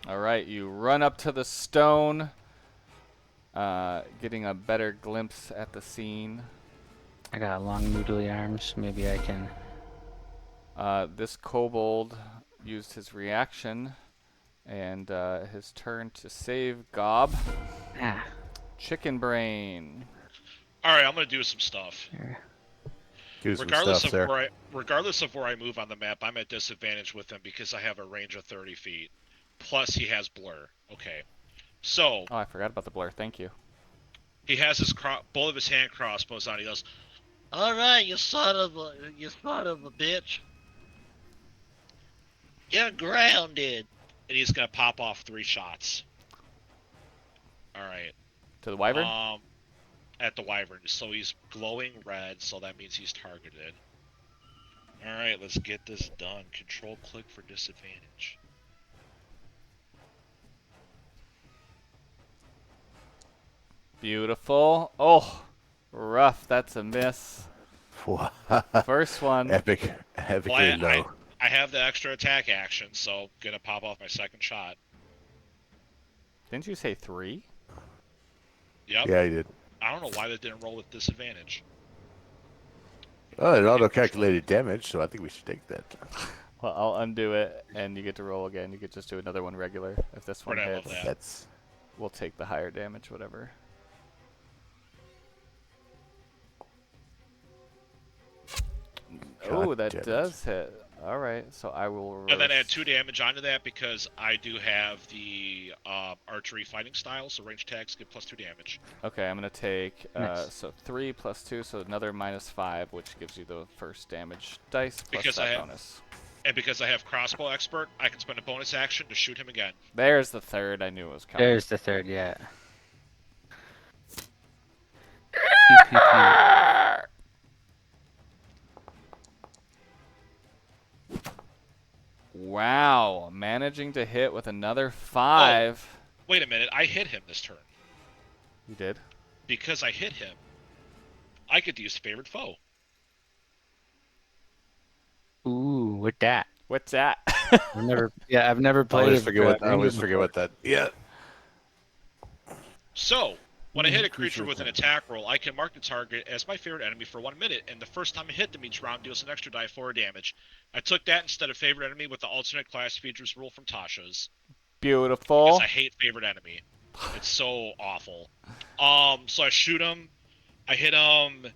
All right, you run up to the stone, getting a better glimpse at the scene. I got long noodly arms. Maybe I can. This kobold used his reaction and his turn to save Gob. Ah, Chicken brain. All right, I'm gonna do some stuff. Do some Regardless stuff, of sir. where I move on the map, I'm at disadvantage with him because I have a range of 30 feet. Plus, he has blur. Okay, so Oh, I forgot about the blur. Thank you. he has his both of his hand crossbows on. He goes, All right, you son of a bitch. You're grounded. and he's gonna pop off 3 shots. All right. To the wyvern? At the wyvern. So he's glowing red, so that means he's targeted. All right, let's get this done. Control click for disadvantage. Beautiful. Oh, rough. That's a miss. First one. Epically Well, low. I have the extra attack action, so gonna pop off my second shot. Didn't you say 3? Yep. Yeah, he did. I don't know why that didn't roll with disadvantage. Oh, it auto-calculated damage, so I think we should take that. Well, I'll undo it, and you get to roll again. You could just do another one regular. If this one Right, I love hits, that. That's we'll take the higher damage, whatever. Oh, God that damn it. does hit. All right, so I will reverse. And then add 2 damage onto that because I do have the archery fighting style, so range attacks get plus 2 damage. Okay, I'm gonna take Nice. so 3 plus 2, so another -5, which gives you the first damage dice plus Because I that have- bonus. And because I have crossbow expert, I can spend a bonus action to shoot him again. There's the third. I knew it was coming. There's the third, yeah. Pew, pew, pew. Wow, managing to hit with another 5. Wait a minute, I hit him this turn. You did? Because I hit him, I get to use favored foe. Ooh, with that. What's that? I've never I played always it. forget what that. Yeah. So, when I hit a creature with an attack roll, I can mark the target as my favorite enemy for 1 minute, and the first time I hit them each round deals an extra die for damage. I took that instead of favorite enemy with the alternate class features rule from Tasha's. Beautiful. Because I hate favorite enemy. It's so awful. So I shoot him. I hit him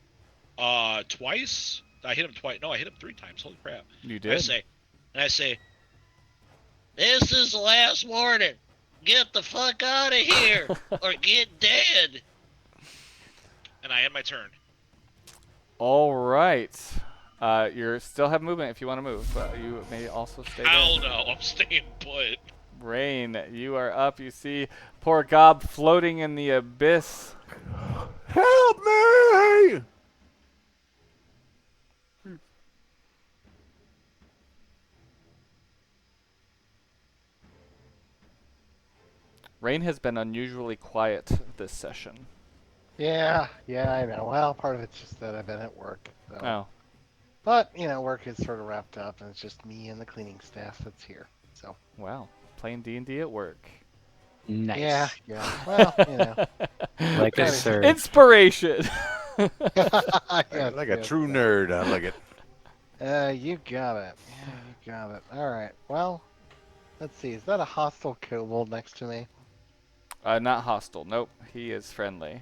twice. I hit him twice. No, I hit him 3 times. Holy crap. You I did. say, This is the last warning. Get the fuck out of here, or get dead. and I end my turn. All right. You still have movement if you want to move, but you may also stay Hell there. no, I'm staying put. Rain, you are up. You see poor Gob floating in the abyss. Help me! Rain has been unusually quiet this session. Yeah, I know. Well, part of it's just that I've been at work. So. Oh, But, work is sort of wrapped up, and it's just me and the cleaning staff that's here. So. wow. Playing D&D at work. Nice. Yeah. Well, Like a Kinda. sir. Inspiration! Like a true nerd. I like it. You got it. Yeah, you got it. All right. Well, let's see. Is that a hostile kobold next to me? Not hostile. Nope. He is friendly.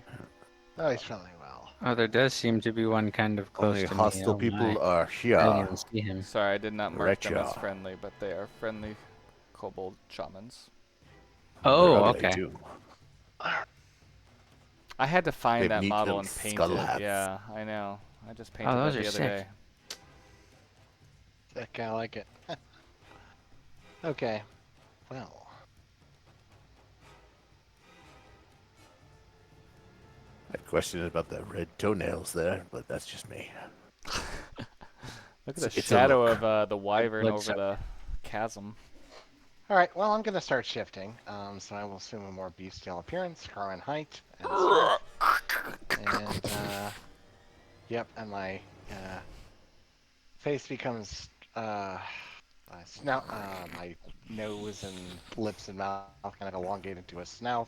Oh, he's friendly. Well. Oh, there does seem to be one kind of close Only to hostile me. Oh, people my. are I didn't here. even see him. Sorry, I did not mark them as Wretcha. friendly, but they are friendly kobold shamans. Oh, They're ugly, okay. too. I had to find They that neat model little and paint skull it. hats. Yeah, I know. I just painted those that are the other sick. day. Sick. I like it. Okay. Well. I had questions about the red toenails there, but that's just me. Look at the It's a shadow look. of the wyvern blood over suck. the chasm. All right. Well, I'm gonna start shifting. So I will assume a more bestial appearance, grow in height, and strength. And yep, and my face becomes my snout, my nose and lips and mouth kind of elongated to a snout.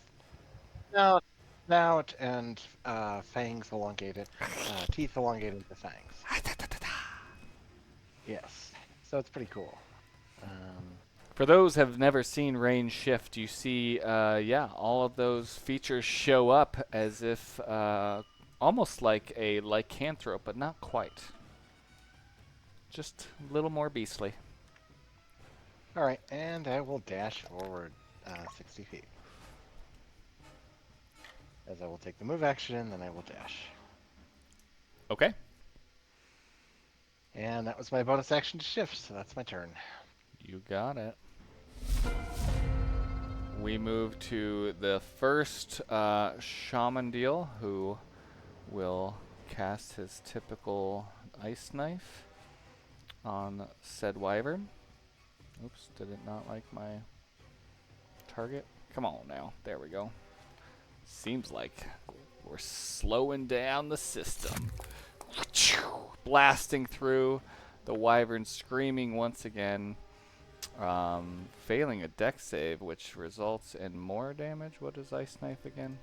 Snout and fangs elongated, teeth elongated to fangs. Yes, so it's pretty cool. For those who have never seen Rain shift, you see, all of those features show up as if almost like a lycanthrope, but not quite. Just a little more beastly. All right, and I will dash forward 60 feet. As I will take the move action, then I will dash. Okay. And that was my bonus action to shift, so that's my turn. You got it. We move to the first shaman deal, who will cast his typical ice knife on said wyvern. Oops, did it not like my target? Come on now. There we go. Seems like we're slowing down the system. Blasting through, the wyvern screaming once again. Failing a dex save, which results in more damage. What is Ice Knife again?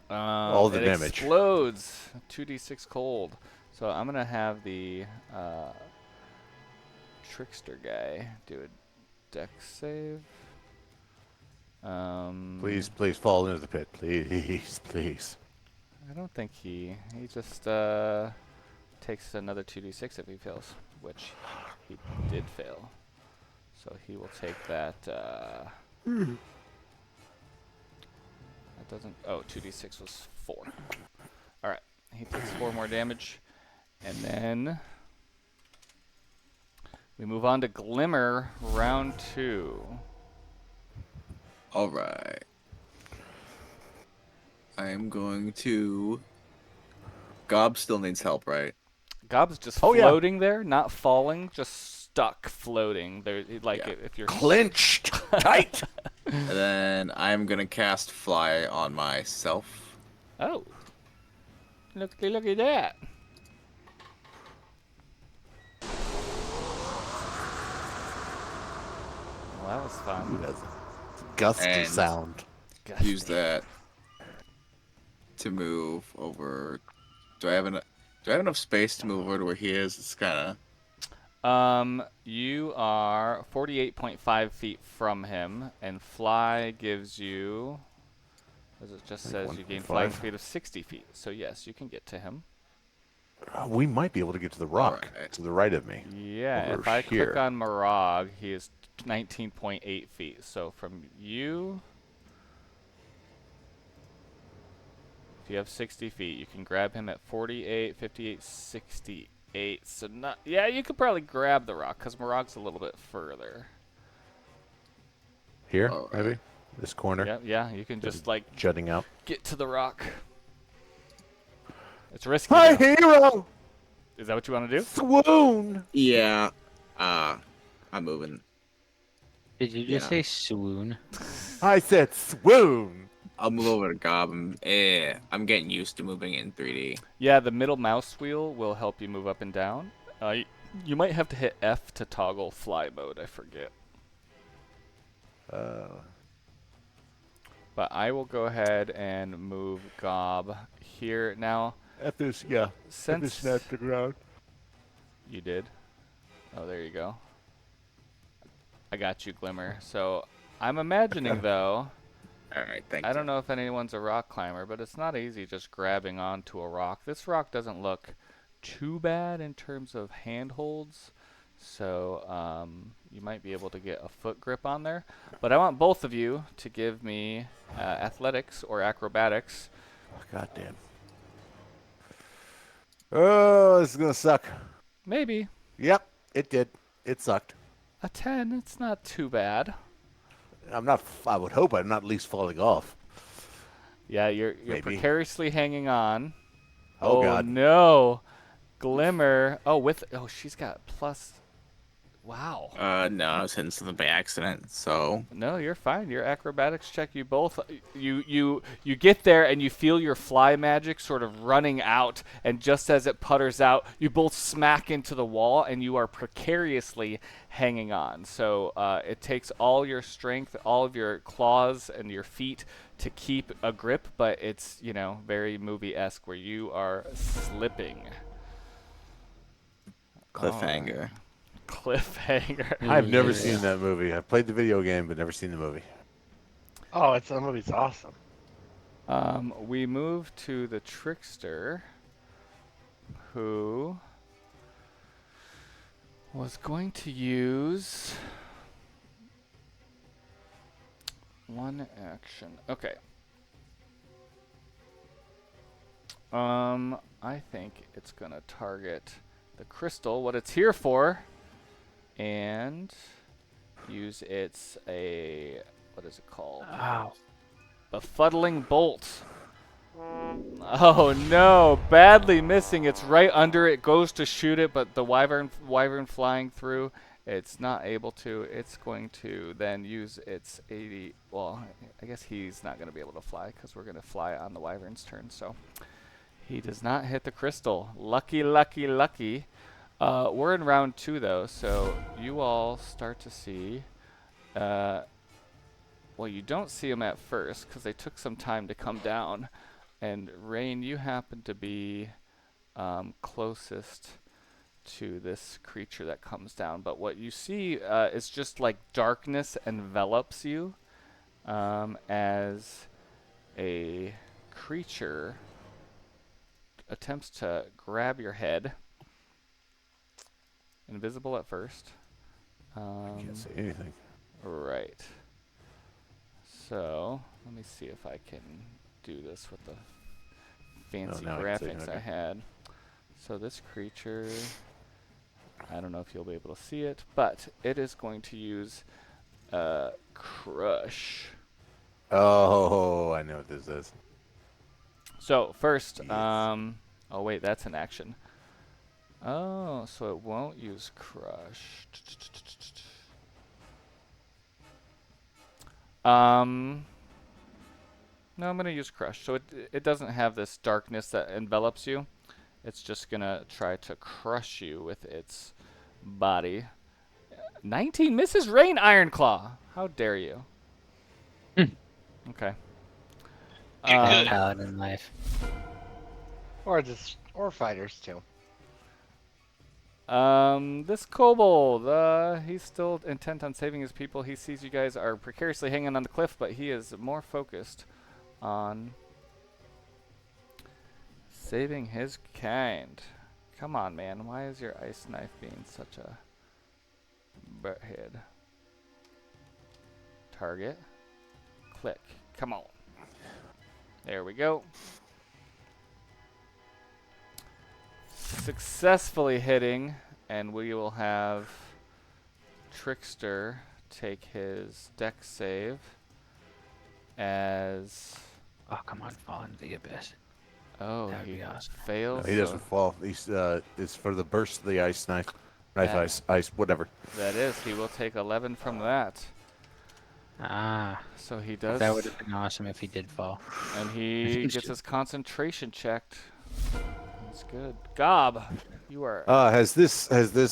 All the it damage. Explodes. 2d6 cold. So I'm going to have the trickster guy do a dex save. Please fall into the pit. Please. I don't think he just takes another 2d6 if he fails, which he did fail. So he will take that. That doesn't. Oh, 2d6 was 4. All right, he takes 4 more damage, and then we move on to Glimmer, round 2. All right. I am going to. Gob still needs help, right? Gob's just Oh, yeah. floating there, not falling, just stuck floating. There, like Yeah. if you're Clinched tight. And then I'm gonna cast Fly on myself. Oh, look at that. Well, that was fun. That's a gusty And- sound. Use that to move over. Do I have enough space to move over to where he is? It's kind of. You are 48.5 feet from him, and fly gives you, as it just says, you gain flying 1.5. speed of 60 feet. So yes, you can get to him. We might be able to get to the rock Alright. to the right of me. Yeah, Over if I here. click on Marag, he is 19.8 feet. So from you, if you have 60 feet, you can grab him at 48, 58, 68. So not, yeah, you could probably grab the rock because Marag's a little bit further. Here, Alright. maybe? This corner? Yeah, you can just like Jutting out. get to the rock. It's risky. My though. hero! Is that what you want to do? Swoon! Yeah. I'm moving. Did you just Yeah. say swoon? I said swoon! I'll move over to Gob. I'm getting used to moving in 3D. Yeah, the middle mouse wheel will help you move up and down. You might have to hit F to toggle fly mode. I forget. But I will go ahead and move Gob here now. At this, yeah. Since the ground. you did. Oh, there you go. I got you, Glimmer. So I'm imagining though. All right, thank you. I don't know if anyone's a rock climber, but it's not easy just grabbing onto a rock. This rock doesn't look too bad in terms of handholds, so you might be able to get a foot grip on there. But I want both of you to give me athletics or acrobatics. Oh, goddamn. Oh, this is gonna suck. Maybe Yep, it did. It sucked. a 10. It's not too bad. I would hope I'm not at least falling off. Yeah, you're Maybe. precariously hanging on. Oh, God. No, Glimmer. She's got plus. Wow. No, I was hitting something by accident. So No, you're fine. Your acrobatics check. You both you get there and you feel your fly magic sort of running out, and just as it putters out, you both smack into the wall and you are precariously hanging on. So it takes all your strength, all of your claws and your feet to keep a grip, but it's, very movie-esque where you are slipping. cliffhanger. Cliffhanger. I've never Yeah. seen that movie. I've played the video game, but never seen the movie. Oh, the movie's awesome. We move to the trickster, who was going to use one action. Okay. I think it's gonna target the crystal, what it's here for, and use its what is it called? Oh. Befuddling bolt. Oh no, badly missing. It's right under it, goes to shoot it, but the wyvern flying through, it's not able to. It's going to then use its 80. Well, I guess he's not going to be able to fly because we're going to fly on the wyvern's turn. So he does not hit the crystal. Lucky, lucky, lucky. We're in round 2 though, so you all start to see. Well, you don't see them at first because they took some time to come down. And Rain, you happen to be closest to this creature that comes down. But what you see is just like darkness envelops you as a creature attempts to grab your head. Invisible at first. I can't say anything. Right. So, let me see if I can do this with the fancy now I can see it, graphics I okay. had. So this creature, I don't know if you'll be able to see it, but it is going to use Crush. Oh, I know what this is. So first, Yes. oh wait, that's an action. Oh, so it won't use Crush. No, I'm gonna use Crush. So it doesn't have this darkness that envelops you. It's just gonna try to crush you with its body. 19 misses. Rain Ironclaw. How dare you? Okay. You could- Paladin life. Or fighters too. This kobold, he's still intent on saving his people. He sees you guys are precariously hanging on the cliff, but he is more focused on saving his kind. Come on, man. Why is your ice knife being such a butthead? Target. Click. Come on. There we go. Successfully hitting, and we will have Trickster take his dex save as Oh, come on, fall into the abyss. oh, That'd he be awesome. fails. No, he doesn't so fall. He's it's for the burst of the ice knife. Knife, Yeah. ice, whatever. that is, he will take 11 from that. Ah, So he does, that would have been awesome if he did fall. and he gets his concentration checked. That's good. Gob, you are. Has this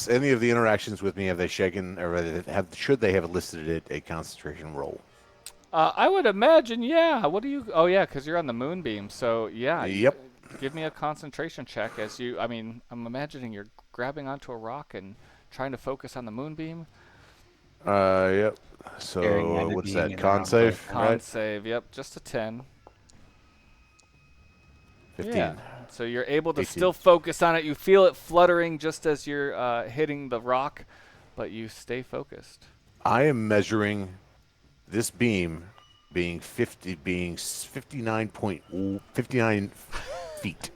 any of the interactions with me, have they shaken or should they have elicited a concentration roll? I would imagine, yeah. What do you? Oh, yeah, because you're on the moonbeam. So yeah. Yep. Give me a concentration check as you. I mean, I'm imagining you're grabbing onto a rock and trying to focus on the moonbeam. Yep. Staring at So it what's being that? in the Con wrong save, place. Con right? save. Yep, just a 10. 15. Yeah. So you're able to 18. still focus on it. You feel it fluttering just as you're hitting the rock, but you stay focused. I am measuring this beam being 59 feet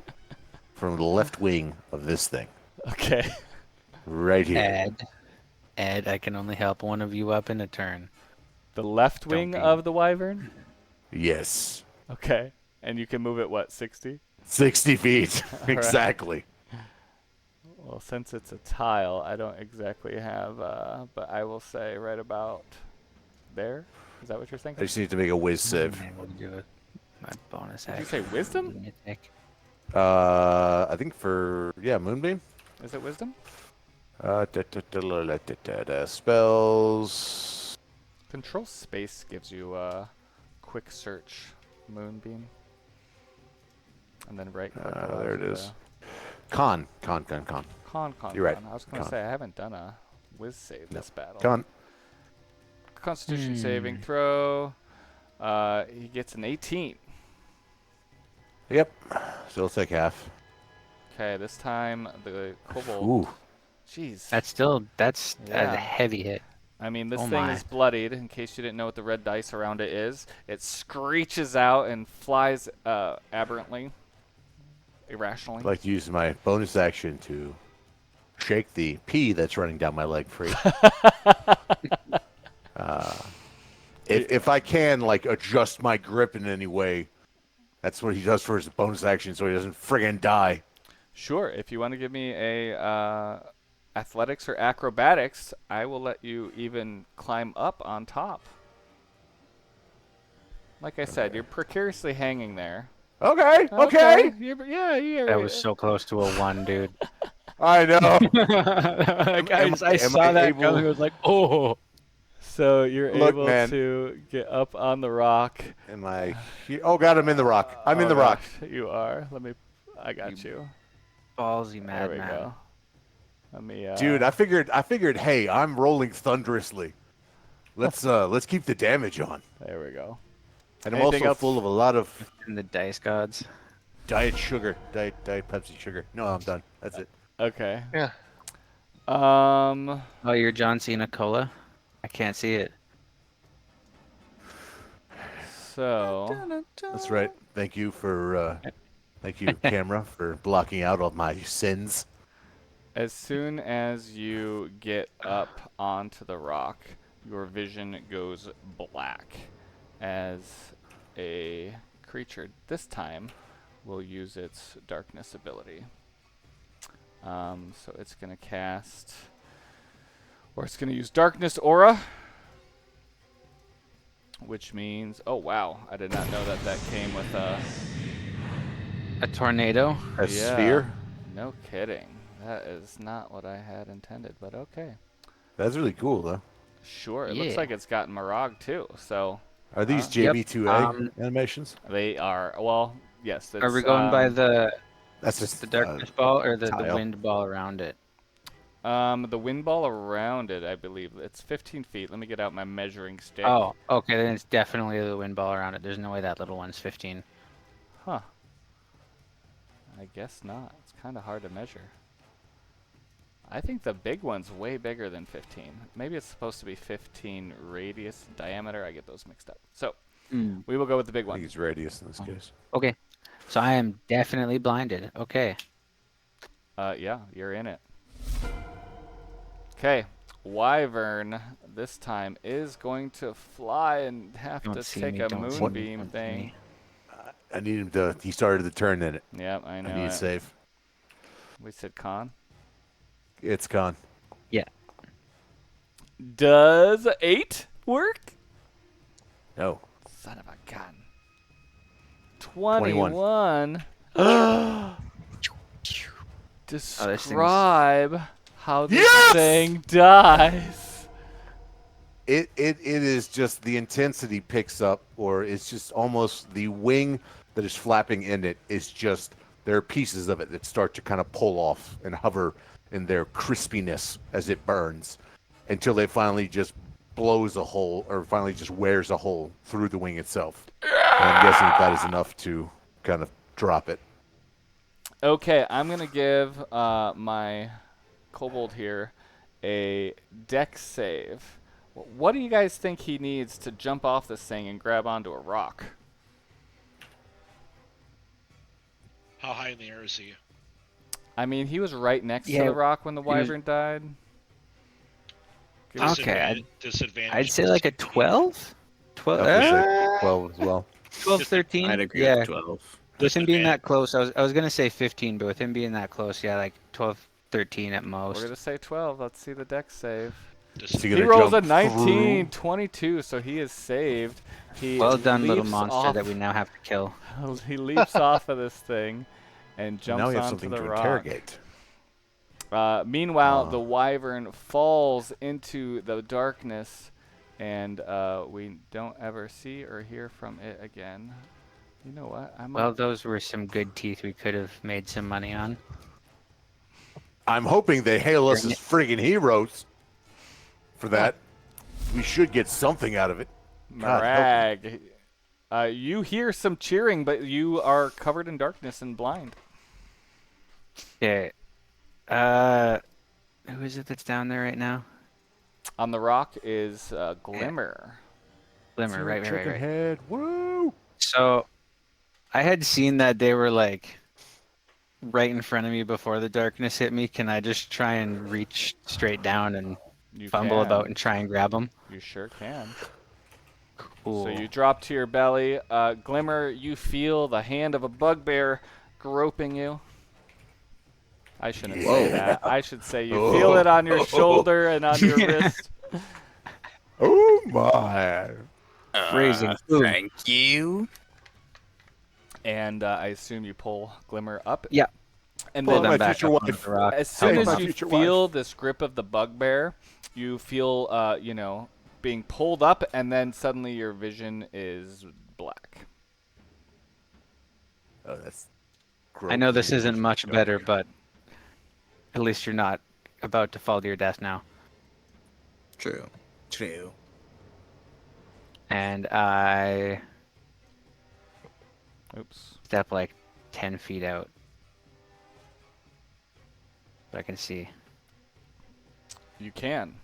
from the left wing of this thing. Okay. Right here. Ed, I can only help one of you up in a turn. The left Don't wing be- of the wyvern. Yes. Okay. And you can move it what, 60? 60 feet. All right. Exactly. Well, since it's a tile, I don't exactly have, but I will say right about there. Is that what you're I thinking? just need to make a whiz save. I will do it. My bonus Did you action. say wisdom? Lunatic. I think for, Moonbeam. Is it wisdom? Spells. Control space gives you a quick search moonbeam. And then right click. There allows it you is. to- Con. Con. You're right. I was going to Con. say, I haven't done a whiz save this battle. Con. Constitution saving throw. He gets an 18. Yep. So he'll take half. Okay, this time the kobold. Ooh. Jeez. That's Yeah. a heavy hit. I mean, this Oh thing my. is bloodied. In case you didn't know what the red dice around it is, it screeches out and flies aberrantly, irrationally. I'd like to use my bonus action to shake the pee that's running down my leg free. If I can, like, adjust my grip in any way, that's what he does for his bonus action, so he doesn't friggin' die. Sure, if you want to give me a athletics or acrobatics, I will let you even climb up on top. Like I said, you're precariously hanging there. Okay. Yeah. That was so close to a 1, dude. I know. I saw that coming. I was like, oh. So you're Look, able man. to get up on the rock. Am I? Oh God, I'm in the rock. I'm in the rock. Gosh, you are. I got you. Ballsy There madman. we go. Let me. Dude, I figured. Hey, I'm rolling thunderously. Let's keep the damage on. There we go. And I'm Anything also else? full of a lot of And the dice gods. diet sugar, diet Pepsi sugar. No, I'm done. That's it. Okay. Yeah. Oh, you're John Cena Cola? I can't see it. So That's right. Thank you, camera, for blocking out all my sins. as soon as you get up onto the rock, your vision goes black as a creature this time will use its darkness ability. So it's going to cast, or it's going to use darkness aura, which means, oh wow, I did not know that came with a tornado? A sphere. No kidding. That is not what I had intended, but okay. That's really cool, though. Sure, it looks Yeah. like it's got Marag too, so Are these Yep. JB2A animations? they are, well, yes. Are we going by the That's just the darkness ball or the tile. wind ball around it? The wind ball around it, I believe. It's 15 feet. Let me get out my measuring stick. Oh, okay, then it's definitely the wind ball around it. There's no way that little one's 15. Huh. I guess not. It's kind of hard to measure. I think the big one's way bigger than 15. Maybe it's supposed to be 15 radius diameter. I get those mixed up. So we will go with the big I think one. it's radius in this case. Okay, so I am definitely blinded. Okay. Yeah, you're in it. Okay, Wyvern this time is going to fly and have Don't to see take me, a don't see me, moonbeam don't see thing. me. I need him to. He started the turn in it. Yep, I know. I need it. save. We said con. It's con. Yeah. Does 8 work? No. Son of a gun. 21. 21. thing's- Describe how this Yes! thing dies. It is just the intensity picks up, or it's just almost the wing that is flapping in it is just, there are pieces of it that start to kind of pull off and hover in their crispiness as it burns until it finally just blows a hole, or finally just wears a hole through the wing itself. And I'm guessing that is enough to kind of drop it. Okay, I'm going to give my kobold here a dex save. What do you guys think he needs to jump off this thing and grab onto a rock? How high in the air is he? I mean, he was right next to Yeah, the rock when the he was- wyvern died. Okay, Disadvantage. I'd say like a 12? 12, I would say 12 as well. 12, 13? I'd agree Yeah, with 12. with him being that close, I was going to say 15, but with him being that close, yeah, like 12, 13 at We're most. going to say 12. Let's see the dex save. Is he He gonna rolls a jump 19, 22, so he is saved. He Well done, little leaps monster off- that we now have to kill. He leaps off of this thing and Now jumps we have onto something the to rock. interrogate. Meanwhile, the wyvern falls into the darkness, and we don't ever see or hear from it again. You know what? Well, those were some good teeth we could have made some money on. I'm hoping they hail us as friggin' heroes. for that. We should get something out of it. God, help me. Marag, you hear some cheering, but you are covered in darkness and blind. Okay. Who is it that's down there right now? On the rock is Glimmer. Glimmer, right. Chicken head. Woo! So, I had seen that they were like right in front of me before the darkness hit me. Can I just try and reach straight down and You fumble about can. and try and grab them? You sure can. Cool. So you drop to your belly. Glimmer, you feel the hand of a bugbear groping you. I shouldn't say that. I should say you feel it on your shoulder and on your wrist. Oh my! Raising food. Thank you. And I assume you pull Glimmer up. Yeah. And Pull then them my back future up onto wife. the rock. as soon Hey, as my you future feel wife. this grip of the bugbear, you feel, being pulled up, and then suddenly your vision is black. Oh, that's. I know this groping isn't vision. much better, but at least you're not about to fall to your death now. True. True. And I Oops. step like 10 feet out. But I can see. You can.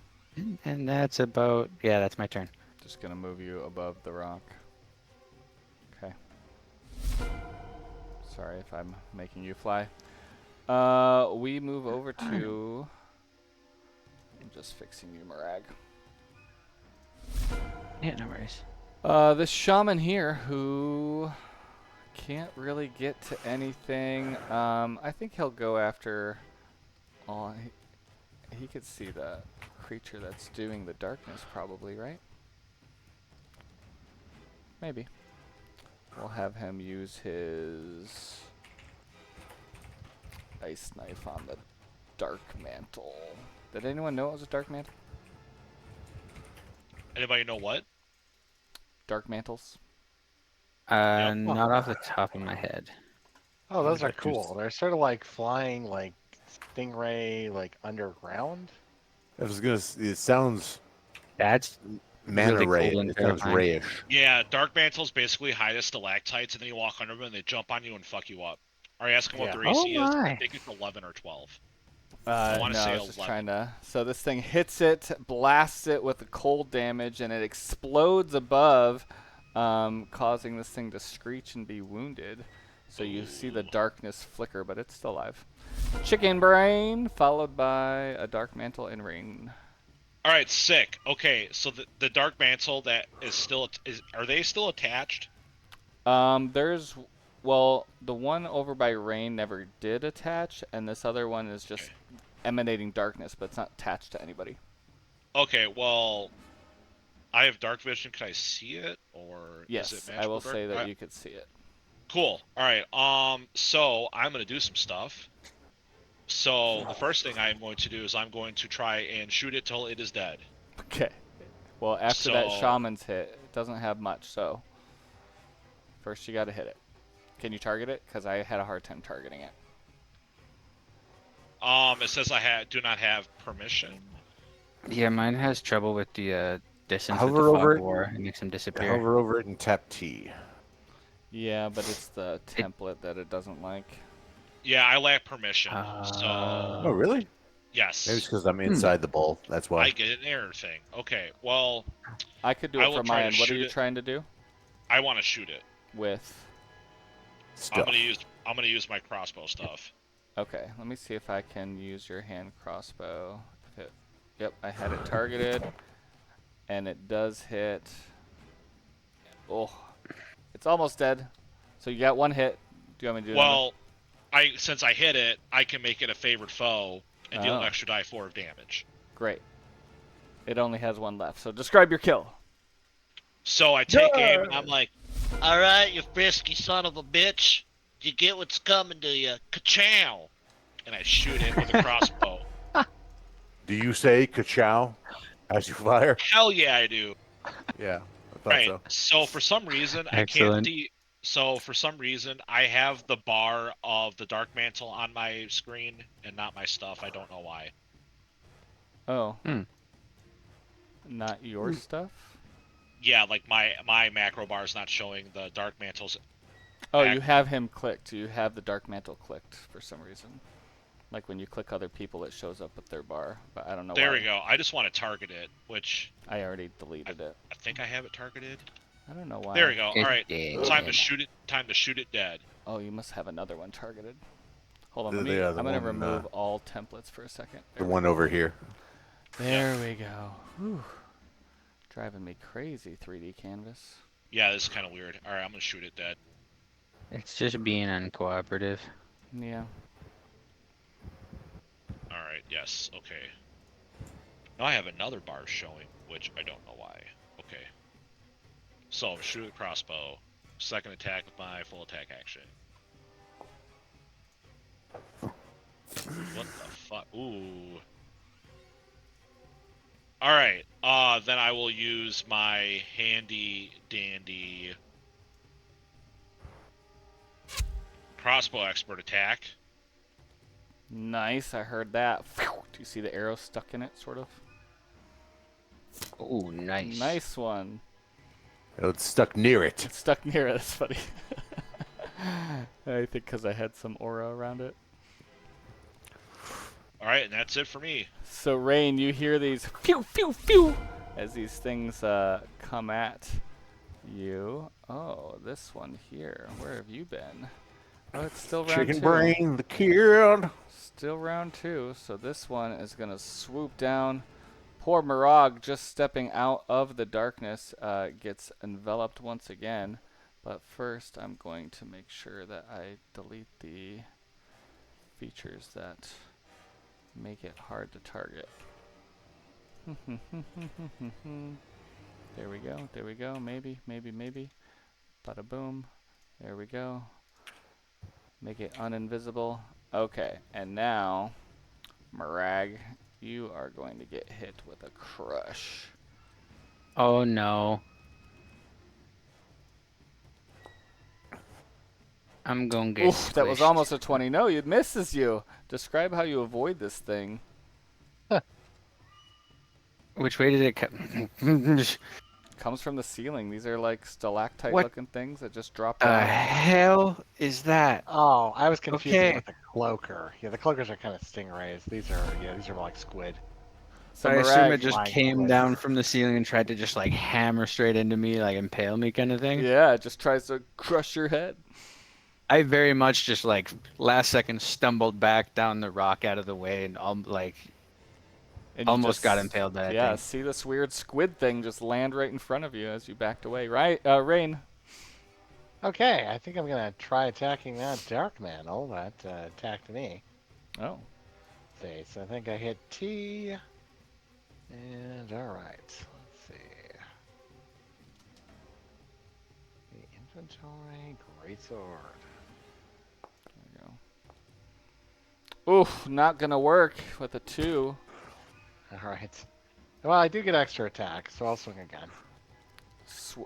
And that's about, yeah, that's my turn. Just gonna move you above the rock. Okay. Sorry if I'm making you fly. We move over to. I'm just fixing you, Marag. Yeah, no worries. This shaman here who can't really get to anything. I think he'll go after. Oh, he could see the creature that's doing the darkness, probably, right? Maybe. We'll have him use his ice knife on the dark mantle. Did anyone know it was a dark mantle? Anybody know what? Dark mantles? Not off the top of my head. Oh, those are Just- cool. They're sort of like flying, like stingray, like underground. I was gonna. It sounds That's mana Really ray. cool and It sounds terrifying. rayish. Yeah, dark mantles basically hide as stalactites, and then you walk under them, and they jump on you and fuck you up. Are you asking what Yeah. their AC Oh is? I my. think it's 11 or 12. No, I wanna say I was just 11. trying to. So this thing hits it, blasts it with the cold damage, and it explodes above, causing this thing to screech and be wounded. So you see the darkness flicker, but it's still alive. Chicken brain, followed by a dark mantle and rain. All right, sick. Okay, so the dark mantle that is still are they still attached? There's, well, the one over by rain never did attach, and this other one is just Okay. emanating darkness, but it's not attached to anybody. Okay, well, I have dark vision. Can I see it, or Yes, is it I will magical dark? say that Alright, you could see it. Cool. All right. So I'm gonna do some stuff. So the first thing I am going to do is I'm going to try and shoot it till it is dead. Okay. Well, after that So- shaman's hit, it doesn't have much, so first you got to hit it. Can you target it? Because I had a hard time targeting it. It says I do not have permission. Yeah, mine has trouble with the distance with Hover the over fog it. war. It makes them disappear. Hover over it and tap T. Yeah, but it's the template that it doesn't like. Yeah, I lack permission. Uh, So Oh, really? yes, Maybe it's because I'm inside the bowl. That's why. I get an error thing. Okay. Well, I could do I it will from try my to end. What are shoot you it. trying to do I want to shoot it. with? I'm Stuff. gonna use my crossbow stuff. Okay, let me see if I can use your hand crossbow. If it, yep, I had it targeted, and it does hit. Oh, it's almost dead. So you got one hit. Do you want me to do another? Well, since I hit it, I can make it a favored foe and deal Oh. an extra die 4 of damage. Great. It only has one left. So describe your kill. So I take aim and I'm like, All right, you frisky son of a bitch. You get what's coming to you. Ka-chow. and I shoot it with a crossbow. Do you say ka-chow as you fire? Hell yeah, I do. Yeah, I thought Right. so. So for some reason, I can't Excellent. see. So for some reason, I have the bar of the dark mantle on my screen and not my stuff. I don't know why. Oh. Not your stuff? Yeah, like my macro bar is not showing the Dark Mantle's. Oh, you have him clicked. You have the Dark Mantle clicked for some reason. Like when you click other people, it shows up with their bar, but I don't know why. There we go. I just want to target it, which I already deleted it. I think I have it targeted. I don't know why. There we go. It's All right, dead. time to shoot it. Time to shoot it dead. Oh, you must have another one targeted. Hold on, Yeah, I'm the gonna one, remove all templates for a second. The one over here. There we go. Whew. Driving me crazy, 3D Canvas. Yeah, this is kind of weird. All right, I'm gonna shoot it dead. It's just being uncooperative. Yeah. All right. Yes. Okay. Now I have another bar showing, which I don't know why. Okay. So shoot a crossbow. Second attack with my full attack action. What the fuck? Ooh. Alright, then I will use my handy dandy crossbow expert attack. Nice, I heard that. Do you see the arrow stuck in it, sort of? Oh, nice. Nice one. Oh, it's stuck near it. It's stuck near it, that's funny. I think because I had some aura around it. Alright, and that's it for me. So, Rain, you hear these pew, pew, pew as these things come at you. Oh, this one here. Where have you been? Oh, it's still round Chicken two. brain, the kid. Still round two. So this one is going to swoop down. Poor Mirag, just stepping out of the darkness, gets enveloped once again. But first, I'm going to make sure that I delete the features that make it hard to target. There we go. There we go. Maybe, maybe, maybe. Bada boom. There we go. Make it uninvisible. Okay, and now, Mirag, you are going to get hit with a crush. Oh no. I'm gonna get Oof, that was squished. almost a 20. No, it misses you. Describe how you avoid this thing. Which way did it come? Comes from the ceiling. These are like stalactite-looking things that just drop The down. hell is that? Oh, I was confusing Okay. it with the cloaker. Yeah, the cloakers are kind of stingrays. These are more like squid. So I assume Mirag, it just flying came squid. down from the ceiling and tried to just like hammer straight into me, like impale me kind of thing. yeah, it just tries to crush your head. I very much just like last second stumbled back down the rock out of the way and like And you almost just- got impaled by that Yeah, thing. see this weird squid thing just land right in front of you as you backed away. Right, Rain. Okay, I think I'm gonna try attacking that dark mantle that attacked me. Oh. See, so I think I hit T. And alright, let's see. The inventory, greatsword. There we go. Oof, not gonna work with a 2. Alright. Well, I do get extra attack, so I'll swing again.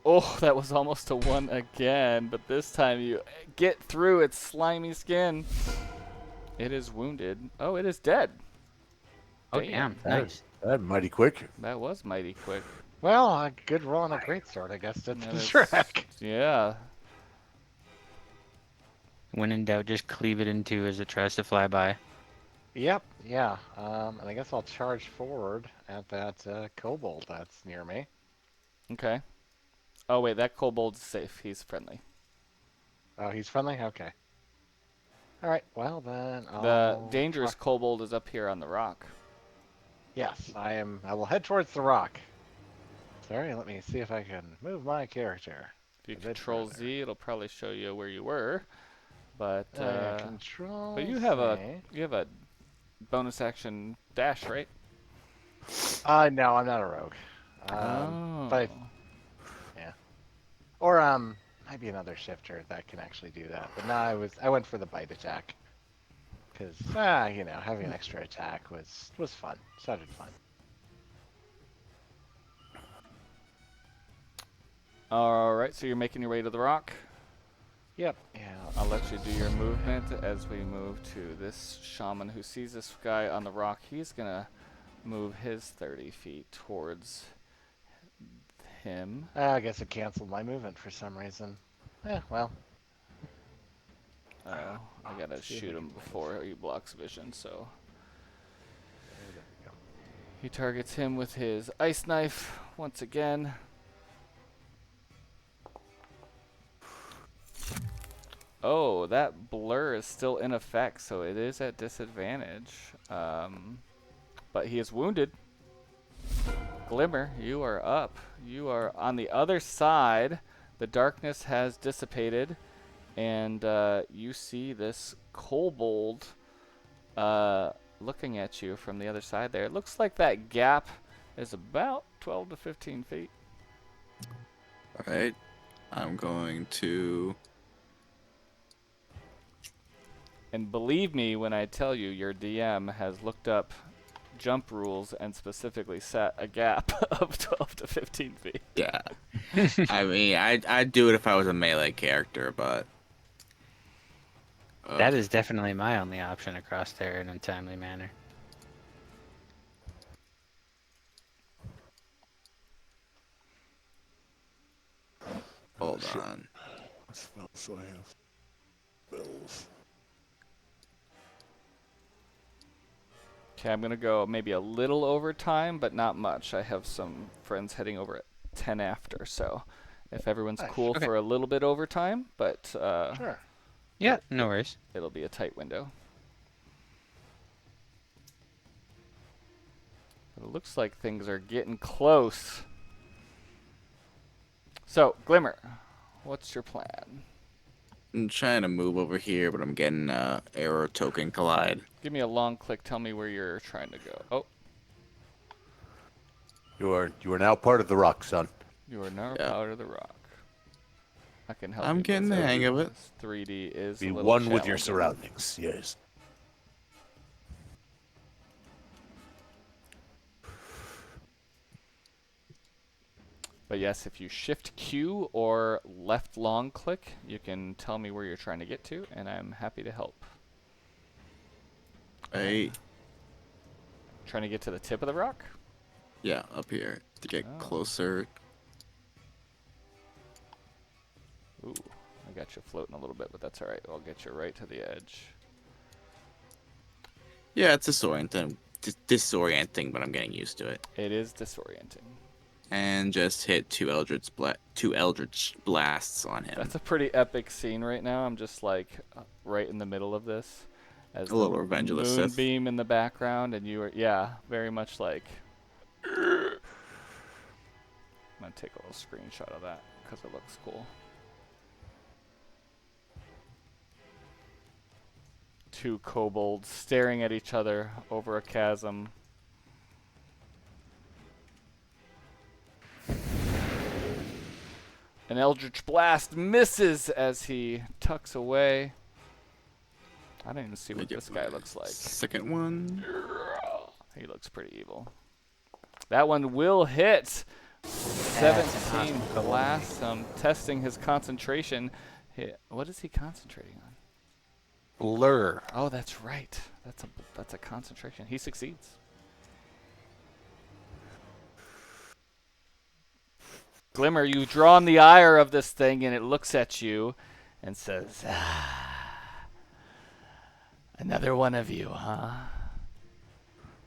Oh, that was almost a 1 again, but this time you get through its slimy skin. It is wounded. Oh, it is dead. Oh damn, nice. That mighty quick. That was mighty quick. Well, a good roll on a greatsword, I guess, did Yeah, the that's- trick. Yeah. When in doubt, just cleave it in two as it tries to fly by. Yep, yeah. And I guess I'll charge forward at that kobold that's near me. Okay. Oh, wait, that kobold's safe. He's friendly. Oh, he's friendly? Okay. Alright, well then The I'll... dangerous kobold is up here on the rock. Yes, I will head towards the rock. Sorry, let me see if I can move my character. If you A bit control further. Z, it'll probably show you where you were. But Control but you have C. a bonus action dash, right? No, I'm not a rogue. Oh. But or might be another shifter that can actually do that. But no, I went for the bite attack. Cause having an extra attack was fun. Sounded fun. All right, so you're making your way to the rock. Yep. Yeah. I'll let you do your movement as we move to this shaman who sees this guy on the rock. He's gonna move his 30 feet towards him. I guess it canceled my movement for some reason. Yeah, well. Oh, I gotta See if shoot we him can win this. before he blocks vision, so. There we go. He targets him with his ice knife once again. Oh, that blur is still in effect, so it is at disadvantage. But he is wounded. Glimmer, you are up. You are on the other side. The darkness has dissipated, and you see this kobold looking at you from the other side there. It looks like that gap is about 12 to 15 feet. All right. I'm going to. And believe me when I tell you, your DM has looked up jump rules and specifically set a gap of 12 to 15 feet. Yeah. I mean, I'd do it if I was a melee character, but. That is definitely my only option across there in a timely manner. Hold on. So I have spells. Okay, I'm going to go maybe a little over time, but not much. I have some friends heading over at 10 after, so if everyone's Nice. cool Okay. for a little bit overtime, but Sure. Yeah, no worries. it'll be a tight window. But it looks like things are getting close. So, Glimmer, what's your plan? I'm trying to move over here, but I'm getting error token collide. Give me a long click. Tell me where you're trying to go. Oh, You are now part of the rock, son. you are now Yeah. part of the rock. I can help I'm you getting with the that. hang of it. This 3D is Be a little one with your challenging. surroundings. Yes. But yes, if you shift Q or left long click, you can tell me where you're trying to get to, and I'm happy to help. Hey, Trying to get to the tip of the rock? yeah, up here to get Oh. closer. Ooh, I got you floating a little bit, but that's alright. I'll get you right to the edge. Yeah, it's disorienting, but I'm getting used to it. It is disorienting. And just hit two Eldritch blasts on him. That's a pretty epic scene right now. I'm just like right in the middle of this. As A little Revenge of the Sith. moonbeam in the background, and you are, yeah, very much like. I'm gonna take a little screenshot of that because it looks cool. Two kobolds staring at each other over a chasm. An Eldritch Blast misses as he tucks away. I don't even see what this guy looks like. Second one. He looks pretty evil. That one will hit. 17 blasts. Testing his concentration. What is he concentrating on? Blur. Oh, that's right. That's a concentration. He succeeds. Glimmer, you've drawn the ire of this thing, and it looks at you and says, another one of you, huh?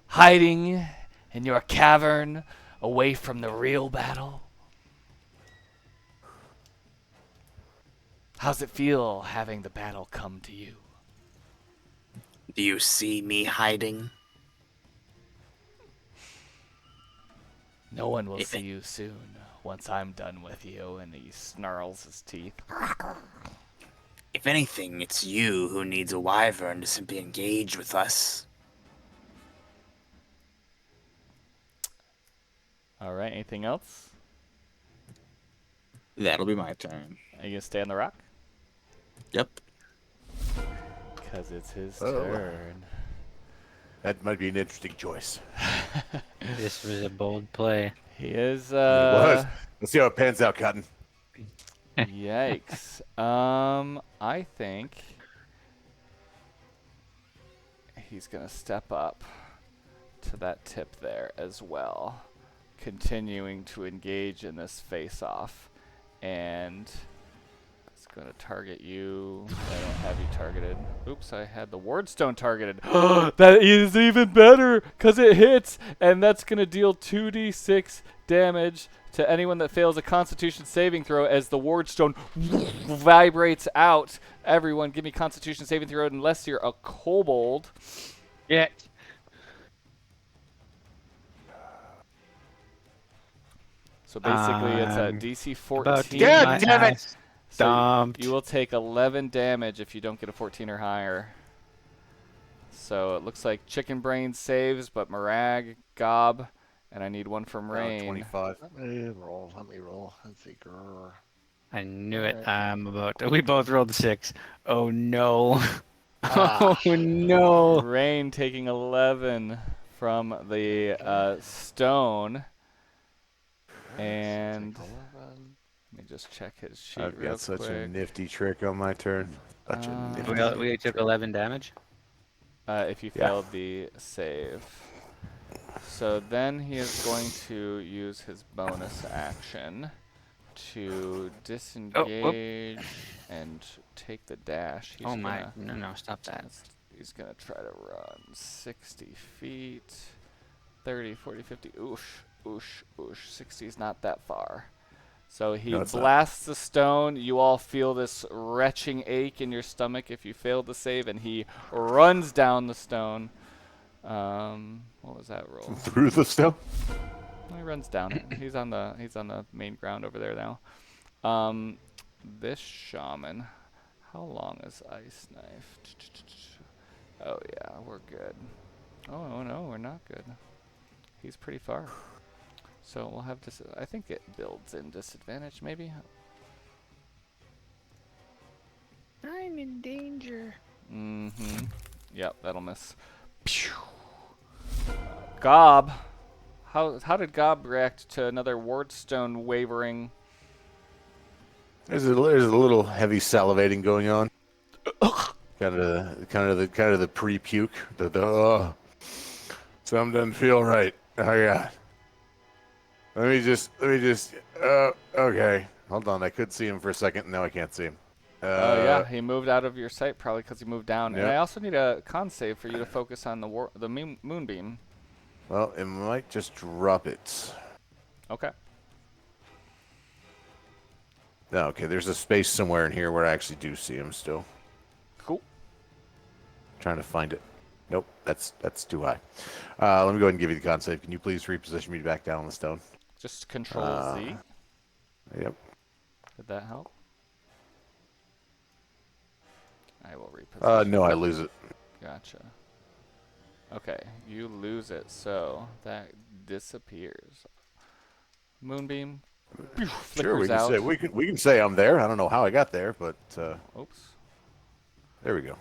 Hiding in your cavern away from the real battle? How's it feel having the battle come to you? Do you see me hiding? No one will see you soon once I'm done with you. And he snarls his teeth. If anything, it's you who needs a wyvern to simply engage with us. All right, anything else? That'll be my turn. Are you going to stay on the rock? Yep. Because it's his Oh. turn. That might be an interesting choice. This was a bold play. He is, It was. Let's see how it pans out, Cotton. Yikes. I think he's going to step up to that tip there as well. continuing to engage in this face-off, and it's going to target you. I don't have you targeted. Oops, I had the Wardstone targeted. That is even better because it hits, and that's going to deal 2d6 damage to anyone that fails a Constitution saving throw as the Wardstone vibrates out. Everyone, give me Constitution saving throw unless you're a kobold. Yeah. So basically, it's a I'm DC about to 14. get God my damn it! ass So stomped. you will take 11 damage if you don't get a 14 or higher. So it looks like Chicken Brain saves, but Marag, Gob, and I need one from Rain. 25. Let me roll. Let me roll. Let's see. Grrr. I knew it. Alright. I'm about to. We both rolled 6. Oh no. Ah. Oh no. Rain taking 11 from the stone. And Take 11. let me just check his sheet I've real got such a quick. nifty trick on my turn. Such a nifty We took trick. 11 damage. If you Yeah. failed the save. So then he is going to use his bonus action to disengage and take the dash. He's Oh my. gonna, No, stop that. he's gonna try to run 60 feet, 30, 40, 50. Oosh, oosh, oosh. 60 is not that far. So he No, it's not. blasts the stone. You all feel this retching ache in your stomach if you fail to save, and he runs down the stone. What was that roll? Through the stone? He runs down it. He's on the main ground over there now. This shaman, how long is Ice Knife? Oh yeah, we're good. Oh no, we're not good. He's pretty far. So we'll have this. I think it builds in disadvantage, maybe. I'm in danger. Mm-hmm. Yep, that'll miss. Pew. Gob. How did Gob react to another Wardstone wavering? There's a little heavy salivating going on. kind of the pre-puke. Something doesn't feel right. Oh yeah. Let me just. Okay. Hold on. I could see him for a second. Now I can't see him. Oh yeah, he moved out of your sight probably because he moved down. And Yep. I also need a con save for you to focus on the moonbeam. Well, it might just drop it. Okay. No, okay. There's a space somewhere in here where I actually do see him still. Cool. Trying to find it. Nope. That's too high. Let me go ahead and give you the con save. Can you please reposition me back down on the stone? Just Control Z. Yep. Did that help? I will reposition. No, I lose it. Gotcha. Okay, you lose it, so that disappears. Moonbeam. Sure, we flickers can out. say we can say I'm there. I don't know how I got there, but Oops. there we go.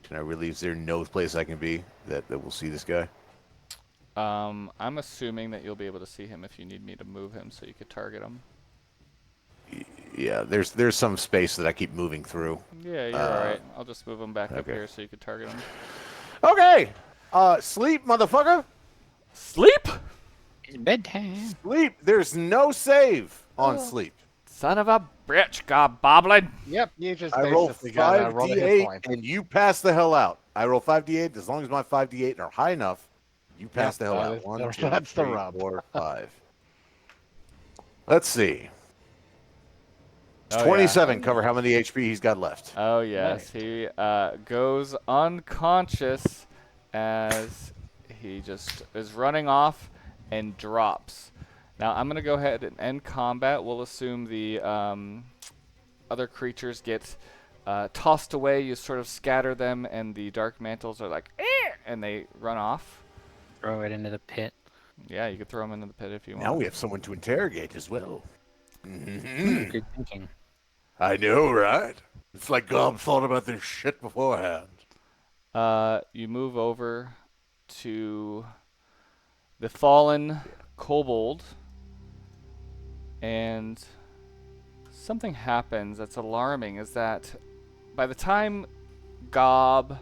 Can I really? Is there no place I can be that will see this guy? I'm assuming that you'll be able to see him if you need me to move him so you could target him. Yeah, there's some space that I keep moving through. Yeah, you're alright. I'll just move him back up okay. here so you could target him. Okay. Sleep, motherfucker. Sleep? It's bedtime. Sleep. There's no save on sleep. Son of a bitch, goblin. Yep, you just I roll basically got roll a hit 5d8 point. and you pass the hell out. I roll 5d8 as long as my 5d8 are high enough. You pass the hell that out. is- 1, that's 2, the 3, rub. 4, 5. Let's see. Oh, 27 cover how many HP he's got left. Oh yes, he goes unconscious as he just is running off and drops. Now I'm gonna go ahead and end combat. We'll assume the other creatures get tossed away. You sort of scatter them, and the dark mantles are like, "Eh!" and they run off. Throw it into the pit. Yeah, you could throw them into the pit if you want. Now we have someone to interrogate as well. Good thinking. I know, right? It's like Gob thought about this shit beforehand. You move over to the fallen kobold, and something happens that's alarming. Is that by the time Gob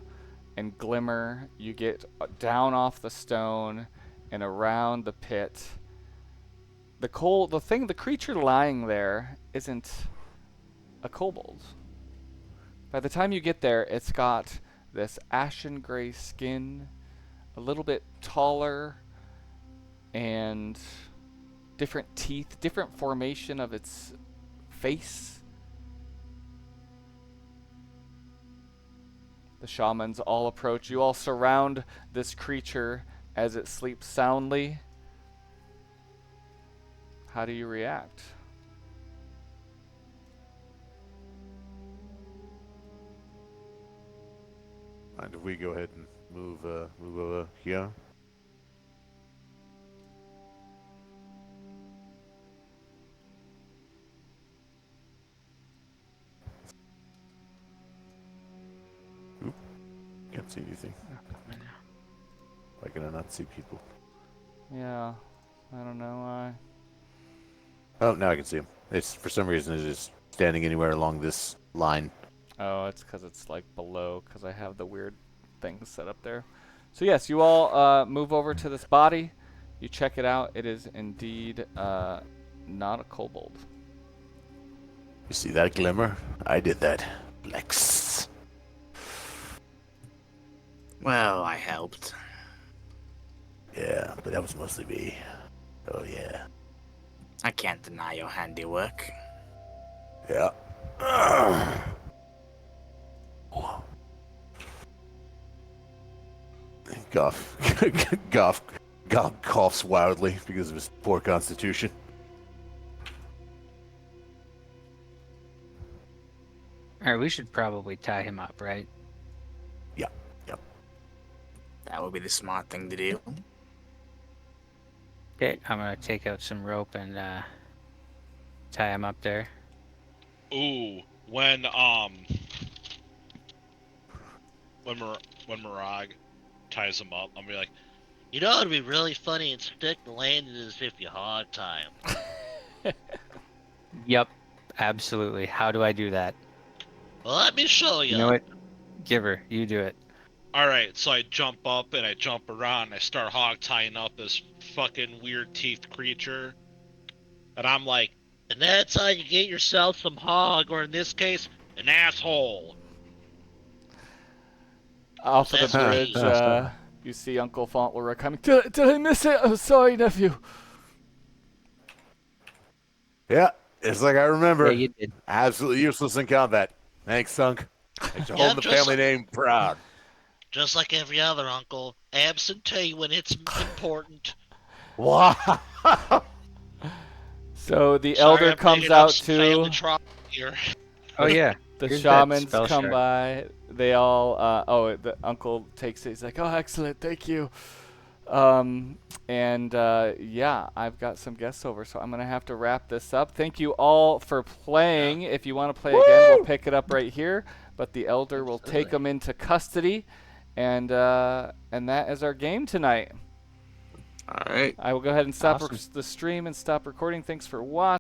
and glimmer. You get down off the stone and around the pit. The creature lying there isn't a kobold. By the time you get there, it's got this ashen gray skin, a little bit taller, and different teeth, different formation of its face. The shamans all approach. You all surround this creature as it sleeps soundly. How do you react? Mind if we go ahead and move over here? Oop. Can't see anything. Why can I not see people? Yeah, I don't know why. Oh, now I can see him. It's for some reason it's just standing anywhere along this line. Oh, it's because it's like below, because I have the weird things set up there. So yes, you all move over to this body. You check it out. It is indeed not a kobold. You see that glimmer? I did that. Flex. Well, I helped. Yeah, but that was mostly me. Oh yeah. I can't deny your handiwork. Yeah. Goff coughs wildly because of his poor constitution. Alright, we should probably tie him up, right? Yep. That would be the smart thing to do. Okay, I'm gonna take out some rope and tie him up there. Ooh, when Mirag ties him up, I'm gonna be like, You know it'd be really funny and stick the landing as if you hog tie him. Yep, absolutely. How do I do that? Well, let me show you. You know what? Giver, you do it. alright, so I jump up and I jump around and I start hog tying up this fucking weird teeth creature. And I'm like, And that's how you get yourself some hog, or in this case, an asshole. Off of the That's right. bridge, you see Uncle Fauntleroy coming. Did I miss it? I'm sorry, nephew. Yeah, it's like I remember. Yeah, you did. Absolutely useless in combat. Thanks, Sunk. Thanks for Yeah, holding the just family like- name proud. Just like every other uncle, absentee when it's important. Wow. So the Sorry, elder I'm comes digging up out some family too. trouble here. Oh yeah. The Here's that shamans spell come shard. by. They all. The uncle takes it. He's like, "Oh, excellent, thank you." Yeah, I've got some guests over, so I'm gonna have to wrap this up. Thank you all for playing. If you want to play again, we'll pick it up right here. But the elder will take them into custody, and that is our game tonight. All right. I will go ahead and stop Awesome. the stream and stop recording. Thanks for watching.